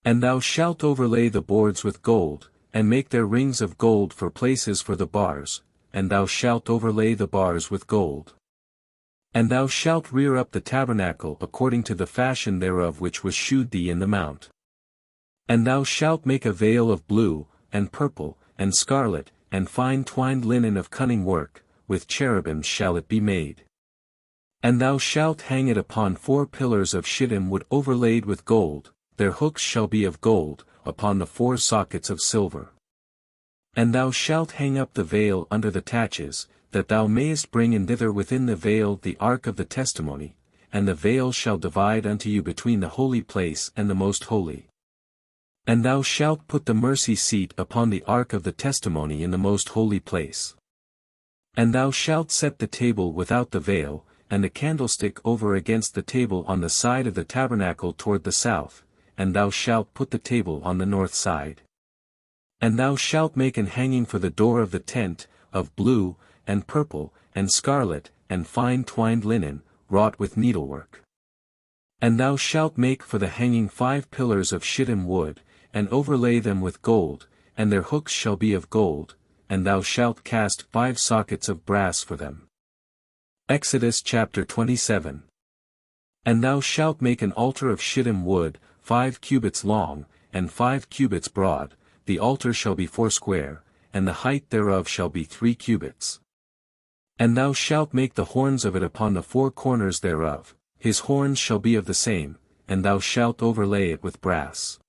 [SPEAKER 1] And thou shalt overlay the boards with gold, and make their rings of gold for places for the bars, and thou shalt overlay the bars with gold. And thou shalt rear up the tabernacle according to the fashion thereof which was shewed thee in the mount. And thou shalt make a veil of blue, and purple, and scarlet, and fine twined linen of cunning work, with cherubims shall it be made. And thou shalt hang it upon 4 pillars of shittim wood overlaid with gold, their hooks shall be of gold, upon the 4 sockets of silver. And thou shalt hang up the veil under the taches, that thou mayest bring in thither within the veil the ark of the testimony, and the veil shall divide unto you between the holy place and the most holy. And thou shalt put the mercy seat upon the ark of the testimony in the most holy place. And thou shalt set the table without the veil, and the candlestick over against the table on the side of the tabernacle toward the south, and thou shalt put the table on the north side. And thou shalt make an hanging for the door of the tent, of blue, and purple, and scarlet, and fine twined linen, wrought with needlework. And thou shalt make for the hanging 5 pillars of shittim wood, and overlay them with gold, and their hooks shall be of gold, and thou shalt cast 5 sockets of brass for them. Exodus chapter 27. And thou shalt make an altar of shittim wood, 5 cubits long, and 5 cubits broad, the altar shall be 4 square, and the height thereof shall be 3 cubits. And thou shalt make the horns of it upon the 4 corners thereof, his horns shall be of the same, and thou shalt overlay it with brass.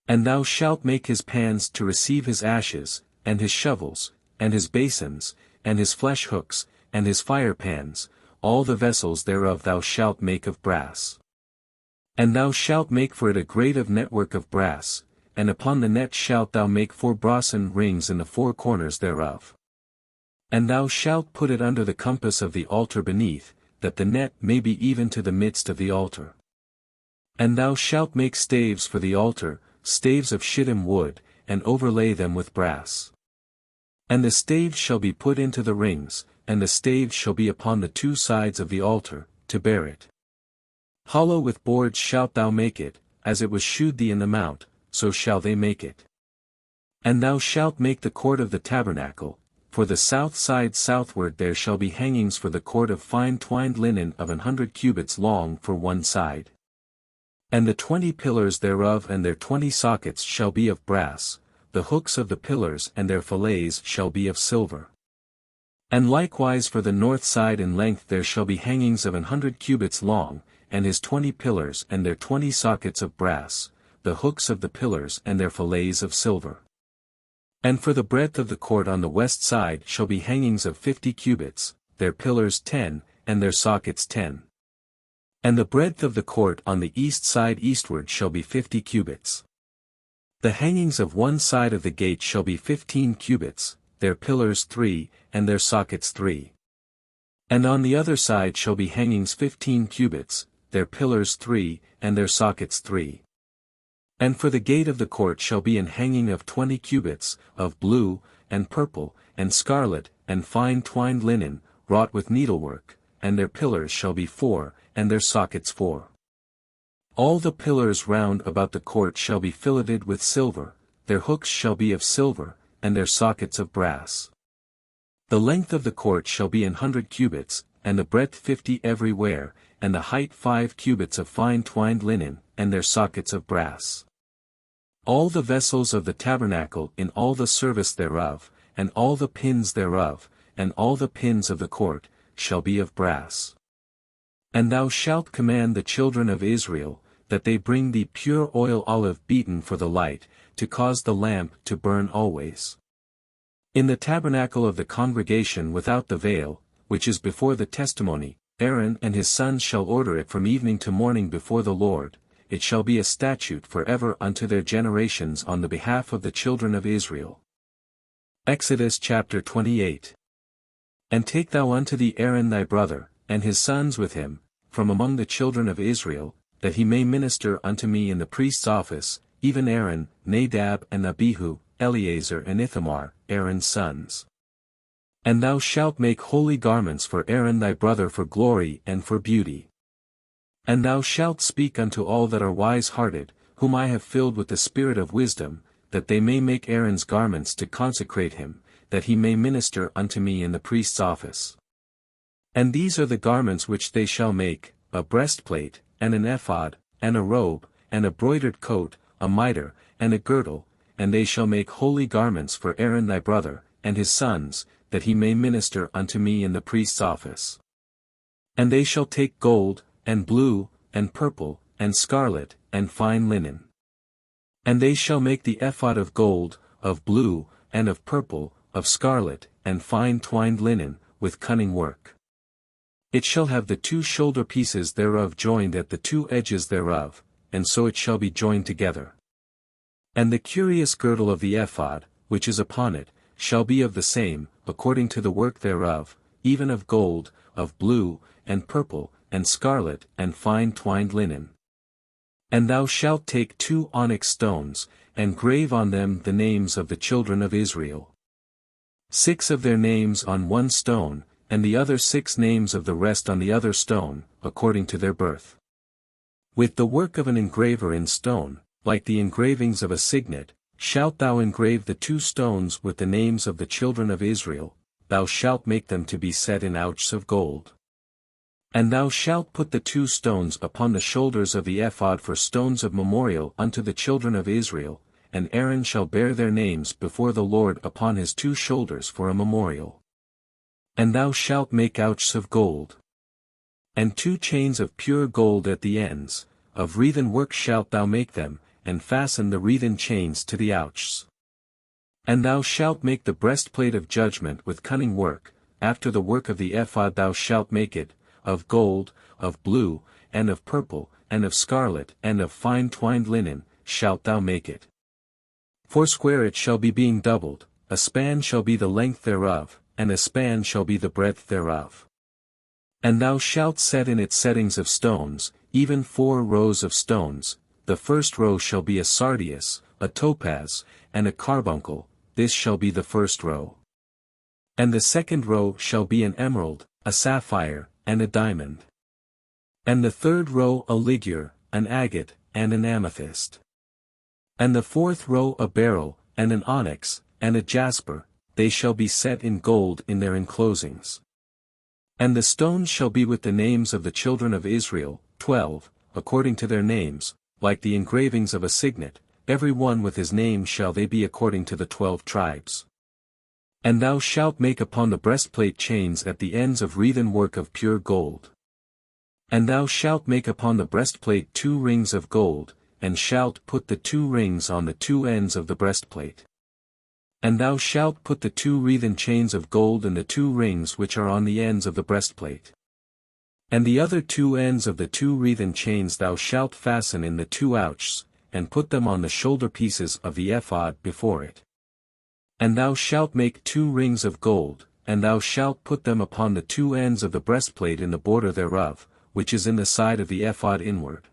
[SPEAKER 1] And thou shalt make his pans to receive his ashes, and his shovels, and his basins, and his flesh hooks, and his fire pans, all the vessels thereof thou shalt make of brass. And thou shalt make for it a grate of network of brass, and upon the net shalt thou make 4 brasen rings in the 4 corners thereof. And thou shalt put it under the compass of the altar beneath, that the net may be even to the midst of the altar. And thou shalt make staves for the altar, staves of shittim wood, and overlay them with brass. And the staves shall be put into the rings, and the staves shall be upon the 2 sides of the altar, to bear it. Hollow with boards shalt thou make it, as it was shewed thee in the mount, so shall they make it. And thou shalt make the court of the tabernacle, for the south side southward there shall be hangings for the court of fine twined linen of 100 cubits long for one side. And the 20 pillars thereof and their 20 sockets shall be of brass, the hooks of the pillars and their fillets shall be of silver. And likewise for the north side in length there shall be hangings of 100 cubits long, and his 20 pillars and their 20 sockets of brass, the hooks of the pillars and their fillets of silver. And for the breadth of the court on the west side shall be hangings of 50 cubits, their pillars 10, and their sockets 10. And the breadth of the court on the east side eastward shall be 50 cubits. The hangings of one side of the gate shall be 15 cubits, their pillars 3, and their sockets 3. And on the other side shall be hangings 15 cubits, their pillars 3, and their sockets 3. And for the gate of the court shall be an hanging of 20 cubits, of blue, and purple, and scarlet, and fine twined linen, wrought with needlework, and their pillars shall be 4, and their sockets 4. All the pillars round about the court shall be filleted with silver, their hooks shall be of silver, and their sockets of brass. The length of the court shall be 100 cubits, and the breadth 50 everywhere, and the height 5 cubits of fine twined linen, and their sockets of brass. All the vessels of the tabernacle in all the service thereof, and all the pins thereof, and all the pins of the court, shall be of brass. And thou shalt command the children of Israel, that they bring thee pure oil olive beaten for the light, to cause the lamp to burn always. In the tabernacle of the congregation without the veil, which is before the testimony, Aaron and his sons shall order it from evening to morning before the Lord. It shall be a statute forever unto their generations on the behalf of the children of Israel. Exodus chapter 28. And take thou unto thee Aaron thy brother, and his sons with him, from among the children of Israel, that he may minister unto me in the priest's office, even Aaron, Nadab and Abihu, Eleazar and Ithamar, Aaron's sons. And thou shalt make holy garments for Aaron thy brother for glory and for beauty. And thou shalt speak unto all that are wise-hearted, whom I have filled with the spirit of wisdom, that they may make Aaron's garments to consecrate him, that he may minister unto me in the priest's office. And these are the garments which they shall make, a breastplate, and an ephod, and a robe, and a broidered coat, a mitre, and a girdle, and they shall make holy garments for Aaron thy brother, and his sons, that he may minister unto me in the priest's office. And they shall take gold, and blue, and purple, and scarlet, and fine linen. And they shall make the ephod of gold, of blue, and of purple, of scarlet, and fine twined linen, with cunning work. It shall have the 2 shoulder pieces thereof joined at the 2 edges thereof, and so it shall be joined together. And the curious girdle of the ephod, which is upon it, shall be of the same, according to the work thereof, even of gold, of blue, and purple, and scarlet, and fine twined linen. And thou shalt take 2 onyx stones, and grave on them the names of the children of Israel. 6 of their names on one stone, and the other 6 names of the rest on the other stone, according to their birth. With the work of an engraver in stone, like the engravings of a signet, shalt thou engrave the 2 stones with the names of the children of Israel, thou shalt make them to be set in ouches of gold. And thou shalt put the 2 stones upon the shoulders of the ephod for stones of memorial unto the children of Israel, and Aaron shall bear their names before the Lord upon his 2 shoulders for a memorial. And thou shalt make ouches of gold. And 2 chains of pure gold at the ends, of wreathen work shalt thou make them, and fasten the wreathen chains to the ouches. And thou shalt make the breastplate of judgment with cunning work, after the work of the ephod thou shalt make it, of gold, of blue, and of purple, and of scarlet, and of fine twined linen, shalt thou make it. 4 it shall be being doubled, a span shall be the length thereof, and a span shall be the breadth thereof. And thou shalt set in it settings of stones, even 4 rows of stones, the first row shall be a sardius, a topaz, and a carbuncle, this shall be the first row. And the second row shall be an emerald, a sapphire, and a diamond. And the third row a ligure, an agate, and an amethyst. And the fourth row a beryl, and an onyx, and a jasper, they shall be set in gold in their enclosings. And the stones shall be with the names of the children of Israel, 12, according to their names, like the engravings of a signet, every one with his name shall they be according to the 12 tribes. And thou shalt make upon the breastplate chains at the ends of wreathen work of pure gold. And thou shalt make upon the breastplate 2 rings of gold, and shalt put the 2 rings on the 2 ends of the breastplate. And thou shalt put the 2 wreathen chains of gold in the 2 rings which are on the ends of the breastplate. And the other 2 ends of the 2 wreathen chains thou shalt fasten in the 2 ouches, and put them on the shoulder pieces of the ephod before it. And thou shalt make 2 rings of gold, and thou shalt put them upon the 2 ends of the breastplate in the border thereof, which is in the side of the ephod inward.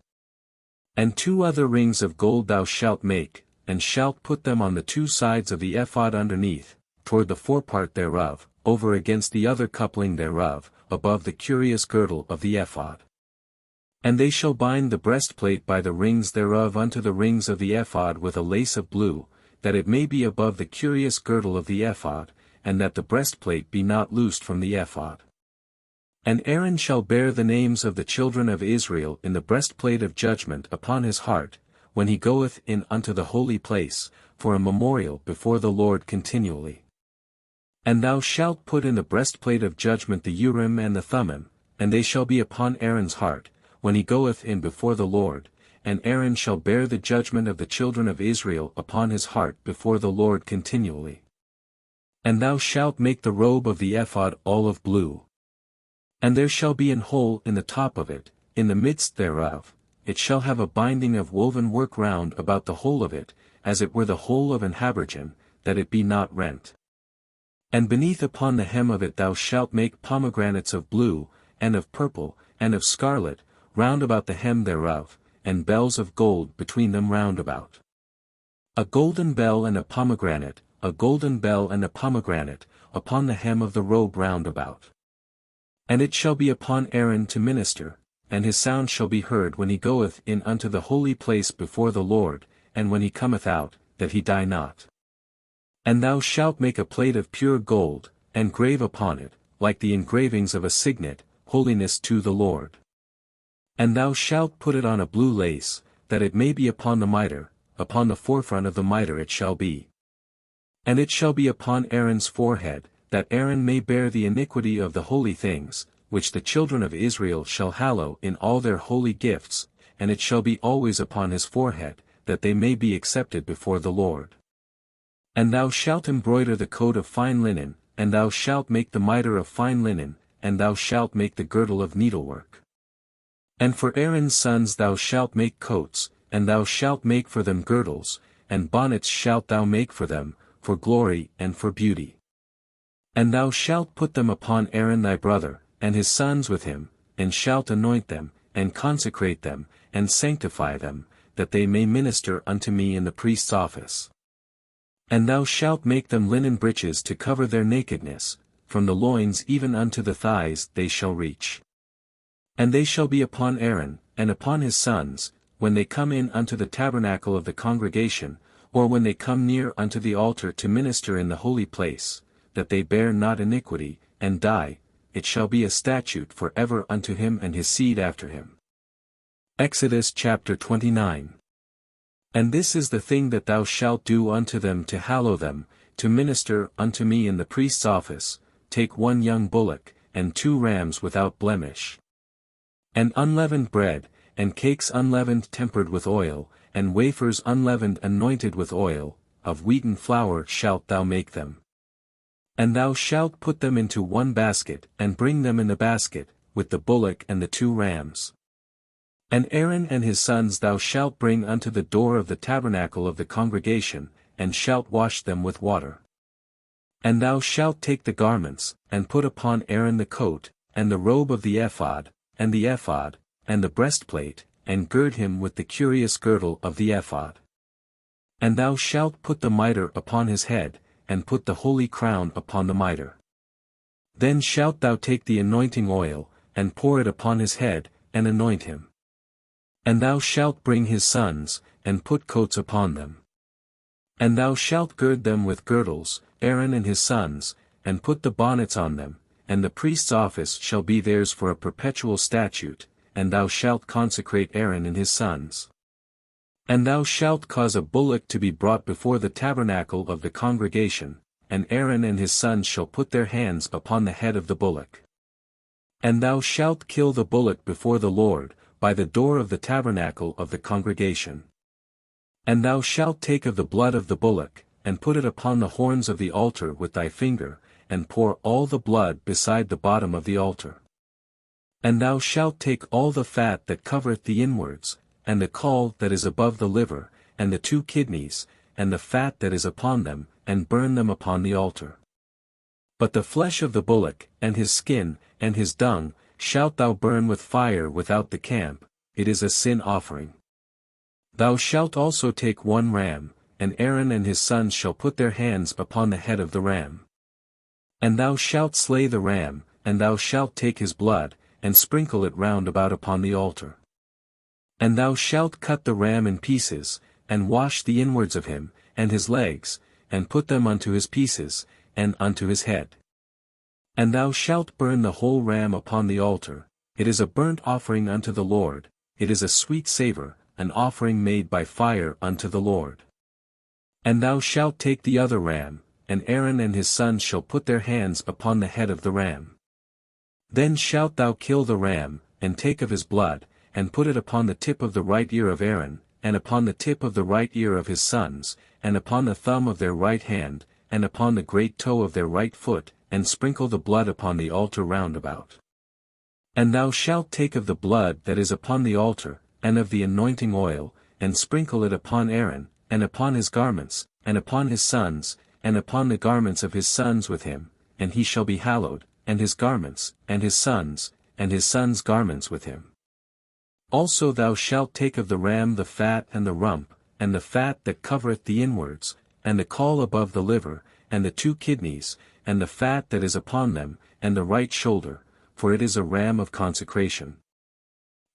[SPEAKER 1] And 2 other rings of gold thou shalt make, and shalt put them on the 2 sides of the ephod underneath, toward the forepart thereof, over against the other coupling thereof, above the curious girdle of the ephod. And they shall bind the breastplate by the rings thereof unto the rings of the ephod with a lace of blue, that it may be above the curious girdle of the ephod, and that the breastplate be not loosed from the ephod. And Aaron shall bear the names of the children of Israel in the breastplate of judgment upon his heart, when he goeth in unto the holy place, for a memorial before the Lord continually. And thou shalt put in the breastplate of judgment the Urim and the Thummim, and they shall be upon Aaron's heart, when he goeth in before the Lord, and Aaron shall bear the judgment of the children of Israel upon his heart before the Lord continually. And thou shalt make the robe of the ephod olive blue. And there shall be an hole in the top of it, in the midst thereof, it shall have a binding of woven work round about the whole of it, as it were the hole of an habergeon, that it be not rent. And beneath upon the hem of it thou shalt make pomegranates of blue, and of purple, and of scarlet, round about the hem thereof, and bells of gold between them round about. A golden bell and a pomegranate, a golden bell and a pomegranate, upon the hem of the robe round about. And it shall be upon Aaron to minister, and his sound shall be heard when he goeth in unto the holy place before the Lord, and when he cometh out, that he die not. And thou shalt make a plate of pure gold, and grave upon it, like the engravings of a signet, holiness to the Lord. And thou shalt put it on a blue lace, that it may be upon the mitre, upon the forefront of the mitre it shall be. And it shall be upon Aaron's forehead, that Aaron may bear the iniquity of the holy things, which the children of Israel shall hallow in all their holy gifts, and it shall be always upon his forehead, that they may be accepted before the Lord. And thou shalt embroider the coat of fine linen, and thou shalt make the mitre of fine linen, and thou shalt make the girdle of needlework. And for Aaron's sons thou shalt make coats, and thou shalt make for them girdles, and bonnets shalt thou make for them, for glory and for beauty. And thou shalt put them upon Aaron thy brother, and his sons with him, and shalt anoint them, and consecrate them, and sanctify them, that they may minister unto me in the priest's office. And thou shalt make them linen breeches to cover their nakedness, from the loins even unto the thighs they shall reach. And they shall be upon Aaron, and upon his sons, when they come in unto the tabernacle of the congregation, or when they come near unto the altar to minister in the holy place, that they bear not iniquity, and die, it shall be a statute for ever unto him and his seed after him. Exodus chapter 29. And this is the thing that thou shalt do unto them to hallow them, to minister unto me in the priest's office, take 1 young bullock, and 2 rams without blemish. And unleavened bread, and cakes unleavened tempered with oil, and wafers unleavened anointed with oil, of wheaten flour shalt thou make them. And thou shalt put them into one basket, and bring them in the basket, with the bullock and the 2 rams. And Aaron and his sons thou shalt bring unto the door of the tabernacle of the congregation, and shalt wash them with water. And thou shalt take the garments, and put upon Aaron the coat, and the robe of the ephod, and the breastplate, and gird him with the curious girdle of the ephod. And thou shalt put the mitre upon his head, and put the holy crown upon the mitre. Then shalt thou take the anointing oil, and pour it upon his head, and anoint him. And thou shalt bring his sons, and put coats upon them. And thou shalt gird them with girdles, Aaron and his sons, and put the bonnets on them, and the priest's office shall be theirs for a perpetual statute, and thou shalt consecrate Aaron and his sons. And thou shalt cause a bullock to be brought before the tabernacle of the congregation, and Aaron and his sons shall put their hands upon the head of the bullock. And thou shalt kill the bullock before the Lord, by the door of the tabernacle of the congregation. And thou shalt take of the blood of the bullock, and put it upon the horns of the altar with thy finger, and pour all the blood beside the bottom of the altar. And thou shalt take all the fat that covereth the inwards, and the caul that is above the liver, and the 2 kidneys, and the fat that is upon them, and burn them upon the altar. But the flesh of the bullock, and his skin, and his dung, shalt thou burn with fire without the camp, it is a sin offering. Thou shalt also take 1 ram, and Aaron and his sons shall put their hands upon the head of the ram. And thou shalt slay the ram, and thou shalt take his blood, and sprinkle it round about upon the altar. And thou shalt cut the ram in pieces, and wash the inwards of him, and his legs, and put them unto his pieces, and unto his head. And thou shalt burn the whole ram upon the altar, it is a burnt offering unto the Lord, it is a sweet savour, an offering made by fire unto the Lord. And thou shalt take the other ram, and Aaron and his sons shall put their hands upon the head of the ram. Then shalt thou kill the ram, and take of his blood, and put it upon the tip of the right ear of Aaron, and upon the tip of the right ear of his sons, and upon the thumb of their right hand, and upon the great toe of their right foot, and sprinkle the blood upon the altar round about. And thou shalt take of the blood that is upon the altar, and of the anointing oil, and sprinkle it upon Aaron, and upon his garments, and upon his sons, and upon the garments of his sons with him, and he shall be hallowed, and his garments, and his sons' garments with him. Also thou shalt take of the ram the fat and the rump, and the fat that covereth the inwards, and the caul above the liver, and the 2 kidneys, and the fat that is upon them, and the right shoulder, for it is a ram of consecration.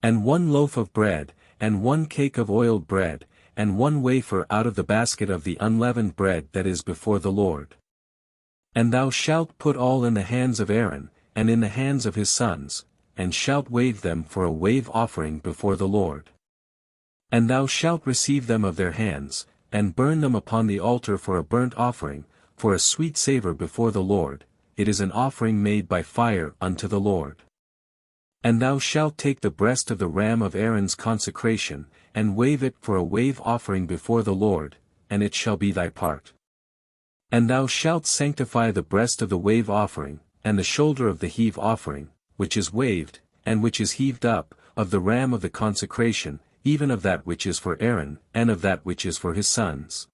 [SPEAKER 1] And 1 loaf of bread, and 1 cake of oiled bread, and 1 wafer out of the basket of the unleavened bread that is before the Lord. And thou shalt put all in the hands of Aaron, and in the hands of his sons, and shalt wave them for a wave offering before the Lord. And thou shalt receive them of their hands, and burn them upon the altar for a burnt offering, for a sweet savour before the Lord, it is an offering made by fire unto the Lord. And thou shalt take the breast of the ram of Aaron's consecration, and wave it for a wave offering before the Lord, and it shall be thy part. And thou shalt sanctify the breast of the wave offering, and the shoulder of the heave offering, which is waved, and which is heaved up, of the ram of the consecration, even of that which is for Aaron, and of that which is for his sons.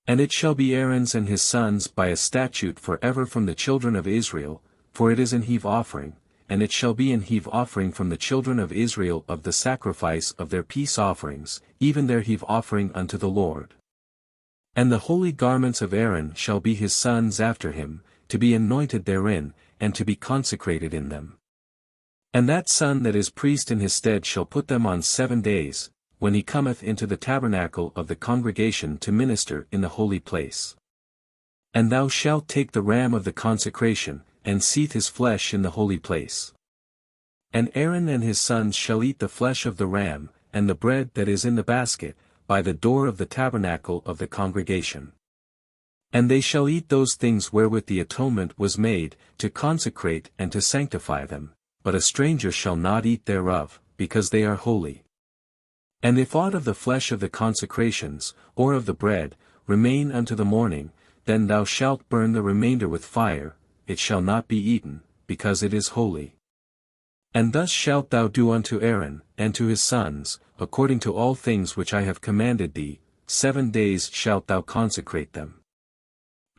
[SPEAKER 1] And it shall be Aaron's and his sons by a statute for ever from the children of Israel, for it is an heave offering, and it shall be an heave offering from the children of Israel of the sacrifice of their peace offerings, even their heave offering unto the Lord. And the holy garments of Aaron shall be his sons after him, to be anointed therein, and to be consecrated in them. And that son that is priest in his stead shall put them on 7 days, when he cometh into the tabernacle of the congregation to minister in the holy place. And thou shalt take the ram of the consecration, and seethe his flesh in the holy place. And Aaron and his sons shall eat the flesh of the ram, and the bread that is in the basket, by the door of the tabernacle of the congregation. And they shall eat those things wherewith the atonement was made, to consecrate and to sanctify them, but a stranger shall not eat thereof, because they are holy. And if aught of the flesh of the consecrations, or of the bread, remain unto the morning, then thou shalt burn the remainder with fire, it shall not be eaten, because it is holy. And thus shalt thou do unto Aaron, and to his sons, according to all things which I have commanded thee, 7 days shalt thou consecrate them.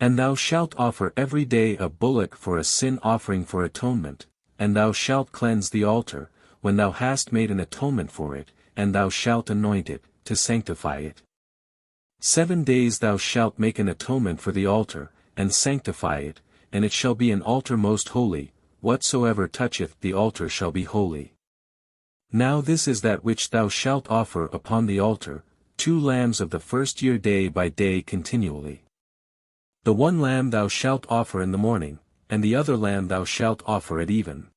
[SPEAKER 1] And thou shalt offer every day a bullock for a sin offering for atonement, and thou shalt cleanse the altar, when thou hast made an atonement for it, and thou shalt anoint it, to sanctify it. 7 days thou shalt make an atonement for the altar, and sanctify it, and it shall be an altar most holy, whatsoever toucheth the altar shall be holy. Now this is that which thou shalt offer upon the altar, 2 lambs of the first year day by day continually. The one lamb thou shalt offer in the morning, and the other lamb thou shalt offer at even.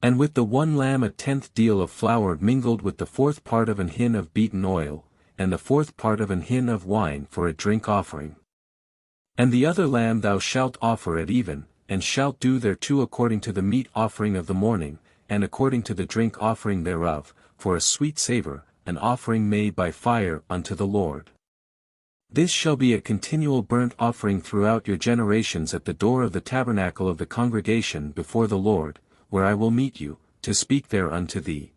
[SPEAKER 1] And with the one lamb a 10th deal of flour mingled with the 4th part of an hin of beaten oil, and the 4th part of an hin of wine for a drink offering. And the other lamb thou shalt offer at even, and shalt do thereto according to the meat offering of the morning, and according to the drink offering thereof, for a sweet savour, an offering made by fire unto the Lord. This shall be a continual burnt offering throughout your generations at the door of the tabernacle of the congregation before the Lord, where I will meet you, to speak there unto thee.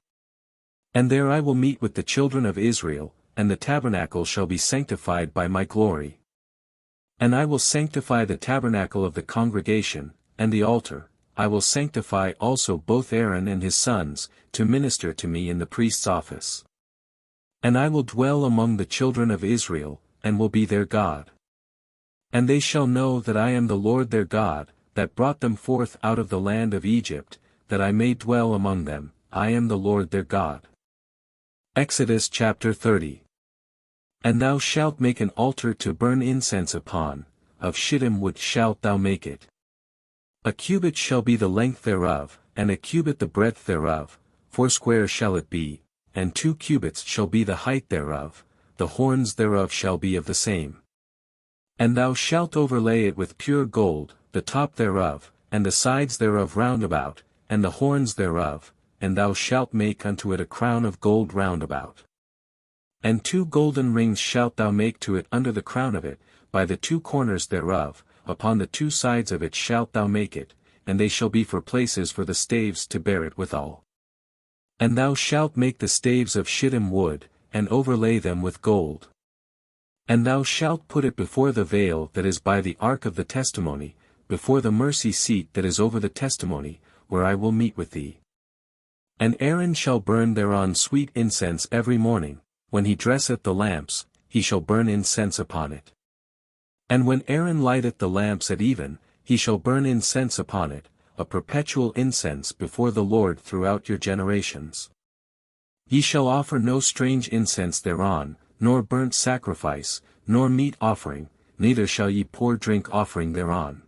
[SPEAKER 1] And there I will meet with the children of Israel, and the tabernacle shall be sanctified by my glory. And I will sanctify the tabernacle of the congregation, and the altar, I will sanctify also both Aaron and his sons, to minister to me in the priest's office. And I will dwell among the children of Israel, and will be their God. And they shall know that I am the Lord their God, that brought them forth out of the land of Egypt, that I may dwell among them, I am the Lord their God. Exodus chapter 30. And thou shalt make an altar to burn incense upon, of shittim wood shalt thou make it. A cubit shall be the length thereof, and a cubit the breadth thereof, 4 shall it be, and 2 cubits shall be the height thereof, the horns thereof shall be of the same. And thou shalt overlay it with pure gold, the top thereof, and the sides thereof round about, and the horns thereof, and thou shalt make unto it a crown of gold round about. And 2 golden rings shalt thou make to it under the crown of it, by the 2 corners thereof, upon the 2 sides of it shalt thou make it, and they shall be for places for the staves to bear it withal. And thou shalt make the staves of shittim wood, and overlay them with gold. And thou shalt put it before the veil that is by the ark of the testimony, before the mercy seat that is over the testimony, where I will meet with thee. And Aaron shall burn thereon sweet incense every morning, when he dresseth the lamps, he shall burn incense upon it. And when Aaron lighteth the lamps at even, he shall burn incense upon it, a perpetual incense before the Lord throughout your generations. Ye shall offer no strange incense thereon, nor burnt sacrifice, nor meat offering, neither shall ye pour drink offering thereon.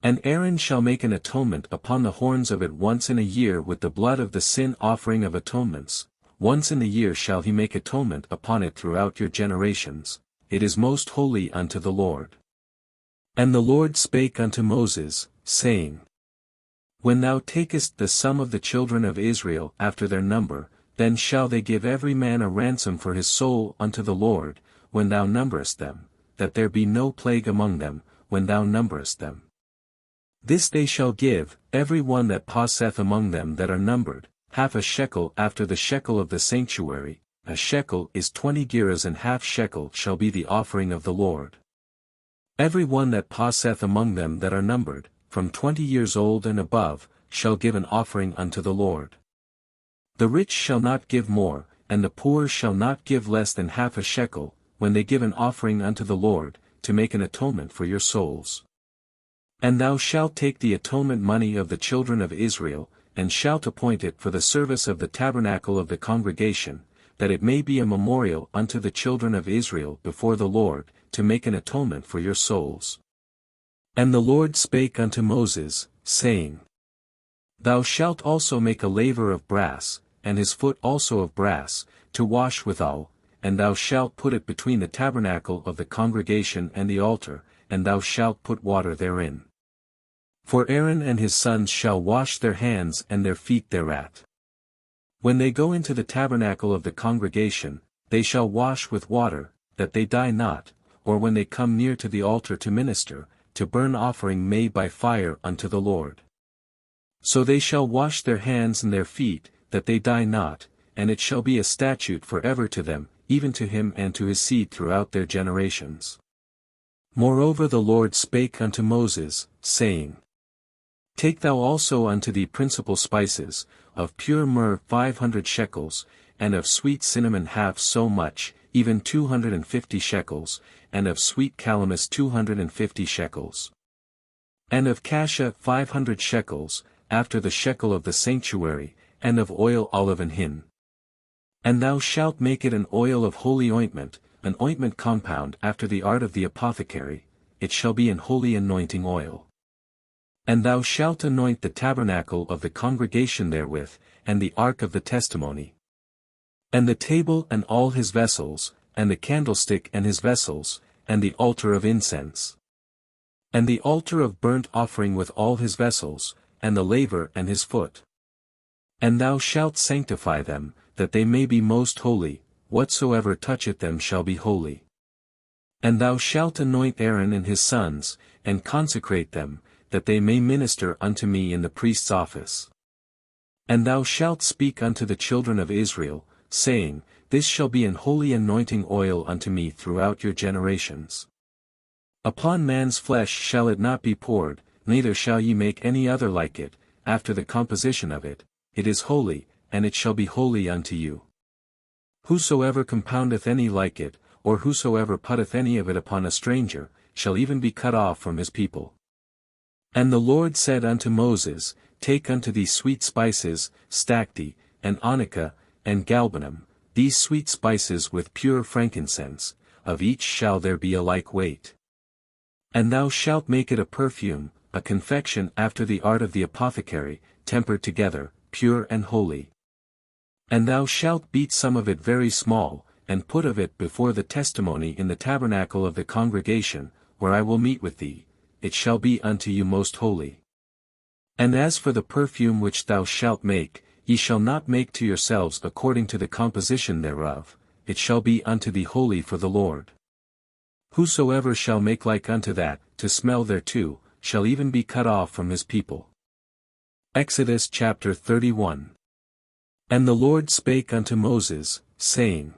[SPEAKER 1] And Aaron shall make an atonement upon the horns of it once in a year with the blood of the sin offering of atonements, once in a year shall he make atonement upon it throughout your generations, it is most holy unto the Lord. And the Lord spake unto Moses, saying, When thou takest the sum of the children of Israel after their number, then shall they give every man a ransom for his soul unto the Lord, when thou numberest them, that there be no plague among them, when thou numberest them. This they shall give, every one that passeth among them that are numbered, half a shekel after the shekel of the sanctuary, a shekel is 20 gerahs, and half shekel shall be the offering of the Lord. Every one that passeth among them that are numbered, from 20 years old and above, shall give an offering unto the Lord. The rich shall not give more, and the poor shall not give less than half a shekel, when they give an offering unto the Lord, to make an atonement for your souls. And thou shalt take the atonement money of the children of Israel, and shalt appoint it for the service of the tabernacle of the congregation, that it may be a memorial unto the children of Israel before the Lord, to make an atonement for your souls. And the Lord spake unto Moses, saying, Thou shalt also make a laver of brass, and his foot also of brass, to wash withal, and thou shalt put it between the tabernacle of the congregation and the altar, and thou shalt put water therein. For Aaron and his sons shall wash their hands and their feet thereat. When they go into the tabernacle of the congregation, they shall wash with water, that they die not, or when they come near to the altar to minister, to burn offering made by fire unto the Lord. So they shall wash their hands and their feet, that they die not, and it shall be a statute for ever to them, even to him and to his seed throughout their generations. Moreover the Lord spake unto Moses, saying, Take thou also unto thee principal spices, of pure myrrh 500 shekels, and of sweet cinnamon half so much, even 250 shekels, and of sweet calamus 250 shekels. And of cassia 500 shekels, after the shekel of the sanctuary, and of oil olive and hin. And thou shalt make it an oil of holy ointment, an ointment compound after the art of the apothecary, it shall be an holy anointing oil. And thou shalt anoint the tabernacle of the congregation therewith, and the ark of the testimony. And the table and all his vessels, and the candlestick and his vessels, and the altar of incense. And the altar of burnt offering with all his vessels, and the laver and his foot. And thou shalt sanctify them, that they may be most holy, whatsoever toucheth them shall be holy. And thou shalt anoint Aaron and his sons, and consecrate them, that they may minister unto me in the priest's office. And thou shalt speak unto the children of Israel, saying, This shall be an holy anointing oil unto me throughout your generations. Upon man's flesh shall it not be poured, neither shall ye make any other like it, after the composition of it, it is holy, and it shall be holy unto you. Whosoever compoundeth any like it, or whosoever putteth any of it upon a stranger, shall even be cut off from his people. And the Lord said unto Moses, Take unto thee sweet spices, stacte, and onycha, and galbanum, these sweet spices with pure frankincense, of each shall there be a like weight. And thou shalt make it a perfume, a confection after the art of the apothecary, tempered together, pure and holy. And thou shalt beat some of it very small, and put of it before the testimony in the tabernacle of the congregation, where I will meet with thee, it shall be unto you most holy. And as for the perfume which thou shalt make, ye shall not make to yourselves according to the composition thereof, it shall be unto thee holy for the Lord. Whosoever shall make like unto that, to smell thereto, shall even be cut off from his people. Exodus chapter 31. And the Lord spake unto Moses, saying,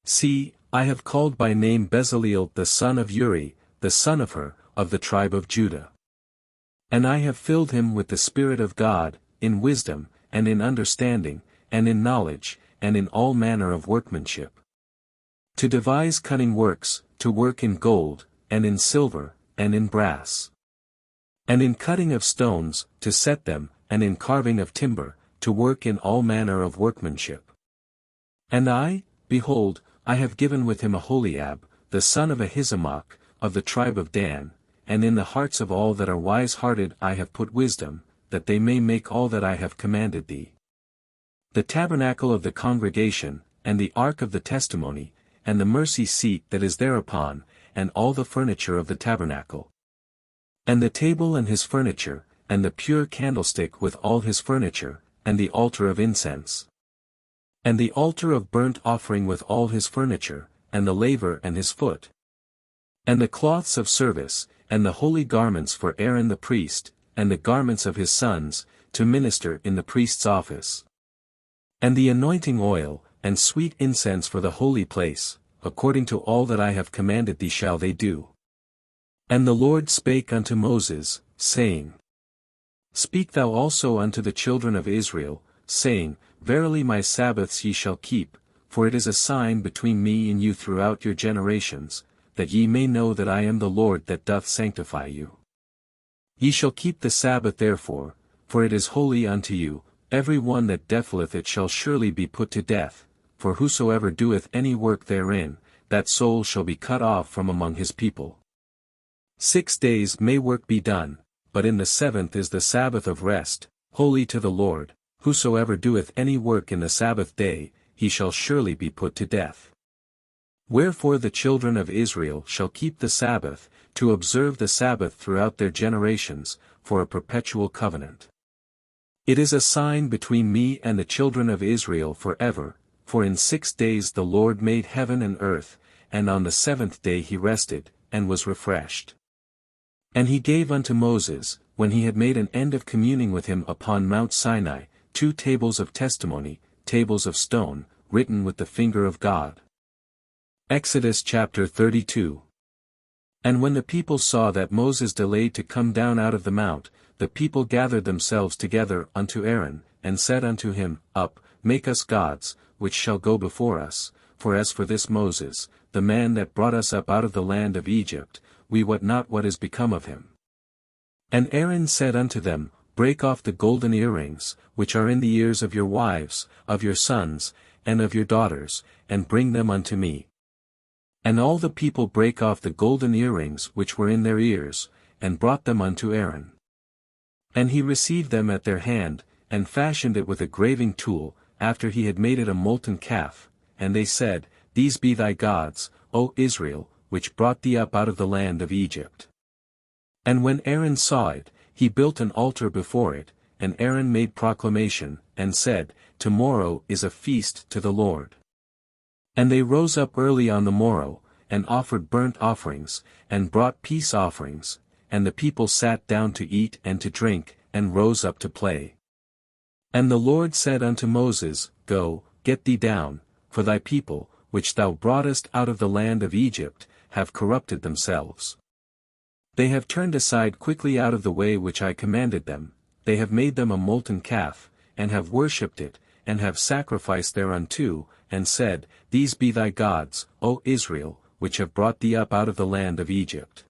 [SPEAKER 1] See, I have called by name Bezaleel the son of Uri, the son of Hur, of the tribe of Judah. And I have filled him with the Spirit of God, in wisdom, and in understanding, and in knowledge, and in all manner of workmanship. To devise cunning works, to work in gold, and in silver, and in brass. And in cutting of stones, to set them, and in carving of timber, to work in all manner of workmanship. And I, behold, I have given with him Aholiab, the son of Ahisamach, of the tribe of Dan, and in the hearts of all that are wise-hearted I have put wisdom, that they may make all that I have commanded thee. The tabernacle of the congregation, and the ark of the testimony, and the mercy seat that is thereupon, and all the furniture of the tabernacle. And the table and his furniture, and the pure candlestick with all his furniture, and the altar of incense. And the altar of burnt offering with all his furniture, and the laver and his foot. And the cloths of service, and the holy garments for Aaron the priest, and the garments of his sons, to minister in the priest's office. And the anointing oil, and sweet incense for the holy place, according to all that I have commanded thee shall they do. And the Lord spake unto Moses, saying, Speak thou also unto the children of Israel, saying, Verily my Sabbaths ye shall keep, for it is a sign between me and you throughout your generations, that ye may know that I am the Lord that doth sanctify you. Ye shall keep the Sabbath therefore, for it is holy unto you, every one that defileth it shall surely be put to death, for whosoever doeth any work therein, that soul shall be cut off from among his people. 6 days may work be done, but in the seventh is the Sabbath of rest, holy to the Lord, whosoever doeth any work in the Sabbath day, he shall surely be put to death. Wherefore the children of Israel shall keep the Sabbath, to observe the Sabbath throughout their generations, for a perpetual covenant. It is a sign between me and the children of Israel forever, for in 6 days the Lord made heaven and earth, and on the 7th day he rested, and was refreshed. And he gave unto Moses, when he had made an end of communing with him upon Mount Sinai, 2 tables of testimony, tables of stone, written with the finger of God. Exodus chapter 32. And when the people saw that Moses delayed to come down out of the mount, the people gathered themselves together unto Aaron, and said unto him, Up, make us gods, which shall go before us, for as for this Moses, the man that brought us up out of the land of Egypt, we wot not what is become of him. And Aaron said unto them, Break off the golden earrings, which are in the ears of your wives, of your sons, and of your daughters, and bring them unto me. And all the people brake off the golden earrings which were in their ears, and brought them unto Aaron. And he received them at their hand, and fashioned it with a graving tool, after he had made it a molten calf, and they said, These be thy gods, O Israel, which brought thee up out of the land of Egypt. And when Aaron saw it, he built an altar before it, and Aaron made proclamation, and said, Tomorrow is a feast to the Lord. And they rose up early on the morrow, and offered burnt offerings, and brought peace offerings, and the people sat down to eat and to drink, and rose up to play. And the Lord said unto Moses, Go, get thee down, for thy people, which thou broughtest out of the land of Egypt, have corrupted themselves. They have turned aside quickly out of the way which I commanded them, they have made them a molten calf, and have worshipped it, and have sacrificed thereunto, and said, These be thy gods, O Israel, which have brought thee up out of the land of Egypt.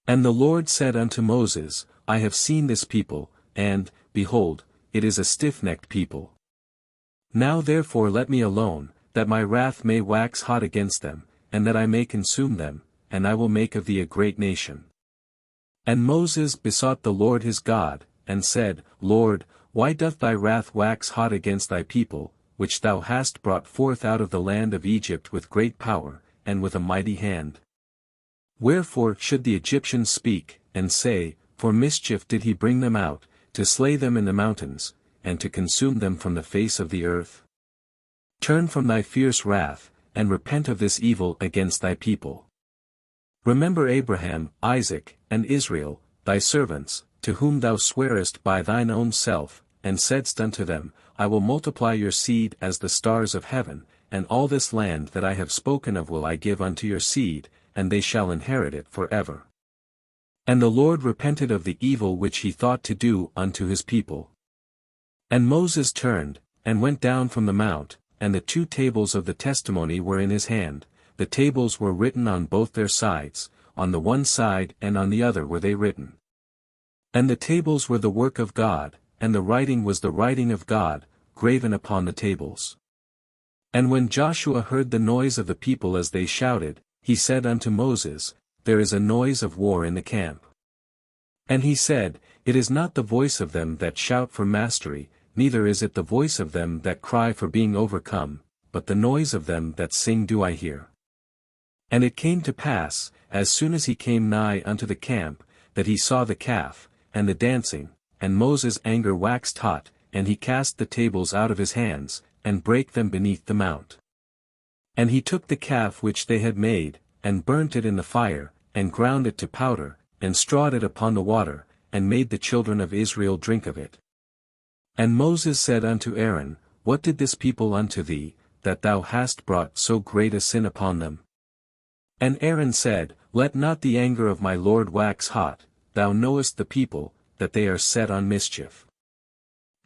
[SPEAKER 1] And the Lord said unto Moses, I have seen this people, and, behold, it is a stiff-necked people. Now therefore let me alone, that my wrath may wax hot against them, and that I may consume them, and I will make of thee a great nation. And Moses besought the Lord his God, and said, Lord, why doth thy wrath wax hot against thy people, which thou hast brought forth out of the land of Egypt with great power, and with a mighty hand? Wherefore should the Egyptians speak, and say, For mischief did he bring them out, to slay them in the mountains, and to consume them from the face of the earth? Turn from thy fierce wrath, and repent of this evil against thy people. Remember Abraham, Isaac, and Israel, thy servants, to whom thou swarest by thine own self, and saidst unto them, I will multiply your seed as the stars of heaven, and all this land that I have spoken of will I give unto your seed, and they shall inherit it forever. And the Lord repented of the evil which he thought to do unto his people. And Moses turned, and went down from the mount, and the 2 tables of the testimony were in his hand, the tables were written on both their sides, on the one side and on the other were they written. And the tables were the work of God, and the writing was the writing of God, graven upon the tables. And when Joshua heard the noise of the people as they shouted, he said unto Moses, There is a noise of war in the camp. And he said, It is not the voice of them that shout for mastery, neither is it the voice of them that cry for being overcome, but the noise of them that sing do I hear. And it came to pass, as soon as he came nigh unto the camp, that he saw the calf, and the dancing, and Moses' anger waxed hot, and he cast the tables out of his hands, and brake them beneath the mount. And he took the calf which they had made, and burnt it in the fire, and ground it to powder, and strawed it upon the water, and made the children of Israel drink of it. And Moses said unto Aaron, What did this people unto thee, that thou hast brought so great a sin upon them? And Aaron said, Let not the anger of my Lord wax hot, thou knowest the people, that they are set on mischief.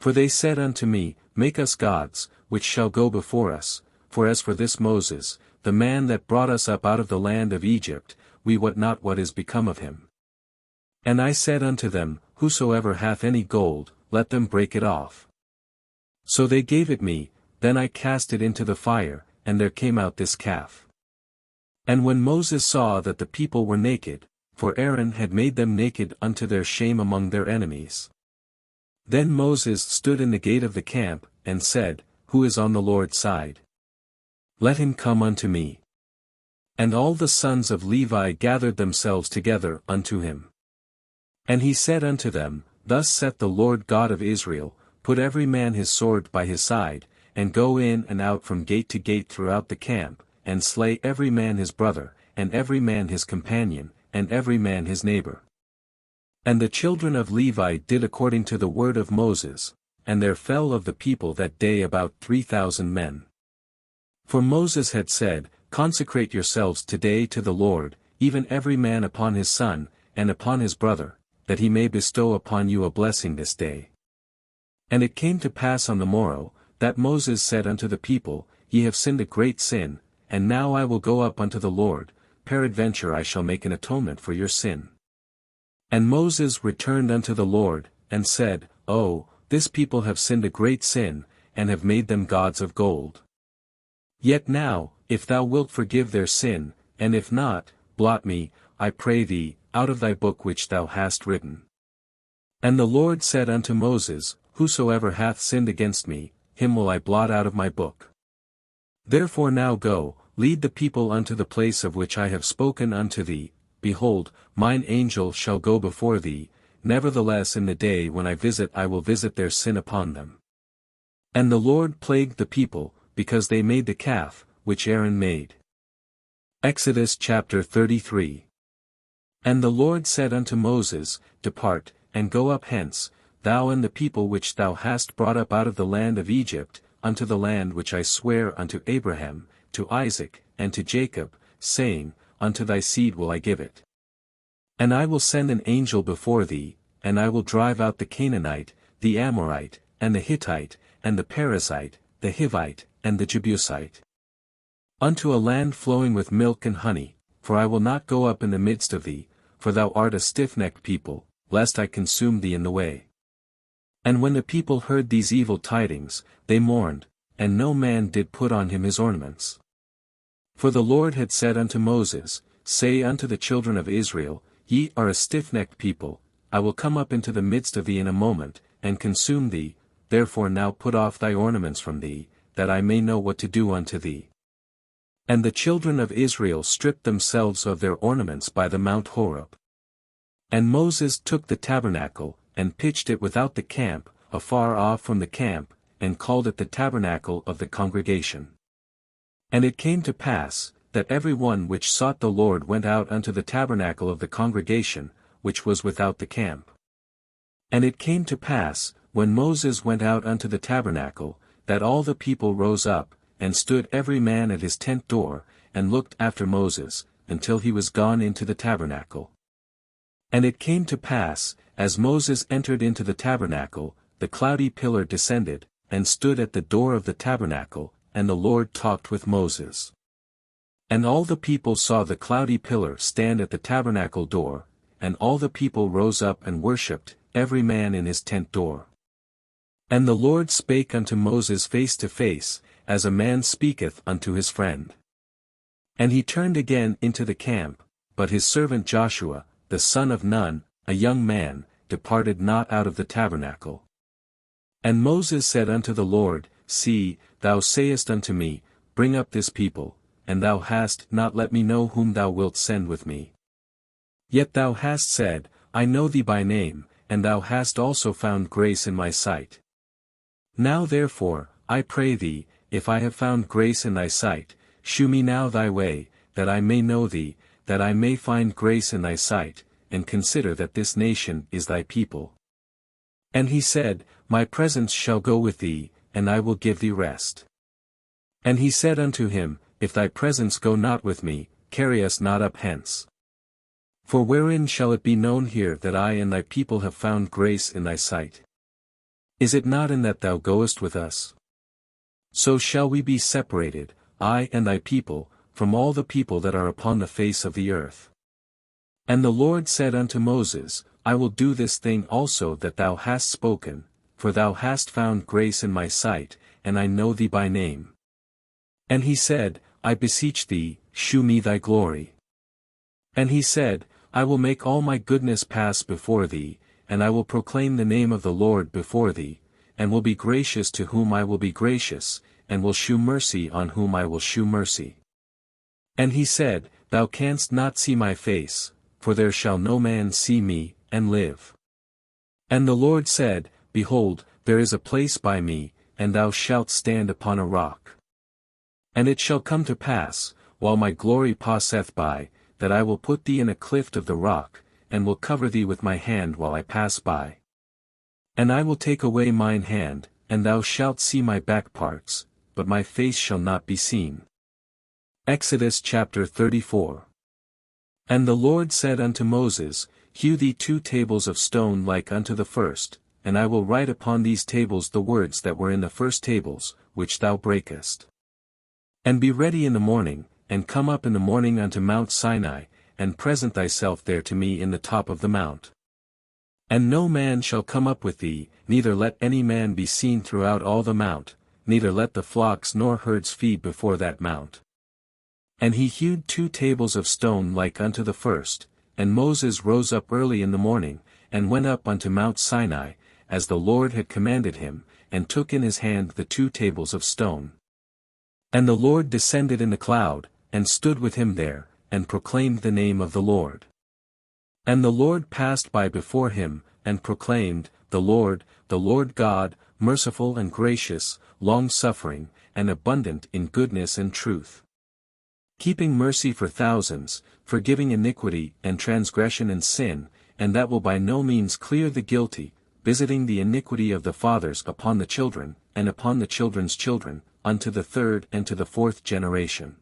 [SPEAKER 1] For they said unto me, Make us gods, which shall go before us, for as for this Moses, the man that brought us up out of the land of Egypt, we wot not what is become of him. And I said unto them, Whosoever hath any gold, let them break it off. So they gave it me, then I cast it into the fire, and there came out this calf. And when Moses saw that the people were naked, for Aaron had made them naked unto their shame among their enemies. Then Moses stood in the gate of the camp, and said, Who is on the Lord's side? Let him come unto me. And all the sons of Levi gathered themselves together unto him. And he said unto them, Thus saith the Lord God of Israel, Put every man his sword by his side, and go in and out from gate to gate throughout the camp, and slay every man his brother, and every man his companion, and every man his neighbor. And the children of Levi did according to the word of Moses, and there fell of the people that day about 3,000 men. For Moses had said, Consecrate yourselves today to the Lord, even every man upon his son, and upon his brother, that he may bestow upon you a blessing this day. And it came to pass on the morrow, that Moses said unto the people, Ye have sinned a great sin, and now I will go up unto the Lord, peradventure I shall make an atonement for your sin. And Moses returned unto the Lord, and said, Oh, this people have sinned a great sin, and have made them gods of gold. Yet now, if thou wilt forgive their sin, and if not, blot me, I pray thee, out of thy book which thou hast written. And the Lord said unto Moses, Whosoever hath sinned against me, him will I blot out of my book. Therefore now go, lead the people unto the place of which I have spoken unto thee. Behold, mine angel shall go before thee, nevertheless in the day when I visit I will visit their sin upon them. And the Lord plagued the people, because they made the calf, which Aaron made. Exodus chapter 33. And the Lord said unto Moses, Depart, and go up hence, thou and the people which thou hast brought up out of the land of Egypt, unto the land which I swear unto Abraham, to Isaac, and to Jacob, saying, Unto thy seed will I give it. And I will send an angel before thee, and I will drive out the Canaanite, the Amorite, and the Hittite, and the Perizzite, the Hivite, and the Jebusite. Unto a land flowing with milk and honey, for I will not go up in the midst of thee, for thou art a stiff-necked people, lest I consume thee in the way. And when the people heard these evil tidings, they mourned, and no man did put on him his ornaments. For the Lord had said unto Moses, Say unto the children of Israel, Ye are a stiff-necked people, I will come up into the midst of thee in a moment, and consume thee, therefore now put off thy ornaments from thee, that I may know what to do unto thee. And the children of Israel stripped themselves of their ornaments by the Mount Horeb. And Moses took the tabernacle, and pitched it without the camp, afar off from the camp, and called it the tabernacle of the congregation. And it came to pass, that every one which sought the Lord went out unto the tabernacle of the congregation, which was without the camp. And it came to pass, when Moses went out unto the tabernacle, that all the people rose up, and stood every man at his tent door, and looked after Moses, until he was gone into the tabernacle. And it came to pass, as Moses entered into the tabernacle, the cloudy pillar descended, and stood at the door of the tabernacle, and the Lord talked with Moses. And all the people saw the cloudy pillar stand at the tabernacle door, and all the people rose up and worshipped, every man in his tent door. And the Lord spake unto Moses face to face, as a man speaketh unto his friend. And he turned again into the camp, but his servant Joshua, the son of Nun, a young man, departed not out of the tabernacle. And Moses said unto the Lord, See, thou sayest unto me, Bring up this people, and thou hast not let me know whom thou wilt send with me. Yet thou hast said, I know thee by name, and thou hast also found grace in my sight. Now therefore, I pray thee, if I have found grace in thy sight, shew me now thy way, that I may know thee, that I may find grace in thy sight, and consider that this nation is thy people. And he said, My presence shall go with thee, and I will give thee rest. And he said unto him, If thy presence go not with me, carry us not up hence. For wherein shall it be known here that I and thy people have found grace in thy sight? Is it not in that thou goest with us? So shall we be separated, I and thy people, from all the people that are upon the face of the earth. And the Lord said unto Moses, I will do this thing also that thou hast spoken, for thou hast found grace in my sight, and I know thee by name. And he said, I beseech thee, shew me thy glory. And he said, I will make all my goodness pass before thee, and I will proclaim the name of the Lord before thee, and will be gracious to whom I will be gracious, and will shew mercy on whom I will shew mercy. And he said, Thou canst not see my face, for there shall no man see me, and live. And the Lord said, Behold, there is a place by me, and thou shalt stand upon a rock. And it shall come to pass, while my glory passeth by, that I will put thee in a cleft of the rock, and will cover thee with my hand while I pass by. And I will take away mine hand, and thou shalt see my back parts, but my face shall not be seen. Exodus chapter 34. And the Lord said unto Moses, Hew thee 2 tables of stone like unto the first, and I will write upon these tables the words that were in the first tables, which thou breakest. And be ready in the morning, and come up in the morning unto Mount Sinai, and present thyself there to me in the top of the mount. And no man shall come up with thee, neither let any man be seen throughout all the mount, neither let the flocks nor herds feed before that mount. And he hewed 2 tables of stone like unto the first, and Moses rose up early in the morning, and went up unto Mount Sinai, as the Lord had commanded him, and took in his hand the 2 tables of stone. And the Lord descended in the cloud, and stood with him there, and proclaimed the name of the Lord. And the Lord passed by before him, and proclaimed, The Lord God, merciful and gracious, long-suffering, and abundant in goodness and truth, keeping mercy for thousands, forgiving iniquity and transgression and sin, and that will by no means clear the guilty, visiting the iniquity of the fathers upon the children, and upon the children's children, unto the 3rd and to the 4th generation.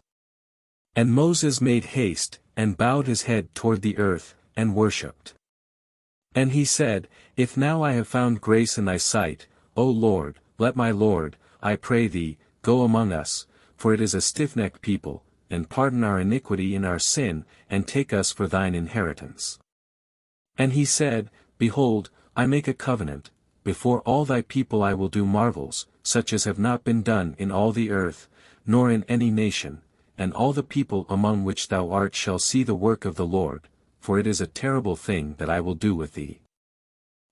[SPEAKER 1] And Moses made haste, and bowed his head toward the earth, and worshipped. And he said, If now I have found grace in thy sight, O Lord, let my Lord, I pray thee, go among us, for it is a stiff-necked people, and pardon our iniquity and our sin, and take us for thine inheritance. And he said, Behold, I make a covenant, before all thy people I will do marvels, such as have not been done in all the earth, nor in any nation, and all the people among which thou art shall see the work of the Lord, for it is a terrible thing that I will do with thee.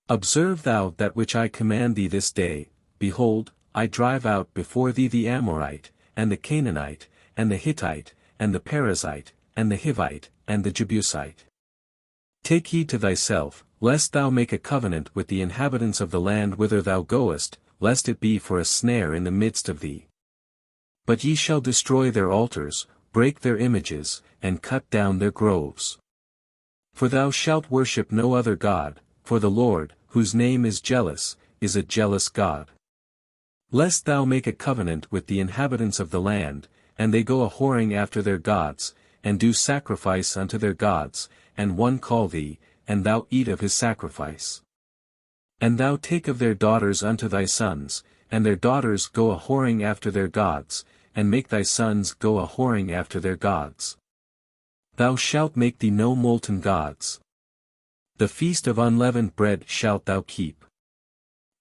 [SPEAKER 1] Observe thou that which I command thee this day. Behold, I drive out before thee the Amorite, and the Canaanite, and the Hittite, and the Perizzite, and the Hivite, and the Jebusite. Take heed to thyself, lest thou make a covenant with the inhabitants of the land whither thou goest, lest it be for a snare in the midst of thee. But ye shall destroy their altars, break their images, and cut down their groves. For thou shalt worship no other God, for the Lord, whose name is jealous, is a jealous God. Lest thou make a covenant with the inhabitants of the land, and they go a-whoring after their gods, and do sacrifice unto their gods, and one call thee, and thou eat of his sacrifice. And thou take of their daughters unto thy sons, and their daughters go a-whoring after their gods, and make thy sons go a-whoring after their gods. Thou shalt make thee no molten gods. The feast of unleavened bread shalt thou keep.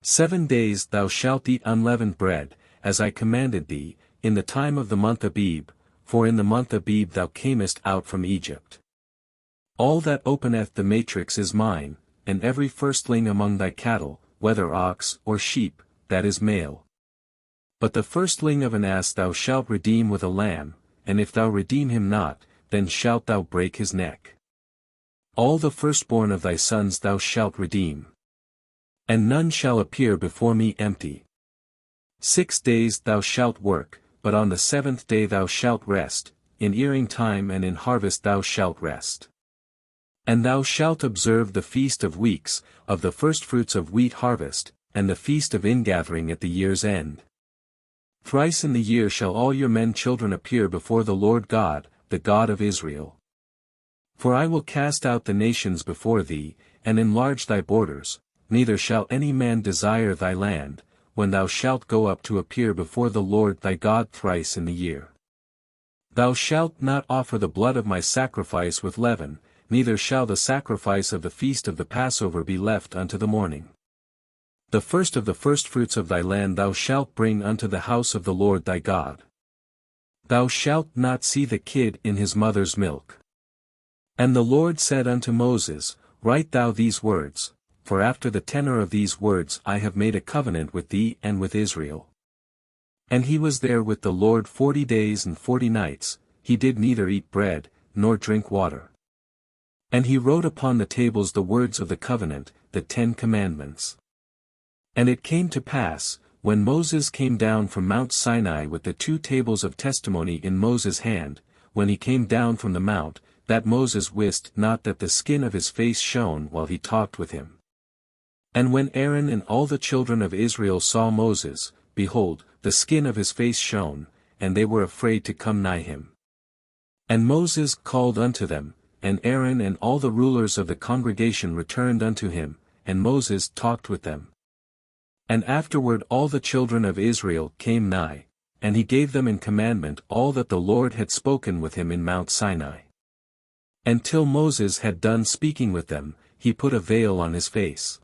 [SPEAKER 1] 7 days thou shalt eat unleavened bread, as I commanded thee, in the time of the month Abib, for in the month Abib thou camest out from Egypt. All that openeth the matrix is mine, and every firstling among thy cattle, whether ox or sheep, that is male. But the firstling of an ass thou shalt redeem with a lamb, and if thou redeem him not, then shalt thou break his neck. All the firstborn of thy sons thou shalt redeem. And none shall appear before me empty. 6 days thou shalt work, but on the 7th day thou shalt rest, in earing time and in harvest thou shalt rest. And thou shalt observe the feast of weeks, of the firstfruits of wheat harvest, and the feast of ingathering at the year's end. Thrice in the year shall all your men children appear before the Lord God, the God of Israel. For I will cast out the nations before thee, and enlarge thy borders, neither shall any man desire thy land, when thou shalt go up to appear before the Lord thy God thrice in the year. Thou shalt not offer the blood of my sacrifice with leaven, neither shall the sacrifice of the feast of the Passover be left unto the morning. The first of the firstfruits of thy land thou shalt bring unto the house of the Lord thy God. Thou shalt not see the kid in his mother's milk. And the Lord said unto Moses, Write thou these words, for after the tenor of these words I have made a covenant with thee and with Israel. And he was there with the Lord 40 days and 40 nights, he did neither eat bread, nor drink water. And he wrote upon the tables the words of the covenant, the 10 commandments. And it came to pass, when Moses came down from Mount Sinai with the 2 tables of testimony in Moses' hand, when he came down from the mount, that Moses wist not that the skin of his face shone while he talked with him. And when Aaron and all the children of Israel saw Moses, behold, the skin of his face shone, and they were afraid to come nigh him. And Moses called unto them, and Aaron and all the rulers of the congregation returned unto him, and Moses talked with them. And afterward all the children of Israel came nigh, and he gave them in commandment all that the Lord had spoken with him in Mount Sinai. And till Moses had done speaking with them, he put a veil on his face.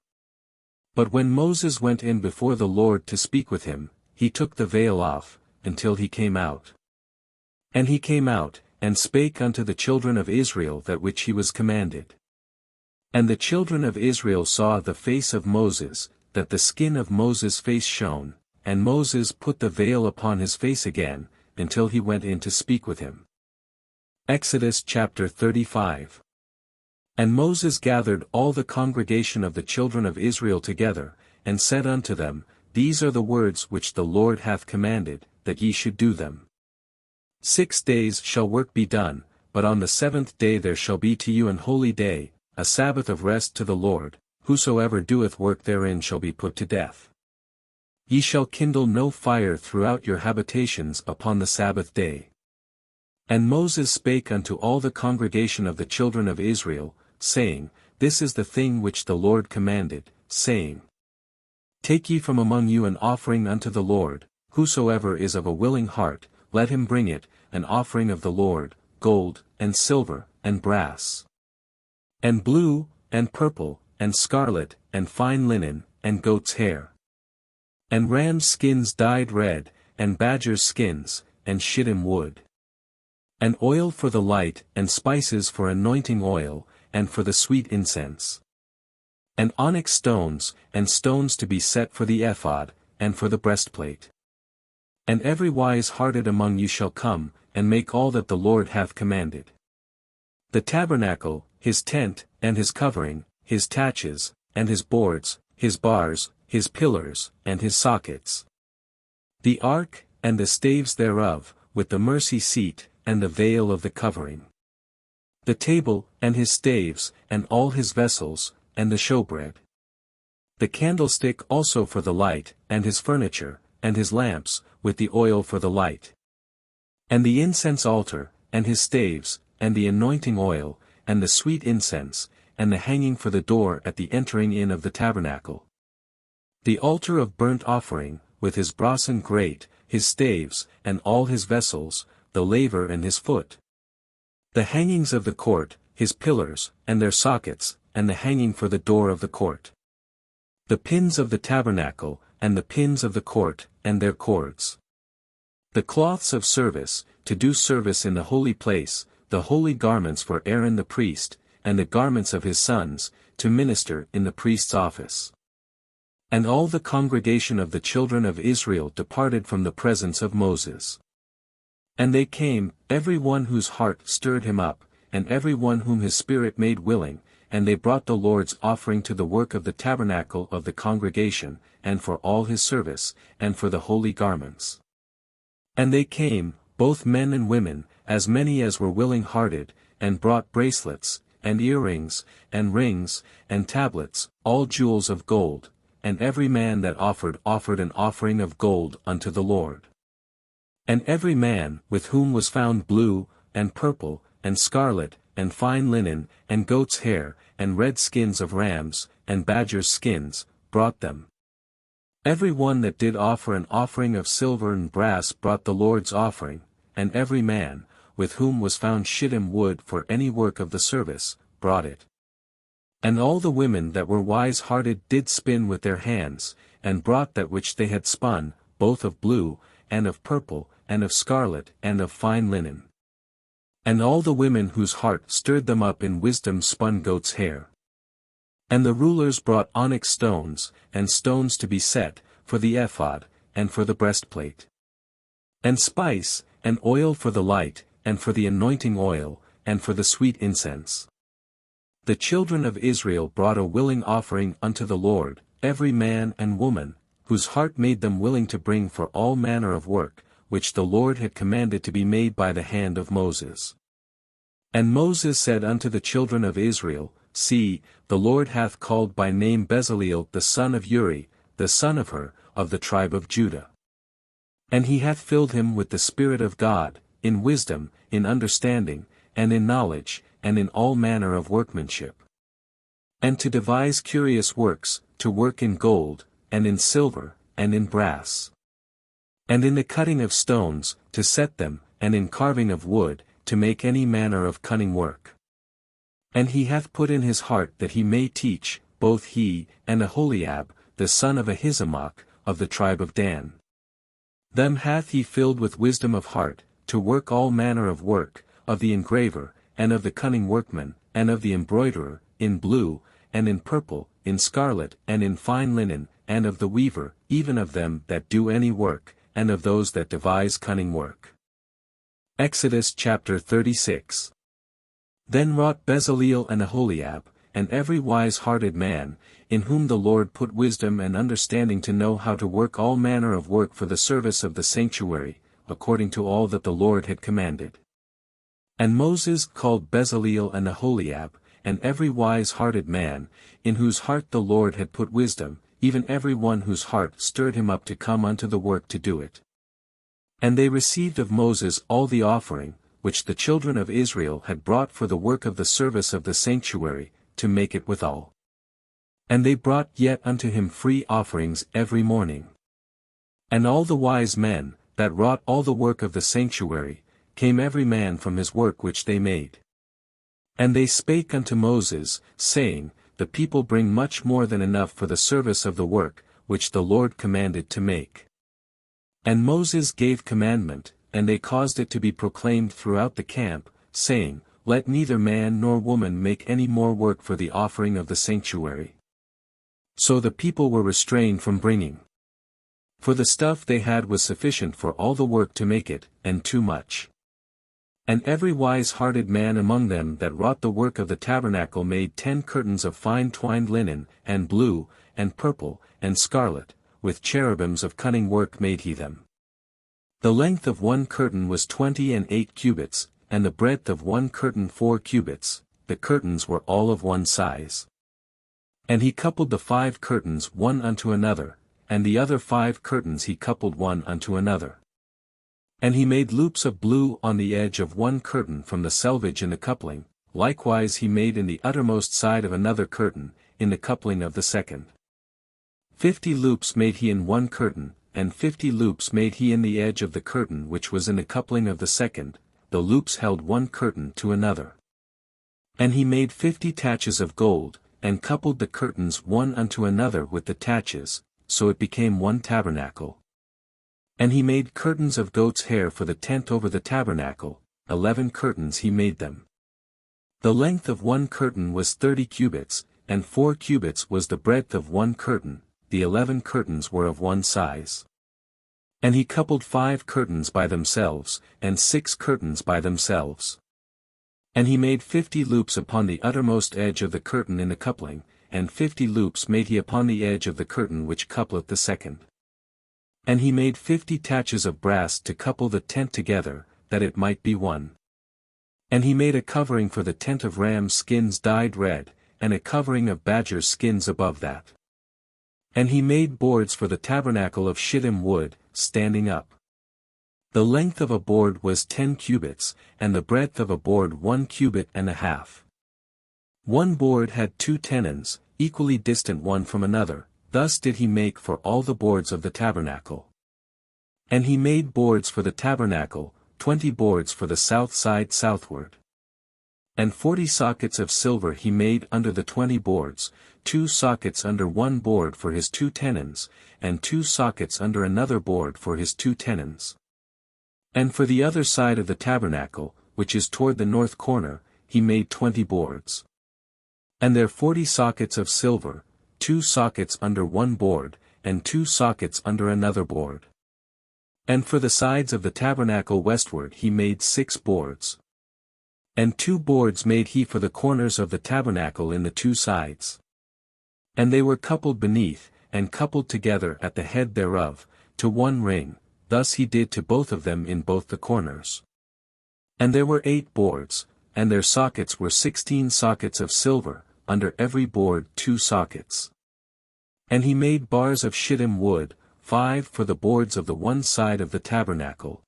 [SPEAKER 1] But when Moses went in before the Lord to speak with him, he took the veil off, until he came out. And he came out, and spake unto the children of Israel that which he was commanded. And the children of Israel saw the face of Moses, that the skin of Moses' face shone, and Moses put the veil upon his face again, until he went in to speak with him. Exodus chapter 35. And Moses gathered all the congregation of the children of Israel together, and said unto them, These are the words which the Lord hath commanded, that ye should do them. 6 days shall work be done, but on the 7th day there shall be to you an holy day, a Sabbath of rest to the Lord. Whosoever doeth work therein shall be put to death. Ye shall kindle no fire throughout your habitations upon the Sabbath day. And Moses spake unto all the congregation of the children of Israel, saying, This is the thing which the Lord commanded, saying, Take ye from among you an offering unto the Lord, whosoever is of a willing heart, let him bring it, an offering of the Lord, gold, and silver, and brass, and blue, and purple, and scarlet, and fine linen, and goat's hair, and ram's skins dyed red, and badger's skins, and shittim wood, and oil for the light, and spices for anointing oil, and for the sweet incense, and onyx stones, and stones to be set for the ephod, and for the breastplate. And every wise-hearted among you shall come, and make all that the Lord hath commanded. The tabernacle, his tent, and his covering, his taches, and his boards, his bars, his pillars, and his sockets. The ark, and the staves thereof, with the mercy seat, and the veil of the covering. The table, and his staves, and all his vessels, and the showbread. The candlestick also for the light, and his furniture, and his lamps, with the oil for the light. And the incense altar, and his staves, and the anointing oil, and the sweet incense, and the hanging for the door at the entering in of the tabernacle. The altar of burnt offering, with his brasen grate, his staves, and all his vessels, the laver and his foot. The hangings of the court, his pillars, and their sockets, and the hanging for the door of the court. The pins of the tabernacle, and the pins of the court, and their cords. The cloths of service, to do service in the holy place, the holy garments for Aaron the priest, and the garments of his sons, to minister in the priest's office. And all the congregation of the children of Israel departed from the presence of Moses. And they came, every one whose heart stirred him up, and every one whom his spirit made willing, and they brought the Lord's offering to the work of the tabernacle of the congregation, and for all his service, and for the holy garments. And they came, both men and women, as many as were willing-hearted, and brought bracelets, and earrings, and rings, and tablets, all jewels of gold, and every man that offered an offering of gold unto the Lord. And every man, with whom was found blue, and purple, and scarlet, and fine linen, and goat's hair, and red skins of rams, and badgers' skins, brought them. Every one that did offer an offering of silver and brass brought the Lord's offering, and every man, with whom was found shittim wood for any work of the service, brought it. And all the women that were wise-hearted did spin with their hands, and brought that which they had spun, both of blue, and of purple, and of scarlet, and of fine linen. And all the women whose heart stirred them up in wisdom spun goat's hair. And the rulers brought onyx stones, and stones to be set, for the ephod, and for the breastplate. And spice, and oil for the light, and for the anointing oil, and for the sweet incense. The children of Israel brought a willing offering unto the Lord, every man and woman, whose heart made them willing to bring for all manner of work, which the Lord had commanded to be made by the hand of Moses. And Moses said unto the children of Israel, See, the Lord hath called by name Bezaleel the son of Uri, the son of Hur, of the tribe of Judah. And he hath filled him with the Spirit of God, in wisdom, in understanding, and in knowledge, and in all manner of workmanship. And to devise curious works, to work in gold, and in silver, and in brass. And in the cutting of stones, to set them, and in carving of wood, to make any manner of cunning work. And he hath put in his heart that he may teach, both he, and Aholiab, the son of Ahisamach, of the tribe of Dan. Them hath he filled with wisdom of heart, to work all manner of work, of the engraver, and of the cunning workman, and of the embroiderer, in blue, and in purple, in scarlet, and in fine linen, and of the weaver, even of them that do any work, and of those that devise cunning work. Exodus chapter 36. Then wrought Bezaleel and Aholiab, and every wise-hearted man, in whom the Lord put wisdom and understanding to know how to work all manner of work for the service of the sanctuary, according to all that the Lord had commanded. And Moses called Bezaleel and Aholiab, and every wise-hearted man, in whose heart the Lord had put wisdom, even every one whose heart stirred him up to come unto the work to do it. And they received of Moses all the offering, which the children of Israel had brought for the work of the service of the sanctuary, to make it withal. And they brought yet unto him free offerings every morning. And all the wise men, that wrought all the work of the sanctuary, came every man from his work which they made. And they spake unto Moses, saying, The people bring much more than enough for the service of the work, which the Lord commanded to make. And Moses gave commandment, and they caused it to be proclaimed throughout the camp, saying, Let neither man nor woman make any more work for the offering of the sanctuary. So the people were restrained from bringing. For the stuff they had was sufficient for all the work to make it, and too much. And every wise-hearted man among them that wrought the work of the tabernacle made 10 curtains of fine twined linen, and blue, and purple, and scarlet, with cherubims of cunning work made he them. The length of one curtain was 28 cubits, and the breadth of one curtain 4 cubits, the curtains were all of one size. And he coupled the 5 curtains one unto another, and the other 5 curtains he coupled one unto another. And he made loops of blue on the edge of one curtain from the selvage in the coupling, likewise he made in the uttermost side of another curtain, in the coupling of the second. 50 loops made he in one curtain, and 50 loops made he in the edge of the curtain which was in the coupling of the second, the loops held one curtain to another. And he made 50 taches of gold, and coupled the curtains one unto another with the taches, so it became one tabernacle. And he made curtains of goat's hair for the tent over the tabernacle, 11 curtains he made them. The length of one curtain was 30 cubits, and 4 cubits was the breadth of one curtain, the 11 curtains were of one size. And he coupled 5 curtains by themselves, and 6 curtains by themselves. And he made 50 loops upon the uttermost edge of the curtain in the coupling, and 50 loops made he upon the edge of the curtain which coupleth the second. And he made 50 taches of brass to couple the tent together, that it might be one. And he made a covering for the tent of ram skins dyed red, and a covering of badger skins above that. And he made boards for the tabernacle of shittim wood, standing up. The length of a board was 10 cubits, and the breadth of a board 1 cubit and a half. One board had 2 tenons, equally distant one from another, thus did he make for all the boards of the tabernacle. And he made boards for the tabernacle, 20 boards for the south side southward. And 40 sockets of silver he made under the 20 boards, 2 sockets under one board for his 2 tenons, and 2 sockets under another board for his 2 tenons. And for the other side of the tabernacle, which is toward the north corner, he made 20 boards. And there 40 sockets of silver, 2 sockets under one board, and 2 sockets under another board. And for the sides of the tabernacle westward he made 6 boards. And 2 boards made he for the corners of the tabernacle in the 2 sides. And they were coupled beneath, and coupled together at the head thereof, to 1 ring, thus he did to both of them in both the corners. And there were 8 boards, and their sockets were 16 sockets of silver, under every board 2 sockets. And he made bars of shittim wood, 5 for the boards of the one side of the tabernacle,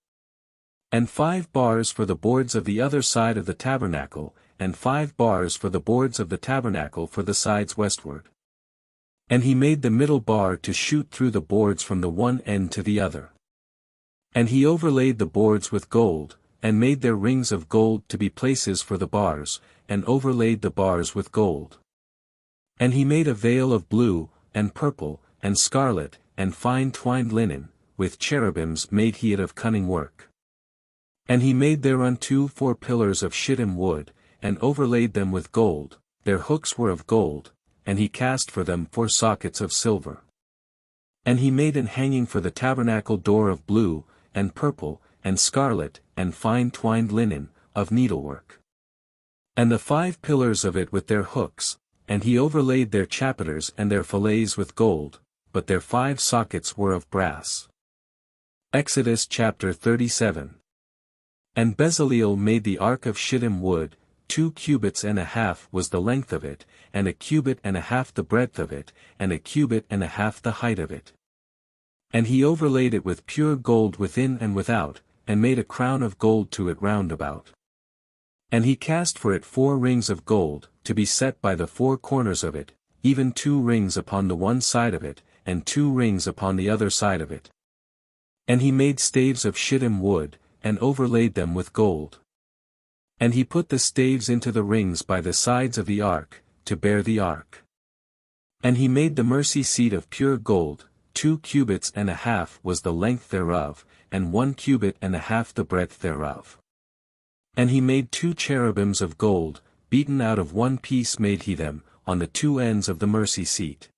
[SPEAKER 1] and 5 bars for the boards of the other side of the tabernacle, and 5 bars for the boards of the tabernacle for the sides westward. And he made the middle bar to shoot through the boards from the one end to the other. And he overlaid the boards with gold, and made their rings of gold to be places for the bars, and overlaid the bars with gold. And he made a veil of blue, and purple, and scarlet, and fine twined linen, with cherubims made he it of cunning work. And he made thereunto 4 pillars of shittim wood, and overlaid them with gold, their hooks were of gold, and he cast for them 4 sockets of silver. And he made an hanging for the tabernacle door of blue, and purple, and scarlet, and fine twined linen, of needlework. And the 5 pillars of it with their hooks, and he overlaid their chapiters and their fillets with gold, but their 5 sockets were of brass. Exodus chapter 37. And Bezaleel made the ark of shittim wood, 2 cubits and a half was the length of it, and a cubit and a half the breadth of it, and a cubit and a half the height of it. And he overlaid it with pure gold within and without, and made a crown of gold to it round about. And he cast for it 4 rings of gold, to be set by the 4 corners of it, even 2 rings upon the one side of it, and 2 rings upon the other side of it. And he made staves of shittim wood, and overlaid them with gold. And he put the staves into the rings by the sides of the ark, to bear the ark. And he made the mercy seat of pure gold, 2 cubits and a half was the length thereof, and 1 cubit and a half the breadth thereof. And he made 2 cherubims of gold, beaten out of 1 piece made he them, on the 2 ends of the mercy seat.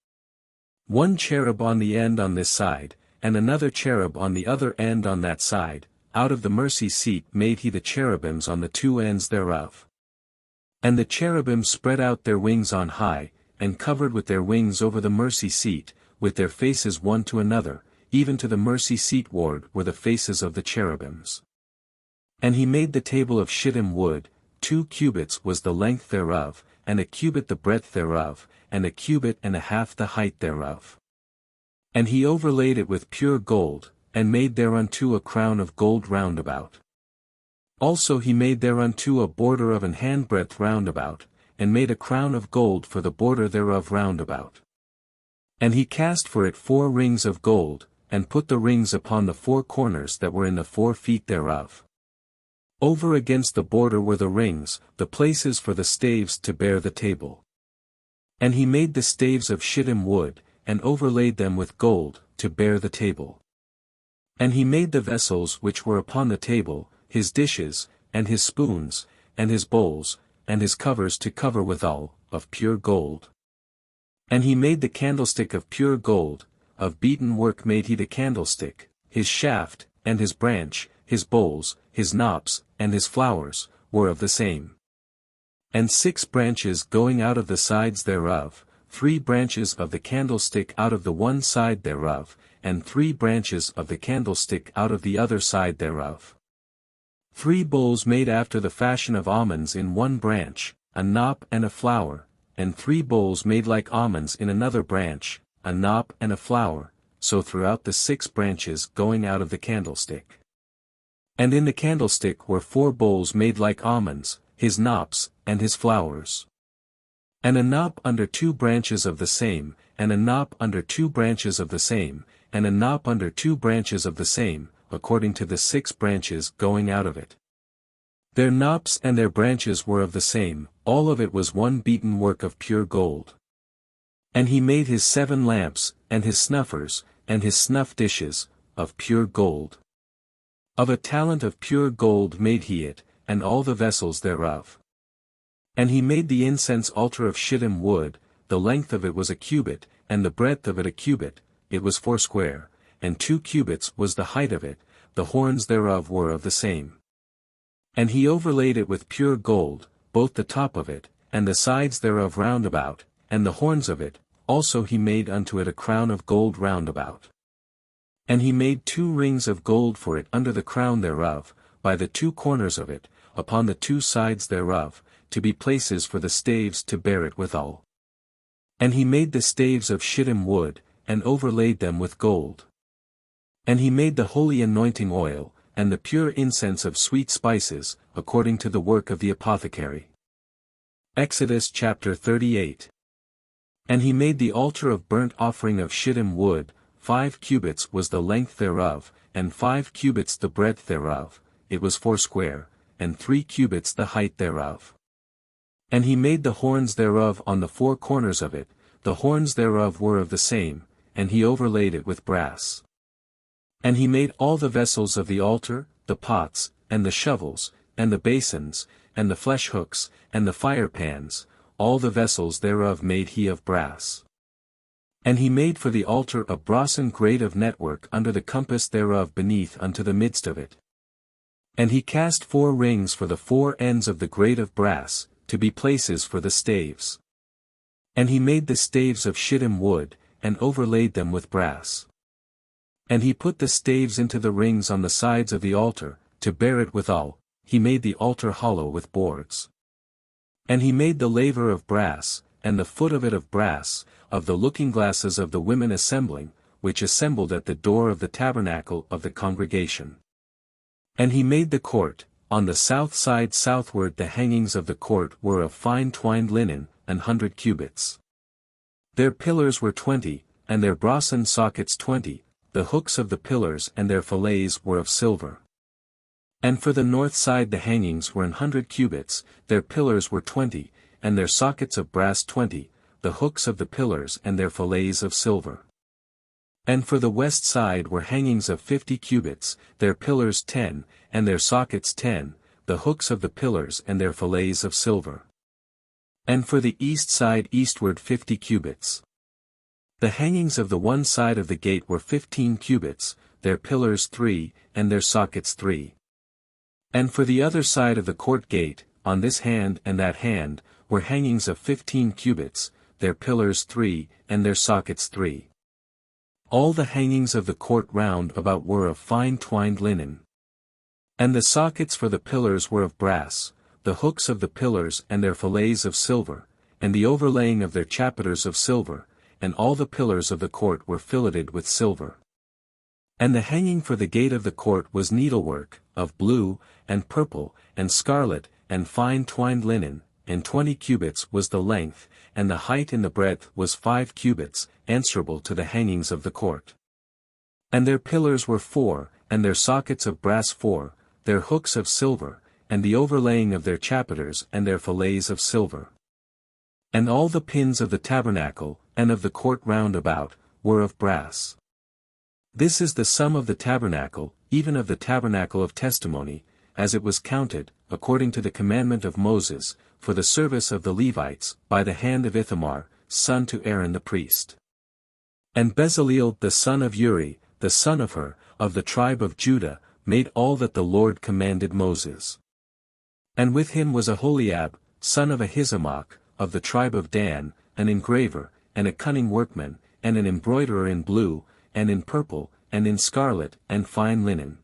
[SPEAKER 1] 1 cherub on the end on this side, and another cherub on the other end on that side, out of the mercy seat made he the cherubims on the 2 ends thereof. And the cherubims spread out their wings on high, and covered with their wings over the mercy seat, with their faces one to another, even to the mercy seat ward were the faces of the cherubims. And he made the table of shittim wood, 2 cubits was the length thereof, and a cubit the breadth thereof, and a cubit and a half the height thereof. And he overlaid it with pure gold, and made thereunto a crown of gold round about. Also he made thereunto a border of an handbreadth round about, and made a crown of gold for the border thereof round about. And he cast for it 4 rings of gold, and put the rings upon the 4 corners that were in the 4 feet thereof. Over against the border were the rings, the places for the staves to bear the table. And he made the staves of shittim wood, and overlaid them with gold, to bear the table. And he made the vessels which were upon the table, his dishes, and his spoons, and his bowls, and his covers to cover withal, of pure gold. And he made the candlestick of pure gold, of beaten work made he the candlestick, his shaft, and his branch, his bowls, his knops, and his flowers, were of the same. And 6 branches going out of the sides thereof, 3 branches of the candlestick out of the one side thereof, and 3 branches of the candlestick out of the other side thereof. 3 bowls made after the fashion of almonds in one branch, a knop and a flower, and 3 bowls made like almonds in another branch, a knop and a flower, so throughout the 6 branches going out of the candlestick. And in the candlestick were 4 bowls made like almonds, his knops, and his flowers. And a knop under 2 branches of the same, and a knop under 2 branches of the same, and a knop under 2 branches of the same, according to the 6 branches going out of it. Their knops and their branches were of the same, all of it was one beaten work of pure gold. And he made his 7 lamps, and his snuffers, and his snuff dishes, of pure gold. Of a talent of pure gold made he it, and all the vessels thereof. And he made the incense altar of shittim wood, the length of it was a cubit, and the breadth of it a cubit, it was 4 square, and 2 cubits was the height of it, the horns thereof were of the same. And he overlaid it with pure gold, both the top of it, and the sides thereof round about, and the horns of it, also he made unto it a crown of gold round about. And he made 2 rings of gold for it under the crown thereof, by the 2 corners of it, upon the 2 sides thereof, to be places for the staves to bear it withal. And he made the staves of shittim wood, and overlaid them with gold. And he made the holy anointing oil, and the pure incense of sweet spices, according to the work of the apothecary. Exodus chapter 38. And he made the altar of burnt offering of shittim wood, 5 cubits was the length thereof, and 5 cubits the breadth thereof, it was foursquare, and 3 cubits the height thereof. And he made the horns thereof on the 4 corners of it, the horns thereof were of the same, and he overlaid it with brass. And he made all the vessels of the altar, the pots, and the shovels, and the basins, and the flesh hooks, and the fire pans, all the vessels thereof made he of brass. And he made for the altar a brassen grate of network under the compass thereof beneath unto the midst of it. And he cast 4 rings for the 4 ends of the grate of brass, to be places for the staves. And he made the staves of shittim wood, and overlaid them with brass. And he put the staves into the rings on the sides of the altar, to bear it withal, he made the altar hollow with boards. And he made the laver of brass, and the foot of it of brass, of the looking-glasses of the women assembling, which assembled at the door of the tabernacle of the congregation. And he made the court, on the south side southward the hangings of the court were of fine twined linen, 100 cubits. Their pillars were 20, and their brassen sockets 20, the hooks of the pillars and their fillets were of silver. And for the north side the hangings were 100 cubits, their pillars were 20, and their sockets of brass 20, the hooks of the pillars and their fillets of silver. And for the west side were hangings of 50 cubits, their pillars 10, and their sockets 10, the hooks of the pillars and their fillets of silver. And for the east side eastward 50 cubits. The hangings of the one side of the gate were 15 cubits, their pillars 3, and their sockets 3. And for the other side of the court gate, on this hand and that hand, were hangings of 15 cubits, their pillars 3, and their sockets 3. All the hangings of the court round about were of fine twined linen. And the sockets for the pillars were of brass, the hooks of the pillars and their fillets of silver, and the overlaying of their chapiters of silver, and all the pillars of the court were filleted with silver. And the hanging for the gate of the court was needlework, of blue, and purple, and scarlet, and fine twined linen, and 20 cubits was the length, and the height in the breadth was 5 cubits, answerable to the hangings of the court. And their pillars were 4, and their sockets of brass 4, their hooks of silver, and the overlaying of their chapiters and their fillets of silver. And all the pins of the tabernacle, and of the court round about, were of brass. This is the sum of the tabernacle, even of the tabernacle of testimony, as it was counted, according to the commandment of Moses, for the service of the Levites, by the hand of Ithamar, son to Aaron the priest. And Bezaleel the son of Uri, the son of Hur, of the tribe of Judah, made all that the Lord commanded Moses. And with him was Aholiab, son of Ahisamach, of the tribe of Dan, an engraver, and a cunning workman, and an embroiderer in blue, and in purple, and in scarlet, and fine linen.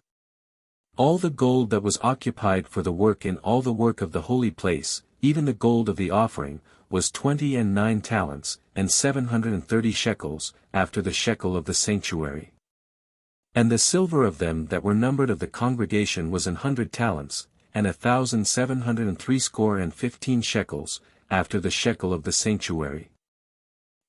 [SPEAKER 1] All the gold that was occupied for the work in all the work of the holy place, even the gold of the offering, was 29 talents, and 730 shekels, after the shekel of the sanctuary. And the silver of them that were numbered of the congregation was 100 talents, and 1,760 shekels, after the shekel of the sanctuary.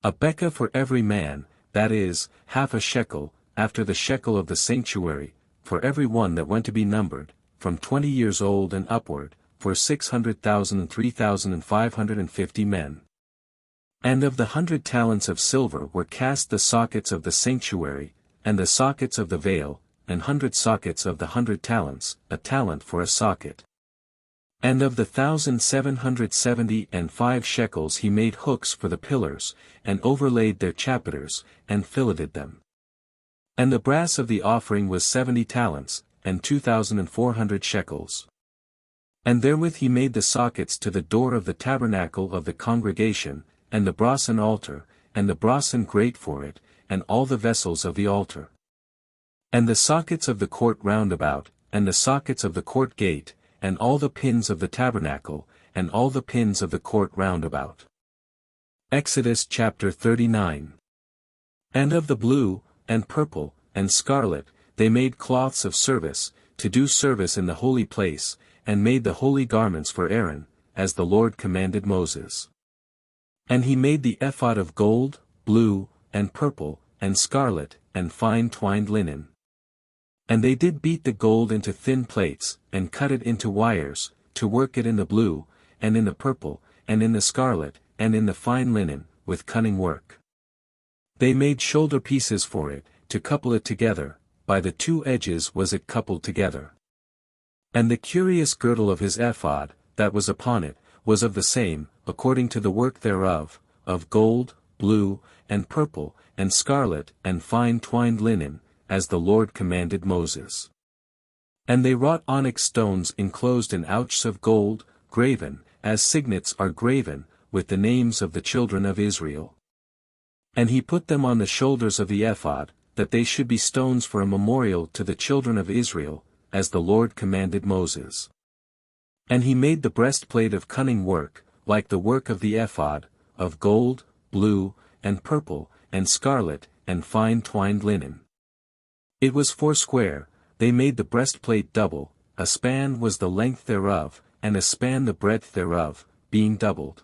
[SPEAKER 1] A bekah for every man, that is, half a shekel, after the shekel of the sanctuary, for every one that went to be numbered, from 20 years old and upward, for 600,000 and 3,550 men. And of the 100 talents of silver were cast the sockets of the sanctuary, and the sockets of the veil, and 100 sockets of the 100 talents, a talent for a socket. And of the 1,775 shekels he made hooks for the pillars, and overlaid their chapiters, and filleted them. And the brass of the offering was 70 talents, and 2,400 shekels. And therewith he made the sockets to the door of the tabernacle of the congregation, and the brasen altar, and the brasen grate for it, and all the vessels of the altar. And the sockets of the court round about, and the sockets of the court gate, and all the pins of the tabernacle, and all the pins of the court round about. Exodus chapter 39. And of the blue, and purple, and scarlet, they made cloths of service, to do service in the holy place, and made the holy garments for Aaron, as the Lord commanded Moses. And he made the ephod of gold, blue, and purple, and scarlet, and fine twined linen. And they did beat the gold into thin plates, and cut it into wires, to work it in the blue, and in the purple, and in the scarlet, and in the fine linen, with cunning work. They made shoulder pieces for it, to couple it together, by the two edges was it coupled together. And the curious girdle of his ephod, that was upon it, was of the same, according to the work thereof, of gold, blue, and purple, and scarlet, and fine twined linen, as the Lord commanded Moses. And they wrought onyx stones enclosed in ouches of gold, graven, as signets are graven, with the names of the children of Israel. And he put them on the shoulders of the ephod, that they should be stones for a memorial to the children of Israel, as the Lord commanded Moses. And he made the breastplate of cunning work, like the work of the ephod, of gold, blue, and purple, and scarlet, and fine twined linen. It was foursquare. They made the breastplate double, a span was the length thereof, and a span the breadth thereof, being doubled.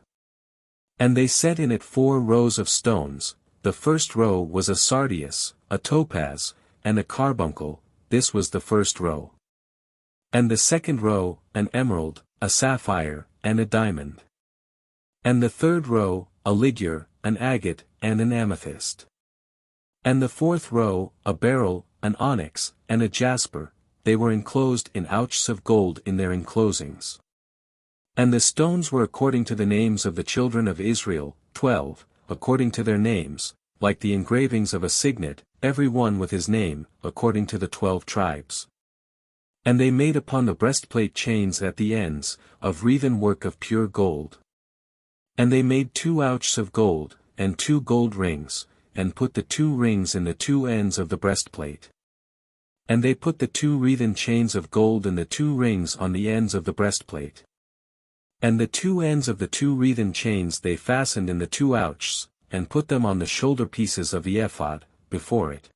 [SPEAKER 1] And they set in it 4 rows of stones, the first row was a sardius, a topaz, and a carbuncle, this was the first row. And the second row, an emerald, a sapphire, and a diamond. And the third row, a ligure, an agate, and an amethyst. And the fourth row, a beryl, an onyx, and a jasper, they were enclosed in ouches of gold in their enclosings. And the stones were according to the names of the children of Israel, 12, according to their names, like the engravings of a signet, every one with his name, according to the 12 tribes. And they made upon the breastplate chains at the ends, of wreathen work of pure gold. And they made 2 ouches of gold, and 2 gold rings, and put the 2 rings in the 2 ends of the breastplate. And they put the 2 wreathen chains of gold and the 2 rings on the ends of the breastplate. And the 2 ends of the 2 wreathen chains they fastened in the 2 ouches, and put them on the shoulder pieces of the ephod, before it.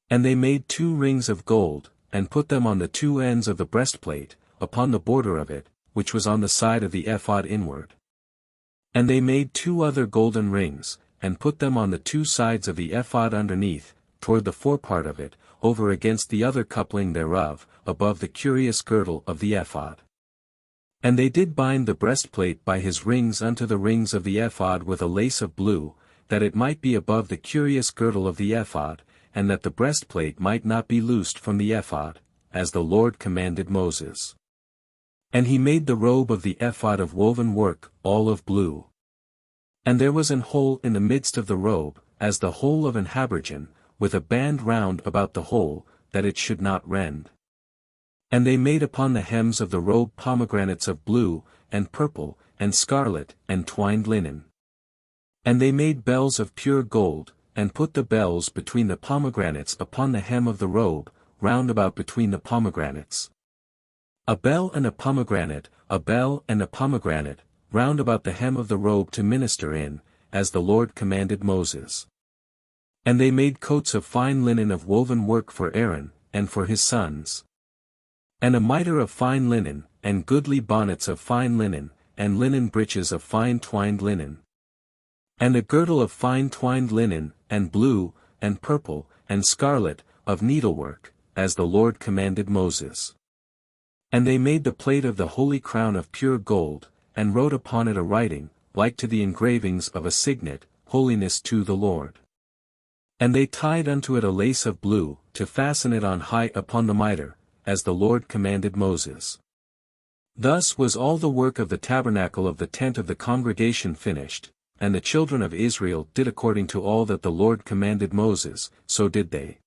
[SPEAKER 1] And they made 2 rings of gold, and put them on the 2 ends of the breastplate, upon the border of it, which was on the side of the ephod inward. And they made 2 other golden rings, and put them on the 2 sides of the ephod underneath, toward the forepart of it, over against the other coupling thereof, above the curious girdle of the ephod. And they did bind the breastplate by his rings unto the rings of the ephod with a lace of blue, that it might be above the curious girdle of the ephod, and that the breastplate might not be loosed from the ephod, as the Lord commanded Moses. And he made the robe of the ephod of woven work, all of blue. And there was an hole in the midst of the robe, as the hole of an habergeon, with a band round about the hole, that it should not rend. And they made upon the hems of the robe pomegranates of blue, and purple, and scarlet, and twined linen. And they made bells of pure gold, and put the bells between the pomegranates upon the hem of the robe, round about between the pomegranates. A bell and a pomegranate, a bell and a pomegranate, round about the hem of the robe to minister in, as the Lord commanded Moses. And they made coats of fine linen of woven work for Aaron, and for his sons. And a mitre of fine linen, and goodly bonnets of fine linen, and linen breeches of fine twined linen. And a girdle of fine twined linen, and blue, and purple, and scarlet, of needlework, as the Lord commanded Moses. And they made the plate of the holy crown of pure gold, and wrote upon it a writing, like to the engravings of a signet, Holiness to the Lord. And they tied unto it a lace of blue, to fasten it on high upon the mitre, as the Lord commanded Moses. Thus was all the work of the tabernacle of the tent of the congregation finished, and the children of Israel did according to all that the Lord commanded Moses, so did they.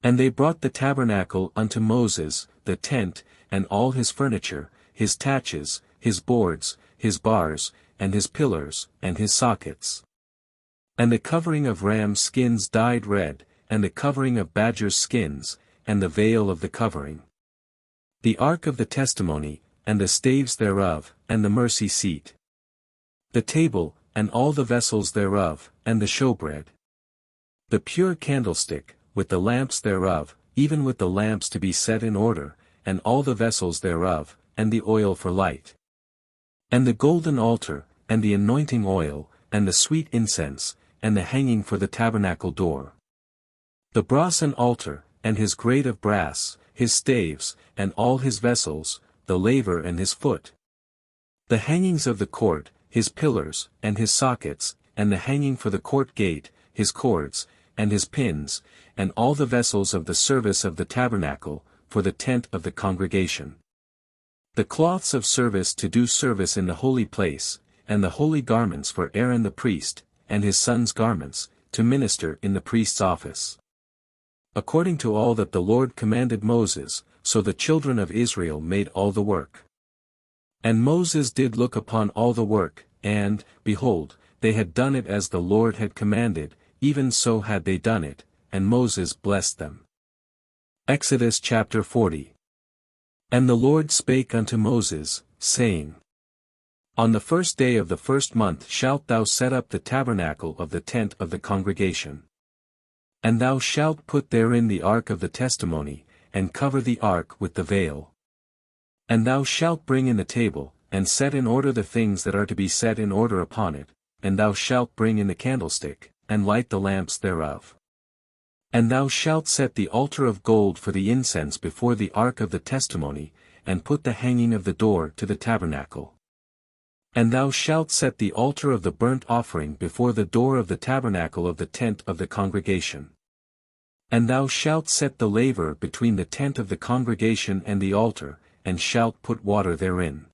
[SPEAKER 1] And they brought the tabernacle unto Moses, the tent, and all his furniture, his taches, his boards, his bars, and his pillars, and his sockets. And the covering of rams' skins dyed red, and the covering of badgers' skins, and the veil of the covering. The ark of the testimony, and the staves thereof, and the mercy seat. The table, and all the vessels thereof, and the showbread. The pure candlestick, with the lamps thereof, even with the lamps to be set in order, and all the vessels thereof, and the oil for light. And the golden altar, and the anointing oil, and the sweet incense, and the hanging for the tabernacle door. The brasen altar, and his grate of brass, his staves, and all his vessels, the laver and his foot. The hangings of the court, his pillars, and his sockets, and the hanging for the court gate, his cords, and his pins, and all the vessels of the service of the tabernacle, for the tent of the congregation. The cloths of service to do service in the holy place, and the holy garments for Aaron the priest, and his sons' garments, to minister in the priest's office. According to all that the Lord commanded Moses, so the children of Israel made all the work. And Moses did look upon all the work, and, behold, they had done it as the Lord had commanded, even so had they done it, and Moses blessed them. Exodus chapter 40. And the Lord spake unto Moses, saying, On the first day of the first month shalt thou set up the tabernacle of the tent of the congregation. And thou shalt put therein the ark of the testimony, and cover the ark with the veil. And thou shalt bring in the table, and set in order the things that are to be set in order upon it, and thou shalt bring in the candlestick, and light the lamps thereof. And thou shalt set the altar of gold for the incense before the ark of the testimony, and put the hanging of the door to the tabernacle. And thou shalt set the altar of the burnt offering before the door of the tabernacle of the tent of the congregation. And thou shalt set the laver between the tent of the congregation and the altar, and shalt put water therein.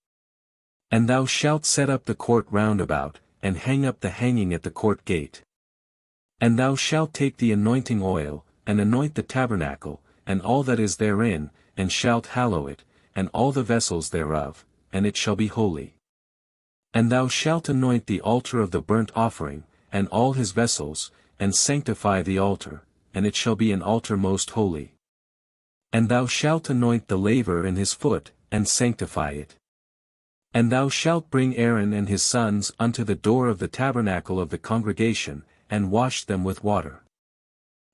[SPEAKER 1] And thou shalt set up the court round about, and hang up the hanging at the court gate. And thou shalt take the anointing oil, and anoint the tabernacle, and all that is therein, and shalt hallow it, and all the vessels thereof, and it shall be holy. And thou shalt anoint the altar of the burnt offering, and all his vessels, and sanctify the altar, and it shall be an altar most holy. And thou shalt anoint the laver and his foot, and sanctify it. And thou shalt bring Aaron and his sons unto the door of the tabernacle of the congregation, and wash them with water.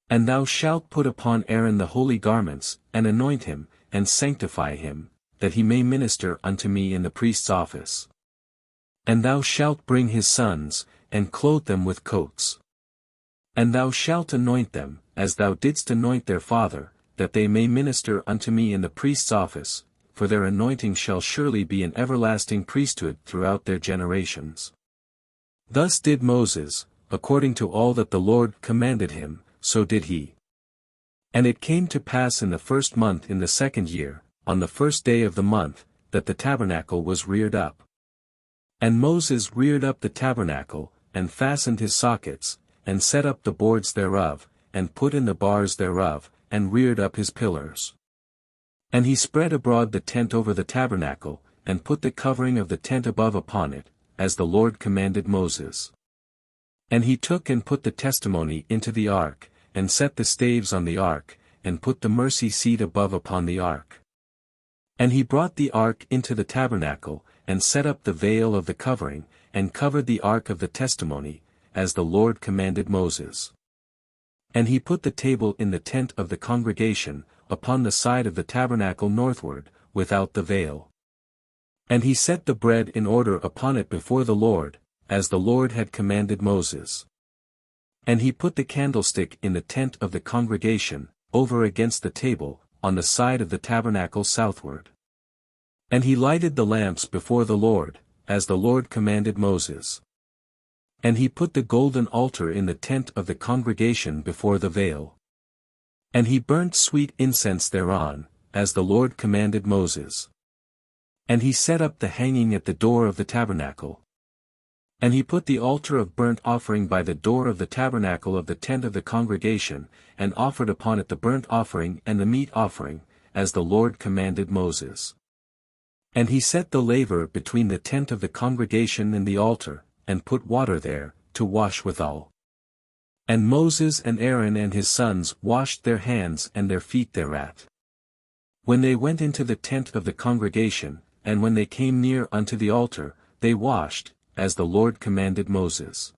[SPEAKER 1] And thou shalt put upon Aaron the holy garments, and anoint him, and sanctify him, that he may minister unto me in the priest's office. And thou shalt bring his sons, and clothe them with coats. And thou shalt anoint them, as thou didst anoint their father, that they may minister unto me in the priest's office, for their anointing shall surely be an everlasting priesthood throughout their generations. Thus did Moses, according to all that the Lord commanded him, so did he. And it came to pass in the first month in the second year, on the first day of the month, that the tabernacle was reared up. And Moses reared up the tabernacle, and fastened his sockets, and set up the boards thereof, and put in the bars thereof, and reared up his pillars. And he spread abroad the tent over the tabernacle, and put the covering of the tent above upon it, as the Lord commanded Moses. And he took and put the testimony into the ark, and set the staves on the ark, and put the mercy seat above upon the ark. And he brought the ark into the tabernacle, and set up the veil of the covering, and covered the ark of the testimony, as the Lord commanded Moses. And he put the table in the tent of the congregation, upon the side of the tabernacle northward, without the veil. And he set the bread in order upon it before the Lord, as the Lord had commanded Moses. And he put the candlestick in the tent of the congregation, over against the table, on the side of the tabernacle southward. And he lighted the lamps before the Lord, as the Lord commanded Moses. And he put the golden altar in the tent of the congregation before the veil. And he burnt sweet incense thereon, as the Lord commanded Moses. And he set up the hanging at the door of the tabernacle. And he put the altar of burnt offering by the door of the tabernacle of the tent of the congregation, and offered upon it the burnt offering and the meat offering, as the Lord commanded Moses. And he set the laver between the tent of the congregation and the altar, and put water there, to wash withal. And Moses and Aaron and his sons washed their hands and their feet thereat. When they went into the tent of the congregation, and when they came near unto the altar, they washed, as the Lord commanded Moses.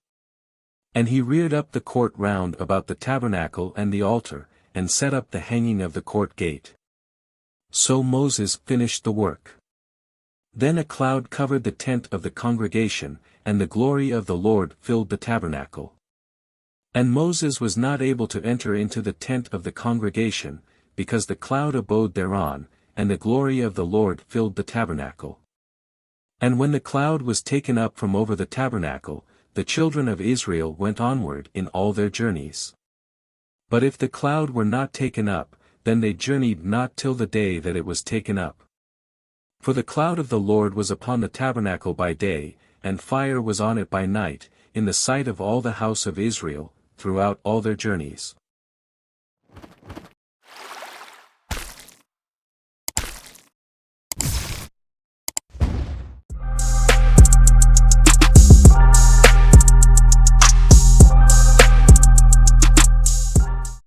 [SPEAKER 1] And he reared up the court round about the tabernacle and the altar, and set up the hanging of the court gate. So Moses finished the work. Then a cloud covered the tent of the congregation, and the glory of the Lord filled the tabernacle. And Moses was not able to enter into the tent of the congregation, because the cloud abode thereon, and the glory of the Lord filled the tabernacle. And when the cloud was taken up from over the tabernacle, the children of Israel went onward in all their journeys. But if the cloud were not taken up, then they journeyed not till the day that it was taken up. For the cloud of the Lord was upon the tabernacle by day, and fire was on it by night, in the sight of all the house of Israel, throughout all their journeys.